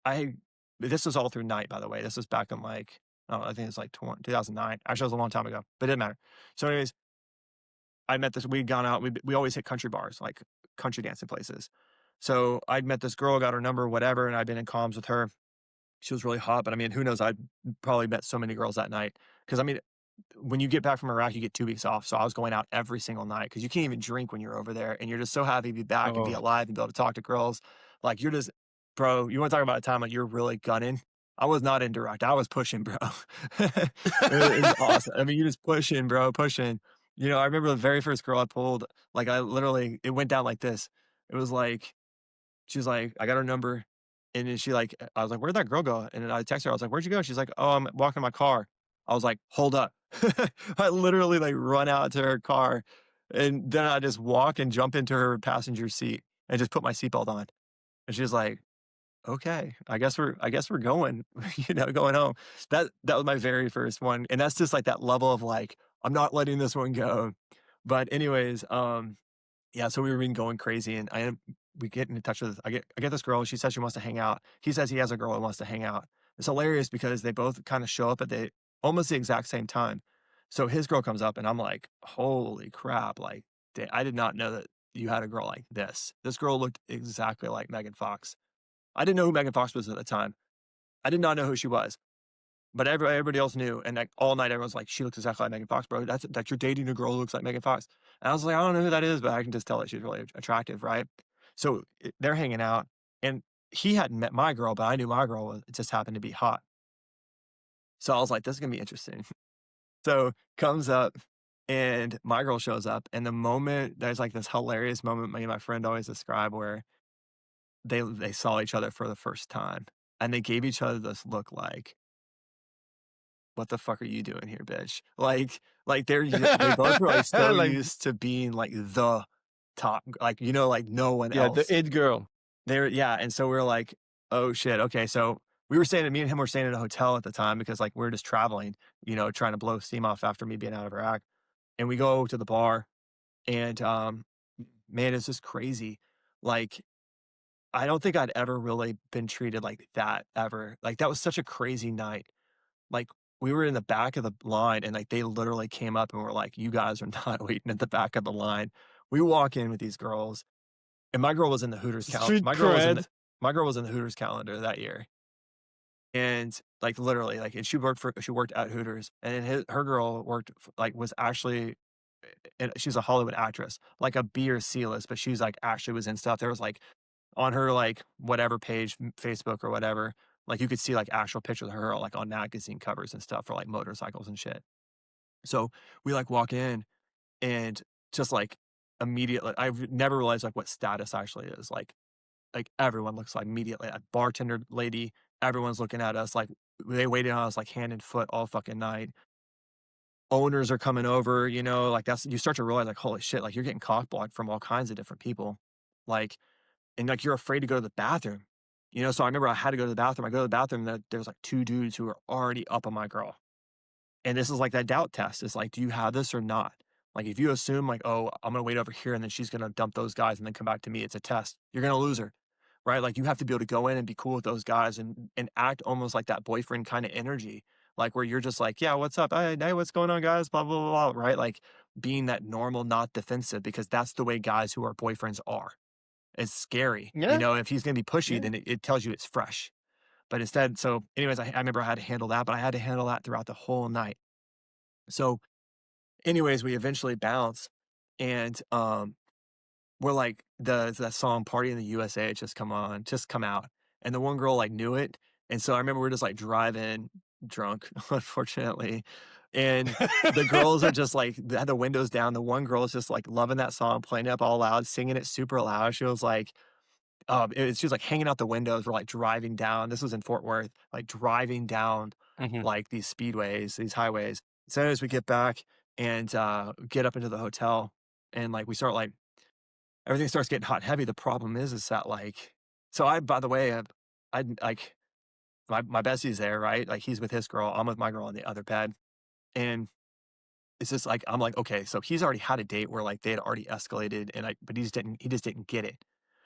I this was all through night, by the way. This was back in, like, oh, I think it's like 2009. Actually, it was a long time ago, but it didn't matter. So anyways, I met this we'd gone out, we always hit country bars, like country dancing places. So I'd met this girl, got her number, whatever, and I'd been in comms with her. She was really hot, but I mean, who knows? I'd probably met so many girls that night. Because I mean, when you get back from Iraq, you get 2 weeks off. So I was going out every single night because you can't even drink when you're over there, and you're just so happy to be back and be Oh. alive and be able to talk to girls. Like you're just, bro. You want to talk about a time like you're really gunning? I was not indirect. I was pushing, bro. It was awesome. I mean, you just pushing, bro, pushing. I remember the very first girl I pulled. Like I literally, it went down like this. It was like she was like, I got her number. And then I was like, where'd that girl go? And then I texted her. I was like, where'd you go? She's like, oh, I'm walking my car. I was like, hold up. I literally like run out to her car. And then I just walk and jump into her passenger seat and just put my seatbelt on. And she was like, okay, I guess we're going, going home. That was my very first one. And that's just like that level of like, I'm not letting this one go. But anyways, yeah, so we were been going crazy, and we get in touch with I get this girl, she says she wants to hang out. He says he has a girl who wants to hang out. It's hilarious because they both kinda show up at the almost the exact same time. So his girl comes up and I'm like, "Holy crap," like, I did not know that you had a girl like this. This girl looked exactly like Megan Fox. I didn't know who Megan Fox was at the time. I did not know who she was. But everybody else knew, and, like, all night, everyone's like, "She looks exactly like Megan Fox, bro. That's you're dating a girl who looks like Megan Fox." And I was like, "I don't know who that is, but I can just tell that she's really attractive, right?" So, they're hanging out, and he hadn't met my girl, but I knew my girl was just happened to be hot. So I was like, "This is gonna be interesting." So, comes up, and my girl shows up, and the moment there's, like, this hilarious moment me and my friend always describe where they saw each other for the first time, and they gave each other this look like, "What the fuck are you doing here, bitch?" Like they both were, like, so Like, used to being, like, the top, like, like, no one yeah, the else. it girl. They're yeah, and so we are like, "Oh, shit, okay," so me and him were staying in a hotel at the time because, like, we are just traveling, trying to blow steam off after me being out of Iraq, and we go to the bar, and, man, it's just crazy. Like, I don't think I'd ever really been treated like that ever. Like, that was such a crazy night. Like, we were in the back of the line and, like, they literally came up and were like, "You guys are not waiting at the back of the line." We walk in with these girls, and my girl was in the Hooters Street cred. my girl was in the Hooters calendar that year. And, like, literally, like, and she worked at Hooters, and her girl worked f like, was actually and she's a Hollywood actress, like a B or C list, but she's, like, actually was in stuff. There was, like on her, like, whatever page, Facebook or whatever, like, you could see, like, actual pictures of her, like, on magazine covers and stuff for, like, motorcycles and shit. So, we, like, walk in and just, like, immediately I've never realized, like, what status actually is. Like, everyone looks like immediately a bartender lady, everyone's looking at us, like, they waited on us, like, hand and foot all fucking night. Owners are coming over, like, that's you start to realize, like, holy shit, like, you're getting cock blocked from all kinds of different people. Like, and, like, you're afraid to go to the bathroom. So I remember I had to go to the bathroom. I go to the bathroom, there's, like, 2 dudes who are already up on my girl. And this is like that doubt test. It's like, do you have this or not? Like, if you assume, like, "Oh, I'm gonna wait over here, and then she's gonna dump those guys and then come back to me," it's a test. You're gonna lose her. right? Like, you have to be able to go in and be cool with those guys and act almost like that boyfriend kinda energy, like, where you're just like, "Yeah, what's up? Hey, what's going on, guys? Blah, blah, blah, blah," right? Like, being that normal, not defensive, because that's the way guys who are boyfriends are. It's scary, you Yeah, know, if he's gonna be pushy, yeah. then it tells you it's fresh. But instead so anyways, I remember I had to handle that, but I had to handle that throughout the whole night. So, anyways, we eventually bounce, and, we're like that song "Party in the USA" had just come out, and the one girl, like, knew it, and so I remember we're just, like, driving drunk, unfortunately, and the girls are just, like they had the windows down, the one girl is just, like, loving that song, playing it up all loud, singing it super loud. She was like, she was, like, hanging out the windows. We're, like, driving down this was in Fort Worth, like, driving down, Mhm. like, these speedways, these highways. So as we get back and, get up into the hotel, and, like, we start, like everything starts getting hot and heavy. The problem is that, like so I by the way, I'd like, my bestie's there, right? Like, he's with his girl, I'm with my girl on the other bed, and it's just like I'm like, "Okay," so he's already had a date where, like, they had already escalated, and but he just didn't get it.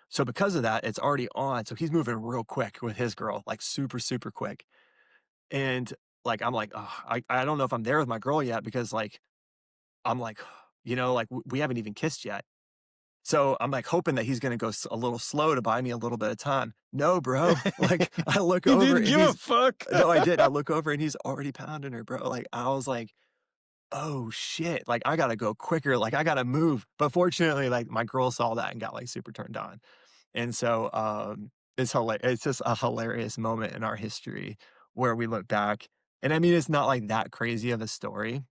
So because of that, it's already on, so he's moving real quick with his girl, like, super, super quick, and, like, I'm like, "Ugh," I don't know if I'm there with my girl yet because, like, I'm like, you know, like, we haven't even kissed yet. So I'm, like, hoping that he's gonna go a little slow to buy me a little bit of time. No, bro. Like, I look He over didn't and give a he's fuck. no, I did. I look over and he's already pounding her, bro. Like, I was like, "Oh, shit." Like, I gotta go quicker. Like, I gotta move. But fortunately, like, my girl saw that and got, like, super turned on. And so, it's just a hilarious moment in our history where we look back. And I mean, it's not, like, that crazy of a story,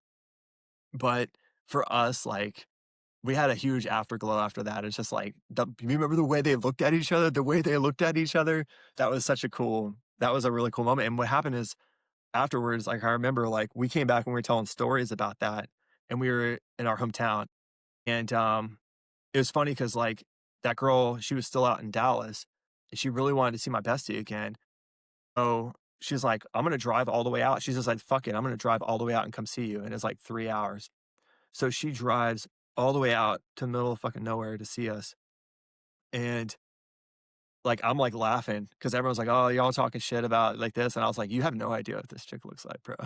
but for us, like, we had a huge afterglow after that. It's just like, you remember the way they looked at each other? The way they looked at each other? That was a really cool moment, and what happened is afterwards, like, I remember, like, we came back and we were telling stories about that, and we were in our hometown, and, it was funny because like, that girl, she was still out in Dallas, and she really wanted to see my bestie again. So, she's like, "I'm gonna drive all the way out." She's just like, "Fuck it, I'm gonna drive all the way out and come see you," and it's like 3 hours. So she drives all the way out to the middle of fucking nowhere to see us, and, like, I'm, like, laughing because everyone's like, "Oh, y'all talking shit about like this," and I was like, "You have no idea what this chick looks like, bro.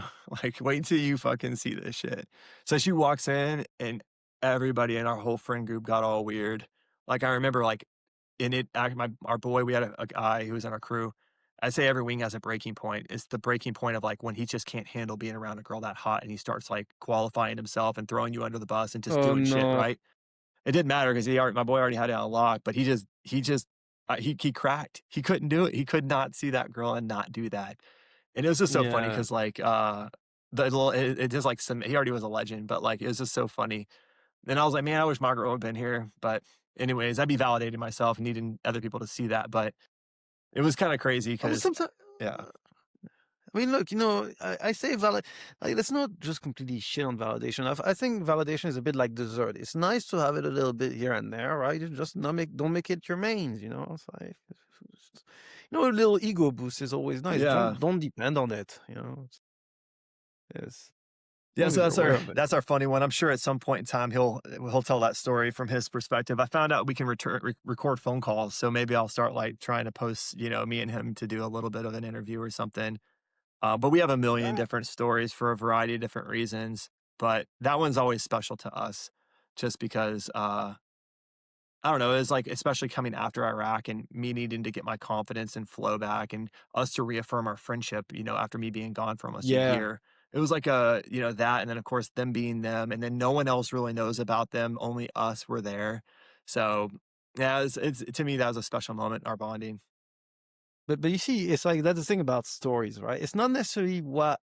Like, wait till you fucking see this shit." So she walks in, and everybody in our whole friend group got all weird. Like, I remember, like, in it act my our boy, we had a guy who was in our crew. I'd say every wing has a breaking point. It's the breaking point of, like, when he just can't handle being around a girl that hot, and he starts, like, qualifying himself and throwing you under the bus and just Oh, doing shit, no. right? It didn't matter because my boy already had it on lock, but he cracked. He couldn't do it. He could not see that girl and not do that. And it was just so funny Yeah. because like, the little it just like some he already was a legend, but, like, it was just so funny. And I was like, "Man, I wish my girl had been here." But anyways, I'd be validating myself, needing other people to see that, but it was kinda crazy I mean, because sometimes, yeah. I mean, look, I say like, let's not just completely shit on validation. I think validation is a bit like dessert. It's nice to have it a little bit here and there, right? You just not make don't make it your mains, you know. It's like, a little ego boost is always nice. Yeah. Don't depend on it, you know. It's as Yeah, long so as you're aware of it. that's our funny one. I'm sure at some point in time he'll tell that story from his perspective. I found out we can record phone calls, so maybe I'll start like trying to post, me and him to do a little bit of an interview or something. But we have a million Yeah. different stories for a variety of different reasons. But that one's always special to us, just because I don't know, it's like, especially coming after Iraq and me needing to get my confidence and flow back and us to reaffirm our friendship, after me being gone for almost a Yeah. year. It was like that, and then of course them being them, and then no one else really knows about them. Only us were there. So yeah, it's to me that was a special moment in our bonding. But you see, it's like that's the thing about stories, right? It's not necessarily what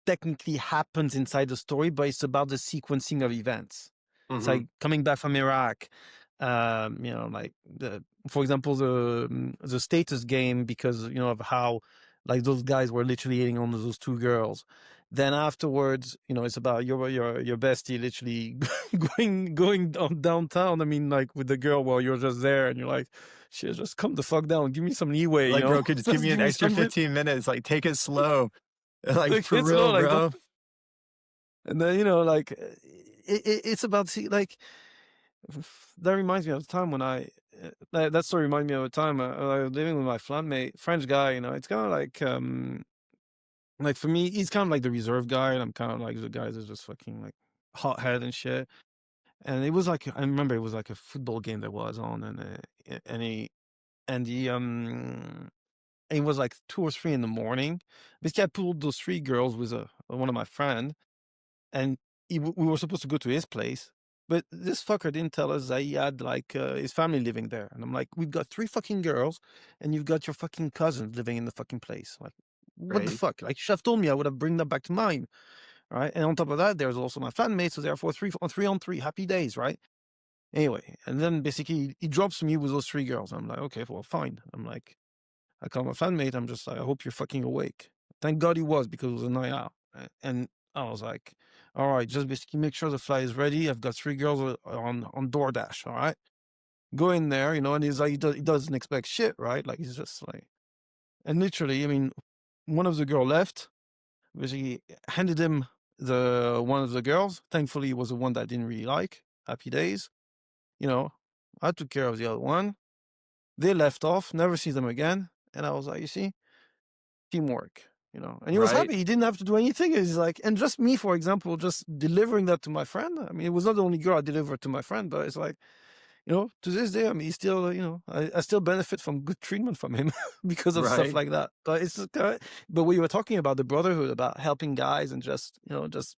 technically happens inside the story, but it's about the sequencing of events. It's Hmm. like coming back from Iraq, like for example, the status game because of how like those guys were literally hitting on those two girls. Then afterwards, it's about your bestie literally going downtown. I mean, like with the girl while you're just there, and you're like, shit, just come the fuck down, give me some leeway, Like, bro, could just give just me give an me extra some. 15 minutes. Like, take it slow. Like, Like for it's real, not like bro. and then like it's about see like that reminds me of the time when I that story reminded me of a time I was living with my flatmate, French guy. It's kind of like for me, he's kind of like the reserve guy, and I'm kind of like the guy that's just fucking like hothead and shit. And it was like I remember it was like a football game that was on, and it was like 2 or 3 in the morning. Basically, I pulled those 3 girls with one of my friend, and we were supposed to go to his place, but this fucker didn't tell us that he had like his family living there. And I'm like, we've got 3 fucking girls, and you've got your fucking cousins living in the fucking place. Like, what the Right. fuck? Like, you should have told me. I would have bring that back to mine, right? And on top of that, there's also my flatmate, so therefore 3 on 3, happy days, right? Anyway, and then basically he drops me with those 3 girls. I'm like, okay, well, fine. I'm like, I call my flatmate. I'm just like, I hope you're fucking awake. Thank God he was, because it was a night out. And I was like, all right, just basically make sure the flight is ready. I've got 3 girls on DoorDash. All right, go in there, and he's like, he doesn't expect shit, right? Like he's just like, and literally, I mean, one of the girl left. Basically, handed him the one of the girls. Thankfully, it was the one that I didn't really like. Happy days, you know. I took care of the other one. They left off. Never see them again. And I was like, you see, teamwork. And he was Right. happy. He didn't have to do anything. He's like, and just me, for example, just delivering that to my friend. I mean, it was not the only girl I delivered to my friend, but it's like, to this day, I mean, he's still, I still benefit from good treatment from him because of stuff Right. like that. But but when you were talking about the brotherhood, about helping guys and just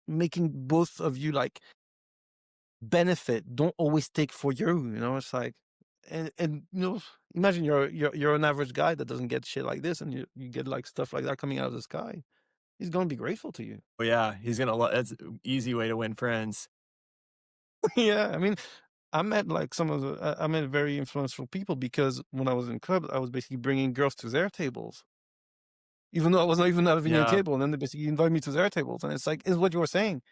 making both of you like benefit, don't always take for you. It's like, and imagine you're an average guy that doesn't get shit like this, and you get like stuff like that coming out of the sky. He's gonna be grateful to you. Well, yeah, he's gonna that's an easy way to win friends. Yeah, I mean, I met like I met very influential people because when I was in club, I was basically bringing girls to their tables, even though I was not even having any Yeah. table. And then they basically invite me to their tables, and it's like, it's what you were saying: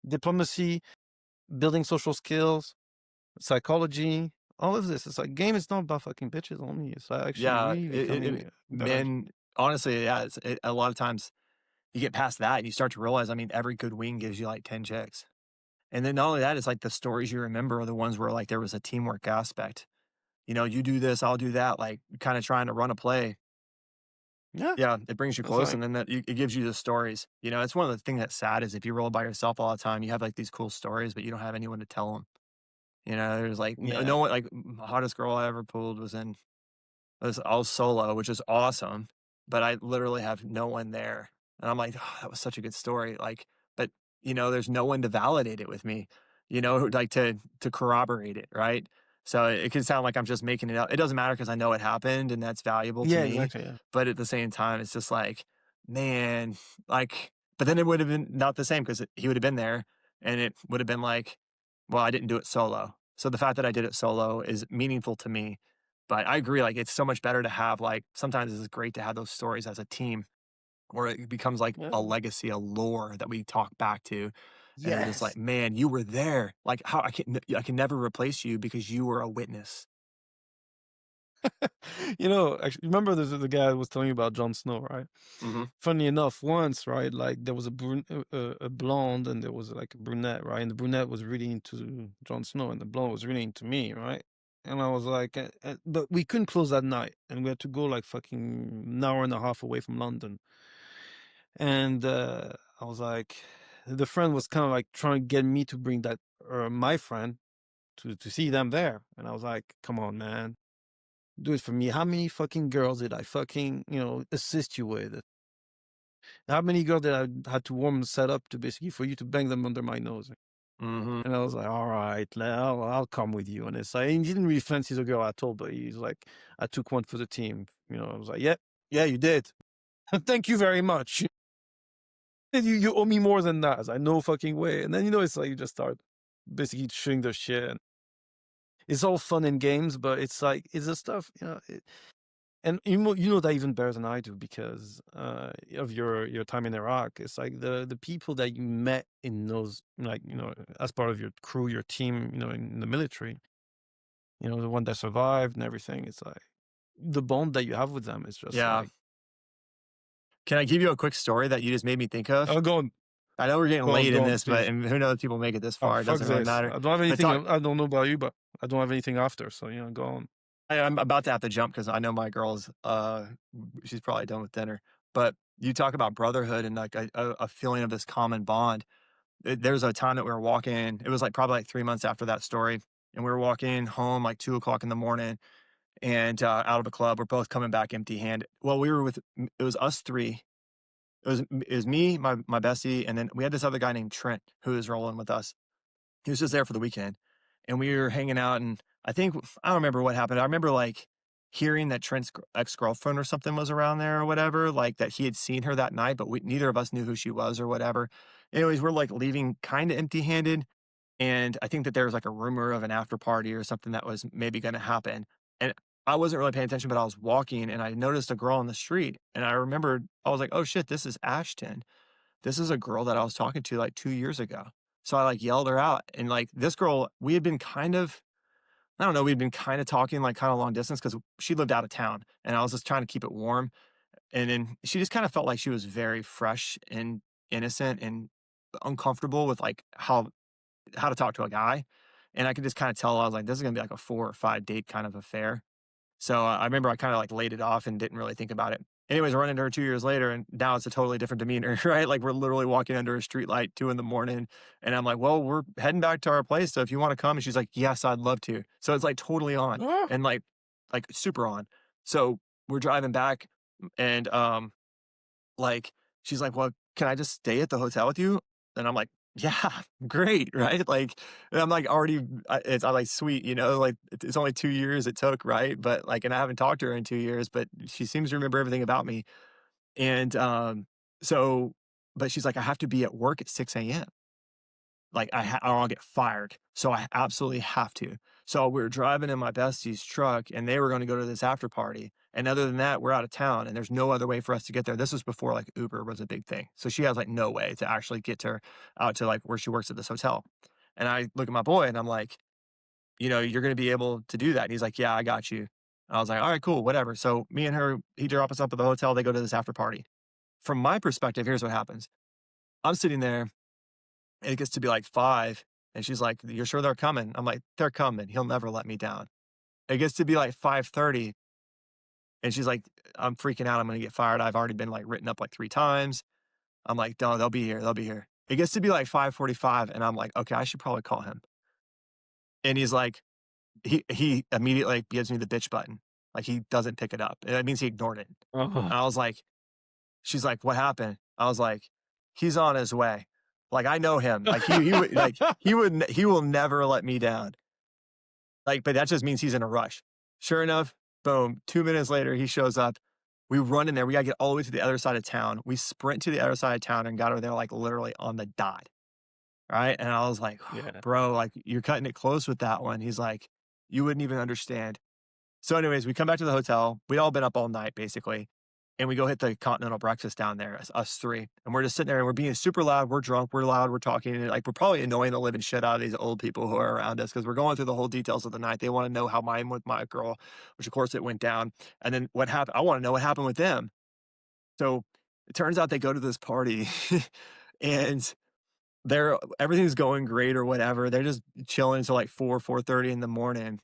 diplomacy, building social skills, psychology, all of this. It's like, game is not about fucking bitches only. It's like actually Yeah, really it becoming better. men honestly, yeah, a lot of times you get past that and you start to realize, I mean, every good wing gives you like 10 chicks. And then not only that, it's like the stories you remember are the ones where like there was a teamwork aspect. You do this, I'll do that, like kind of trying to run a play. Yeah, Yeah, it brings you it's close, like, and then it gives you the stories. It's one of the things that's sad is if you roll by yourself all the time, you have like these cool stories, but you don't have anyone to tell them. There's like yeah, no one like hottest girl I ever pulled was in I was solo, which is awesome, but I literally have no one there, and I'm like, "Oh, that was such a good story," like, but, there's no one to validate it with me, like, to corroborate it, right? So, it can sound like I'm just making it up. It doesn't matter because I know it happened, and that's valuable to yeah, me, exactly. Yeah, but at the same time, it's just like, man, like but then it would have been not the same because he would have been there, and it would have been like, well, I didn't do it solo. So, the fact that I did it solo is meaningful to me, but I agree, like, it's so much better to have, like sometimes it's great to have those stories as a team where it becomes like yeah. a legacy, a lore that we talk back to, and we're just like, Yes. "Man, you were there. Like, how I can never replace you because you were a witness." Actually, remember the guy I was telling you about, Jon Snow, right? Mhm. Funny enough, once, right, like there was a blonde, and there was like a brunette, right? And the brunette was really into Jon Snow, and the blonde was really into me, right? And I was like, but we couldn't close that night, and we had to go like fucking an hour and a half away from London. And I was like, the friend was kind of like trying to get me to bring that, my friend, to see them there. And I was like, come on, man, do it for me. How many fucking girls did I fucking, assist you with? How many girls did I had to warm and set up to basically for you to bang them under my nose? Mhm. And I was like, all right, I'll come with you. And it's like, he didn't really fancy the girl at all, but he's like, I took one for the team. I was like, yeah, yeah, you did. Thank you very much. You owe me more than that. I was like, no fucking way. And then, it's like, you just start basically shooting their shit. And it's all fun and games, but it's like, it's the stuff, and you know that even better than I do because of your time in Iraq. It's like the people that you met in those, like, as part of your crew, your team, in the military, the one that survived and everything. It's like the bond that you have with them is just Yeah. like, Can I give you a quick story that you just made me think of? oh, go on, I know we're getting go on, late go in on, this, but please. and who knows if people make it this Oh, far, it fuck doesn't really this. matter. I don't have But anything. talk I don't know about you, but I don't have anything after. So, go on. I'm about to have to jump because I know my girl's, she's probably done with dinner. But you talk about brotherhood and like a feeling of this common bond. There's a time that we were walking. It was like probably like 3 months after that story, and we were walking home like 2 o'clock in the morning, and out of a club. We're both coming back empty handed. Well, we were with it was us three. It was me, my bestie, and then we had this other guy named Trent who was rolling with us. He was just there for the weekend, and we were hanging out, and I don't remember what happened. I remember, like, hearing that Trent's ex-girlfriend or something was around there or whatever, like, that he had seen her that night, but we neither of us knew who she was or whatever. Anyways, we're, like, leaving kinda empty-handed, and I think that there was, like, a rumor of an after party or something that was maybe gonna happen, and I wasn't really paying attention, but I was walking, and I noticed a girl on the street, and I remembered I was like, "Oh, shit, this is Ashton." This is a girl that I was talking to like 2 years ago. So I like yelled her out, and like this girl, we had been kind of, I don't know, we'd been kind of talking like kind of long distance because she lived out of town and I was just trying to keep it warm. And then she just kind of felt like she was very fresh and innocent and uncomfortable with like how to talk to a guy. And I could just kind of tell I was like, this is gonna be like a 4 or 5 date kind of affair. So, I remember I kinda, like, laid it off and didn't really think about it. Anyways, I run into her 2 years later, and now it's a totally different demeanor, right? Like, we're literally walking under a street light, 2 in the morning, and I'm like, "Well, we're heading back to our place, so if you wanna come," and she's like, "Yes, I'd love to." So it's, like, totally on, Ah. and, like, super on. So, we're driving back, and, like, she's like, "Well, can I just stay at the hotel with you?" And I'm like, "Yeah, great," right? Like, and I'm like already, I'm like, "Sweet," like it's only 2 years it took, right? But like, and I haven't talked to her in 2 years, but she seems to remember everything about me. And so, but she's like, "I have to be at work at 6 a.m. Like, I don't wanna get fired, so I absolutely have to." So, we were driving in my bestie's truck, and they were gonna go to this after party, and other than that, we're out of town, and there's no other way for us to get there. This was before, like, Uber was a big thing. So, she has, like, no way to actually get to her out to, like, where she works at this hotel. And I look at my boy, and I'm like, "You're gonna be able to do that?" And he's like, "Yeah, I got you." I was like, "Alright, cool, whatever." So, me and her, he drop us up at the hotel, they go to this after party. From my perspective, here's what happens. I'm sitting there, it gets to be like 5, and she's like, "You're sure they're coming?" I'm like, "They're coming. He'll never let me down." It gets to be like 5:30, and she's like, "I'm freaking out. I'm gonna get fired. I've already been, like, written up, like, 3 times." I'm like, "No, they'll be here. They'll be here." It gets to be like 5:45, and I'm like, "Okay, I should probably call him." And he's like, he immediately, like, gives me the bitch button. Like, he doesn't pick it up. That means he ignored it. Oh. And I was like, she's like, "What happened?" I was like, "He's on his way." Like, I know him. Like, he would like, he will never let me down. Like, but that just means he's in a rush. Sure enough, boom, 2 minutes later, he shows up. We run in there. We gotta get all the way to the other side of town. We sprint to the other side of town and got over there, like, literally on the dot, right? And I was like, Yeah. "Bro, like, you're cutting it close with that one." He's like, "You wouldn't even understand." So anyways, we come back to the hotel. We'd all been up all night basically, and we go hit the continental breakfast down there, us 3, and we're just sitting there and we're being super loud. We're drunk, we're loud, we're talking, and like we're probably annoying the living shit out of these old people who are around us because we're going through the whole details of the night. They want to know how mine with my girl, which of course it went down, and then what happened. I want to know what happened with them. So it turns out they go to this party, and everything's going great or whatever. They're just chilling until like 4:30 in the morning,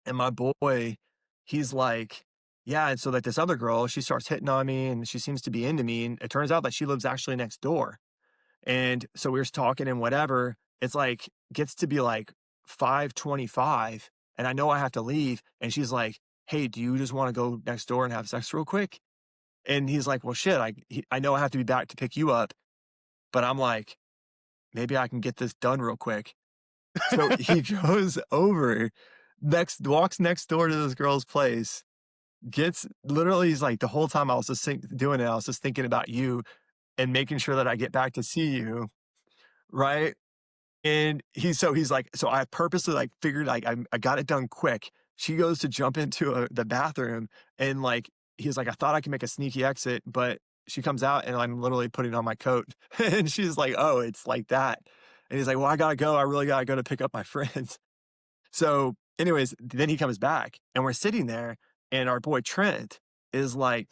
and my boy, he's like, yeah, and so like this other girl, she starts hitting on me and she seems to be into me. And it turns out that she lives actually next door. And so we are just talking and whatever. It's like gets to be like 5:25, and I know I have to leave. And she's like, "Hey, do you just want to go next door and have sex real quick?" And he's like, "Well, shit, I know I have to be back to pick you up." But I'm like, maybe I can get this done real quick. So he goes over, walks next door to this girl's place, gets literally, he's like, the whole time I was just doing it, I was just thinking about you and making sure that I get back to see you, right? And he's like, so I purposely like figured like I got it done quick. She goes to jump into the bathroom, and like he's like, I thought I could make a sneaky exit, but she comes out and I'm literally putting on my coat, and she's like, "Oh, it's like that." And he's like, "Well, I gotta go. I really gotta go to pick up my friends." So, anyways, then he comes back and we're sitting there, and our boy Trent is like,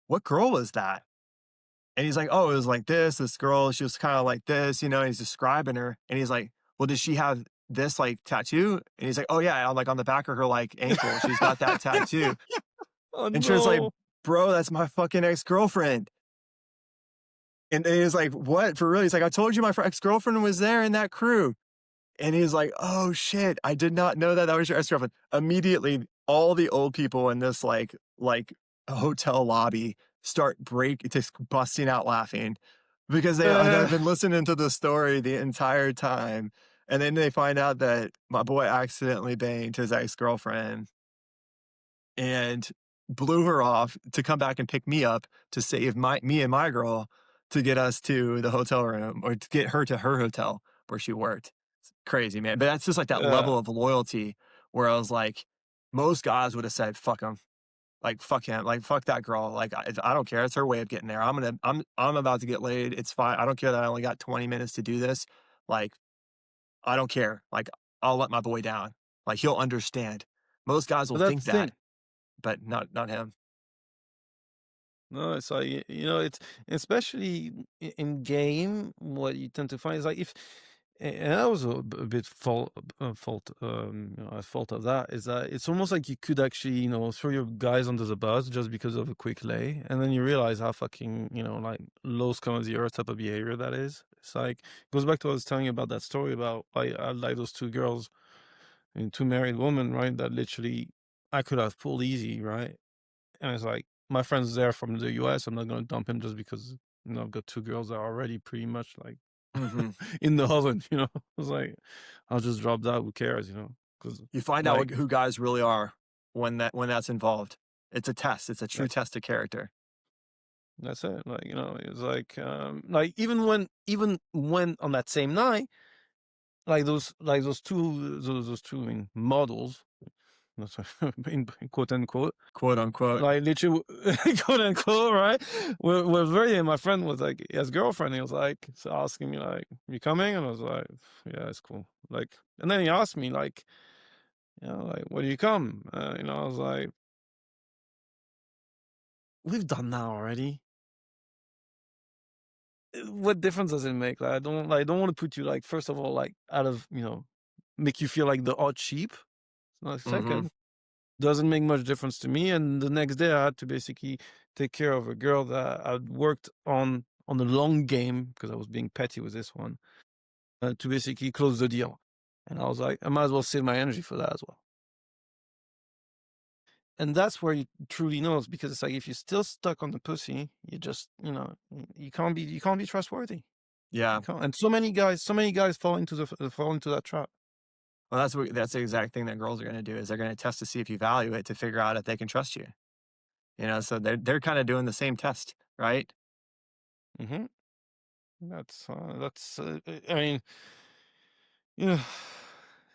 "What girl was that?" And he's like, "Oh, it was like this girl, she was kind of like this," and he's describing her. And he's like, "Well, did she have this like tattoo? And he's like, oh yeah, like on the back of her like ankle, she's got that tattoo. Oh, And she was like, no. bro, that's my fucking ex-girlfriend. And he was like, what? For real? He's like, I told you my ex-girlfriend was there in that crew. And he's like, oh shit, I did not know that that was your ex-girlfriend. Immediately, all the old people in this like hotel lobby start just busting out laughing because they like I've Uh, been listening to the story the entire time. And then they find out that my boy accidentally banged his ex-girlfriend and blew her off to come back and pick me up to save me and my girl to get us to the hotel room or to get her to her hotel where she worked. It's crazy, man. But that's just like that yeah. level of loyalty where I was like, most guys would have said, fuck him. Like, fuck him. Like, fuck that girl. Like, I don't care. It's her way of getting there. I'm about to get laid. It's fine. I don't care that I only got 20 minutes to do this. Like, I don't care. Like, I'll let my boy down. Like, he'll understand. Most guys will But that's think the thing. that, but not him. No, it's like it's especially in game. What you tend to find is like if, and I was a bit at fault of that is that it's almost like you could actually throw your guys under the bus just because of a quick lay, and then you realize how fucking like low scum of the earth type of behavior that is. It's like goes back to what I was telling you about that story about like those two girls and two married women, right? That literally I could have pulled easy, right? And it's like, my friend's there from the US. I'm not gonna dump him just because, I've got two girls that are already pretty much like Mhm. in the oven. It's like, I'll just drop that. Who cares, Because You find out like who guys really are when that's involved. It's a test. It's a true that's test of character. that's it. Like, it's like even when on that same night, those two, I mean, models, that's in quote unquote. Quote unquote. Like literally, quote unquote, right? We're very. My friend was like, his girlfriend. He was like, so asking me like, "You coming?" And I was like, "Yeah, it's cool." Like, and then he asked me like, like, "Where do you come?" I was like, "We've done that already. What difference does it make?" Like, I don't want to put you like, first of all, like out of make you feel like the odd sheep. It's not Mhm. second. Doesn't make much difference to me. And the next day, I had to basically take care of a girl that I'd worked on the long game because I was being petty with this one to basically close the deal. And I was like, I might as well save my energy for that as well. And that's where you truly knows because it's like if you're still stuck on the pussy, you just you can't be trustworthy. You Yeah. can't. And so many guys fall into that trap. Well, that's the exact thing that girls are gonna do is they're gonna test to see if you value it to figure out if they can trust you. So they're kinda doing the same test, right? Hmm. I mean, yeah.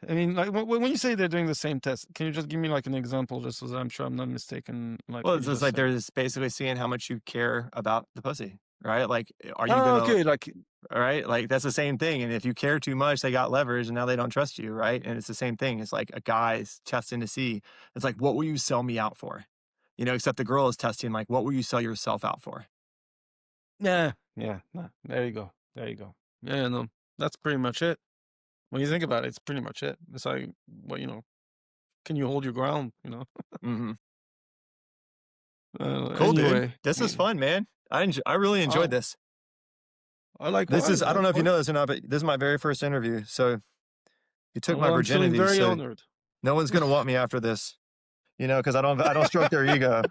I mean, like when you say they're doing the same test, can you just give me like an example, just so that I'm sure I'm not mistaken, like Well, what it's you just just like said? they're just basically seeing how much you care about the pussy, right? Like, are you Oh, gonna okay, like right? Like, that's the same thing, and if you care too much, they got leverage, and now they don't trust you, right? And it's the same thing. It's like a guy's testing to see. It's like, "What will you sell me out for?" Except the girl is testing, like, "What will you sell yourself out for?" yeah, yeah, nah, there you go, there you go. Yeah, no, that's pretty much it. When you think about it, it's pretty much it. It's like, well, can you hold your ground? Mhm. Cool, dude. Anyway, This is fun, man. I really enjoyed I this. I This is likewise, I don't know if you likewise. know this or not, but this is my very first interview, so you took my Well, I'm feeling virginity, very so honored. no one's gonna want me after this, because I don't stroke their ego.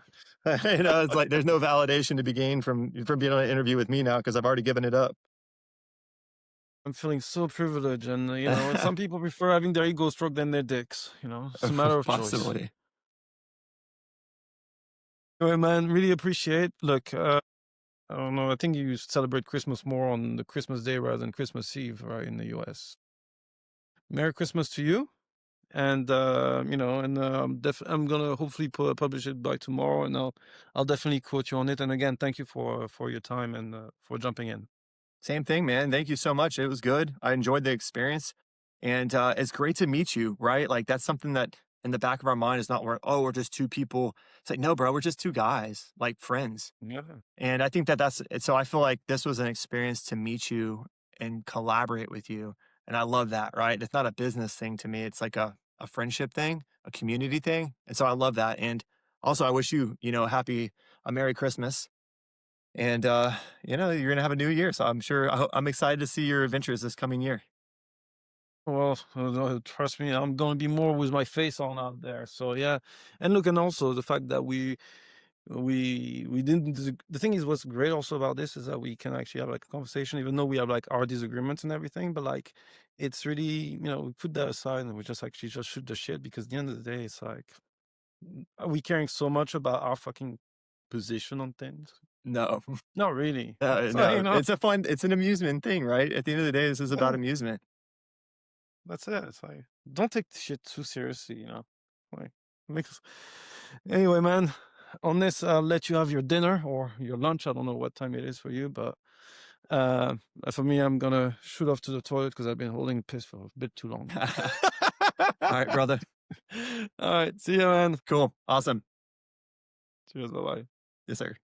It's like there's no validation to be gained from being on an interview with me now because I've already given it up. I'm feeling so privileged, and some people prefer having their ego stroked than their dicks. It's a matter of choice. Possibly. Anyway, man, really appreciate. Look, I don't know. I think you celebrate Christmas more on the Christmas day rather than Christmas Eve, right, in the US. Merry Christmas to you. And I'm gonna hopefully publish it by tomorrow, and I'll definitely quote you on it. And again, thank you for your time and for jumping in. Same thing, man. Thank you so much. It was good. I enjoyed the experience, and it's great to meet you. Right, like that's something that in the back of our mind is not where we're just two people. It's like no, bro, we're just two guys, like friends. Yeah. And I think that so I feel like this was an experience to meet you and collaborate with you And I love that, right? It's not a business thing to me. It's like a friendship thing, a community thing. And so I love that. And also I wish you, a Merry Christmas. And you're gonna have a new year. So I'm sure I'm excited to see your adventures this coming year. Well, trust me, I'm gonna be more with my face on out there. So yeah, and look, and also the fact that we didn't. The thing is, what's great also about this is that we can actually have like a conversation, even though we have like our disagreements and everything. But like, it's really, we put that aside and we just actually just shoot the shit, because at the end of the day, it's like, are we caring so much about our fucking position on things? No, Not really. So no, it's an amusement thing, right? At the end of the day, this is about yeah, amusement. that's it. It's like, don't take the shit too seriously. Like, makes anyway, man. On this, I'll let you have your dinner or your lunch. I don't know what time it is for you, but uh, for me, I'm gonna shoot off to the toilet because I've been holding piss for a bit too long. All right, brother. All right, see you, man. Cool. Awesome. Cheers, bye bye. Yes, sir.